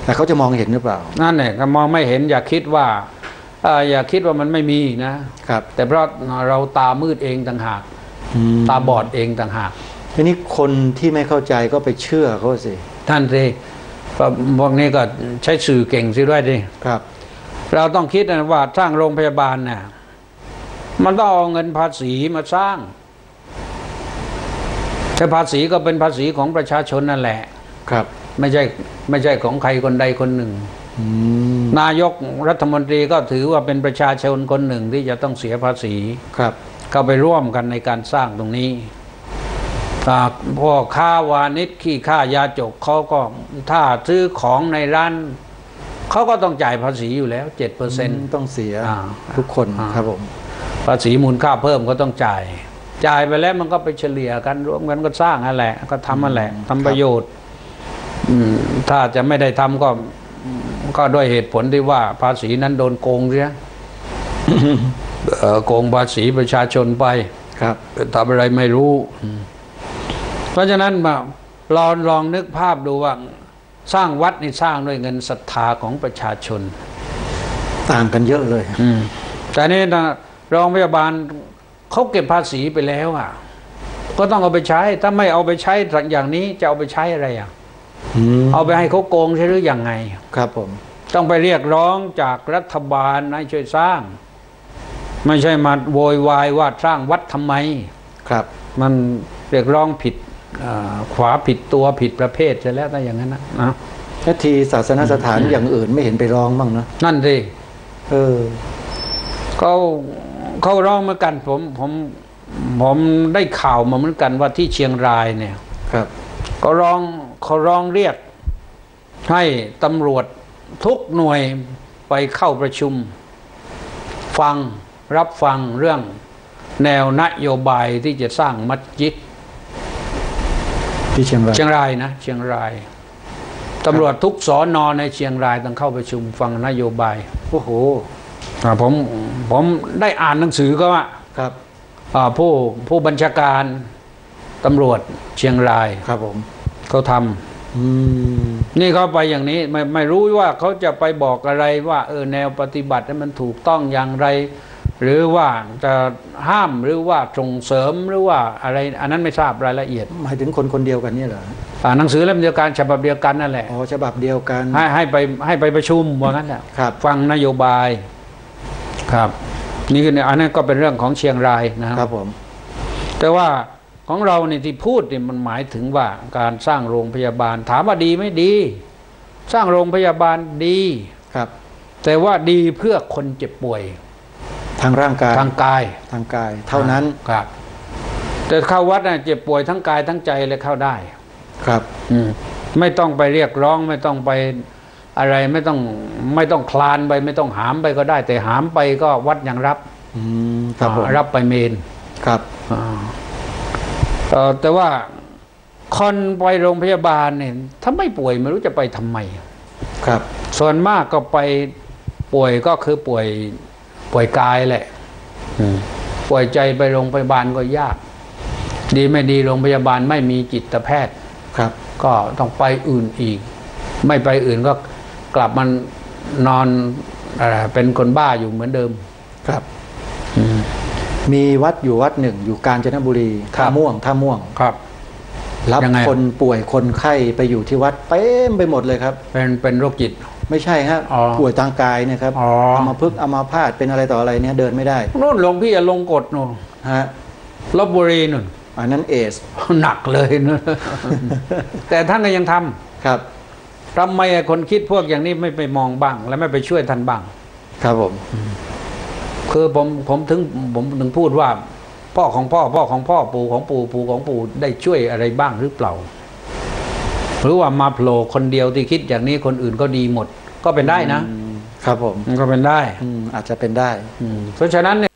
แต่เขาจะมองเห็นหรือเปล่า
นั่นแหละมองไม่เห็นอย่าคิดว่ามันไม่มีนะครับแต่เพราะเราตามืดเองต่างหากตาบอดเองต่างหาก
ทีนี้คนที่ไม่เข้าใจก็ไปเชื่อเขาสิ
ท่านสิพวกนี้ก็ใช้สื่อเก่งสิด้วยดิ
ครับ
เราต้องคิดนะว่าสร้างโรงพยาบาลน่ะมันต้องเอาเงินภาษีมาสร้างแต่ภาษีก็เป็นภาษีของประชาชนนั่นแหละ
ครับ
ไม่ใช่ของใครคนใดคนหนึ่งนายกรัฐมนตรีก็ถือว่าเป็นประชาชนคนหนึ่งที่จะต้องเสียภาษี
ครับ
ก็ไปร่วมกันในการสร้างตรงนี้พวกค้าวานิชขี้ค่ายาจกเขาก็ถ้าซื้อของในร้านเขาก็ต้องจ่ายภาษีอยู่แล้ว 7%
ต้องเสียทุกคนครับผม
ภาษีมูลค่าเพิ่มก็ต้องจ่ายไปแล้วมันก็ไปเฉลี่ยกันรวมกันก็สร้างนั่นแหละก็ทำนั่นแหละทำประโยชน์ถ้าจะไม่ได้ทำก็ด้วยเหตุผลที่ว่าภาษีนั้นโดนโกงเสียโกงภาษีประชาชนไป
ครับ
ทำอะไรไม่รู้เพราะฉะนั้นลองนึกภาพดูว่าสร้างวัดนี่สร้างด้วยเงินศรัทธาของประชาชน
ต่างกันเยอะเลย
แต่นี่โรงพยาบาลเขาเก็บภาษีไปแล้วก็ต้องเอาไปใช้ถ้าไม่เอาไปใช้อย่างนี้จะเอาไปใช้อะไรเอาไปให้เขาโกงใช่หรือยังไง
ครับผม
ต้องไปเรียกร้องจากรัฐบาลให้ช่วยสร้างไม่ใช่มาโวยวายว่าสร้างวัดทำไม
ครับ
มันเรียกร้องผิดขวาผิดตัวผิดประเภทจะแล้วแต่อย่างนั้นนะ
แล้วทีศาสนสถานอย่างอื่นไม่เห็นไปร้องบ้างนะ
นั่นสิเขาร้องเหมือนกันผมได้ข่าวมาเหมือนกันว่าที่เชียงรายเนี่ย
ครับ
เขาร้องเรียกให้ตำรวจทุกหน่วยไปเข้าประชุมรับฟังเรื่องแนวนโยบายที่จะสร้างมัสยิด
ที่เชียงราย
นะเชียงรายตำรวจทุกสน.ในเชียงรายต้องเข้าประชุมฟังนโยบาย
โอ้โห
ผมได้อ่านหนังสือก็ว่า
ครับ
ผู้บัญชาการตำรวจเชียงราย
ครับผม
เขาทำนี่เขาไปอย่างนี้ไม่รู้ว่าเขาจะไปบอกอะไรว่าแนวปฏิบัติมันถูกต้องอย่างไรหรือว่าจะห้ามหรือว่าส่งเสริมหรือว่าอะไรอันนั้นไม่ทราบรายละเอียด
หมายถึงคนเดียวกันนี่เหรอ
หนังสือเล่มเดียวกันฉบับเดียวกันนั่นแหละ
ฉบับเดียวกัน
ให้ไปประชุมว่างั้นแหละฟังนโยบายครับนี่คืออันนั้นก็เป็นเรื่องของเชียงราย
นะครับผม
แต่ว่าของเราเนี่ยที่พูดเนี่ยมันหมายถึงว่าการสร้างโรงพยาบาลถามว่าดีไม่ดีสร้างโรงพยาบาลดี
ครับ
แต่ว่าดีเพื่อคนเจ็บป่วย
ทางร่างกาย
ทางก
ายเท่านั้น
ครับแต่เข้าวัดน่ะเจ็บป่วยทั้งกายทั้งใจเลยเข้าได้
ครับ
ไม่ต้องไปเรียกร้องไม่ต้องไปอะไรไม่ต้องคลานไปไม่ต้องหามไปก็ได้แต่หามไปก็วัดยังรับรับไปเมน
ครับ
แต่ว่าคนไปโรงพยาบาลเนี่ยถ้าไม่ป่วยไม่รู้จะไปทำไม
ครับ
ส่วนมากก็ไปป่วยก็คือป่วยกายแหละป่วยใจไปโรงพยาบาลก็ยากดีไม่ดีโรงพยาบาลไม่มีจิตแพทย์
ครับ
ก็ต้องไปอื่นอีกไม่ไปอื่นก็กลับมานอนเป็นคนบ้าอยู่เหมือนเดิม
ครับมีวัดอยู่วัดหนึ่งอยู่กาญจนบุรีท่าม่วง
ครับ
รับคนป่วยคนไข้ไปอยู่ที่วัดเต็มไปหมดเลยครับ
เป็นโรคจิต
ไม่ใช่ครับป่วยทางกายเนี่ยครับอัมพฤกษ์อัมพาตเป็นอะไรต่ออะไรเนี่ยเดินไม่ได้
โน่นหลวงพี่ลงกฎโน่น
ฮะ
ลพบุรีนู่น
อันนั้นเอส
หนักเลยนะแต่ท่านก็ยังท
ำครับ
ทำไมคนคิดพวกอย่างนี้ไม่ไปมองบ้างและไม่ไปช่วยท่านบ้าง
ครับผม
คือผมถึงพูดว่าพ่อของพ่อของพ่อปู่ของปู่ของปู่ได้ช่วยอะไรบ้างหรือเปล่าหรือว่ามาโผล่คนเดียวที่คิดอย่างนี้คนอื่นก็ดีหมดก็เป็นได้
นะครับผม
ก็เป็นได้
อาจจะเป็นได้
เพราะฉะนั้นเนี่ย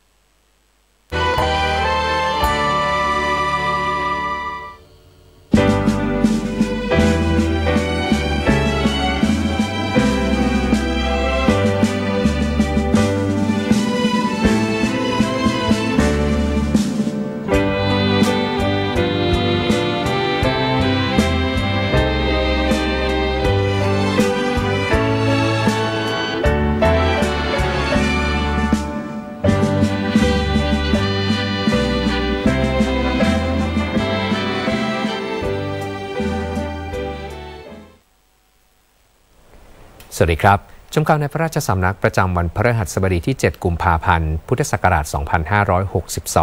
สวัสดีครับชมข่าวในพระราชสำนักประจำวันพฤหัสบดีที่ 7 กุมภาพันธ์ พุทธศักราช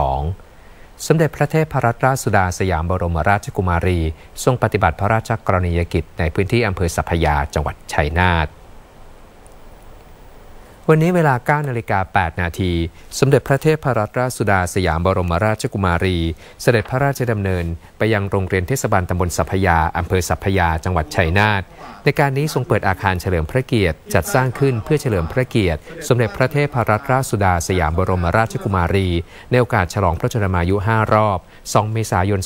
2562 สมเด็จพระเทพรัตนราชสุดาสยามบรมราชกุมารีทรงปฏิบัติพระราชกรณียกิจในพื้นที่อำเภอสัพพยาจังหวัดชัยนาทวันนี้เวลา 9:08 น.สมเด็จพระเทพรัตนราชสุดาสยามบรมราชกุมารีเสด็จพระราชดำเนินไปยังโรงเรียนเทศบาลตำบลสัพพยาอำเภอสัพพยาจังหวัดชัยนาทในการนี้ทรงเปิดอาคารเฉลิมพระเกียรติจัดสร้างขึ้นเพื่อเฉลิมพระเกียรติสมเด็จพระเทพรัตนราชสุดาสยามบรมราชกุมารีในโอกาสฉลองพระชนมายุ 5 รอบ 2 เมษายน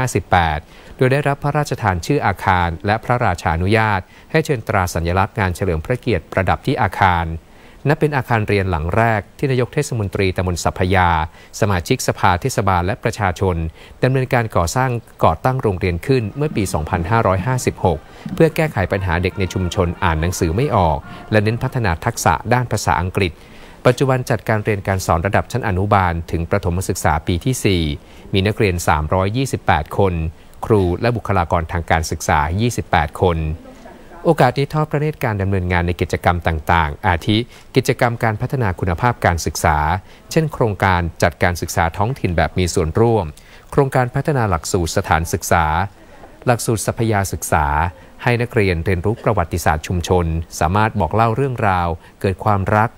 2558 โดยได้รับพระราชทานชื่ออาคารและพระราชานุญาตให้เชิญตราสัญลักษณ์งานเฉลิมพระเกียรติประดับที่อาคารนับเป็นอาคารเรียนหลังแรกที่นายกเทศมนตรีตำบลสัพพยาสมาชิกสภาเทศบาลและประชาชนดำเนินการก่อตั้งโรงเรียนขึ้นเมื่อปี 2556 เพื่อแก้ไขปัญหาเด็กในชุมชนอ่านหนังสือไม่ออกและเน้นพัฒนาทักษะด้านภาษาอังกฤษปัจจุบันจัดการเรียนการสอนระดับชั้นอนุบาลถึงประถมศึกษาปีที่ 4 มีนักเรียน 328 คนครูและบุคลากรทางการศึกษา 28 คนโอกาสนี้ทอดพระเนตรการดำเนินงานในกิจกรรมต่างๆอาทิกิจกรรมการพัฒนาคุณภาพการศึกษาเช่นโครงการจัดการศึกษาท้องถิ่นแบบมีส่วนร่วมโครงการพัฒนาหลักสูตรสถานศึกษาหลักสูตรสัพพยาศึกษาให้นักเรียนเรียนรู้ประวัติศาสตร์ชุมชนสามารถบอกเล่าเรื่องราวเกิดความรัก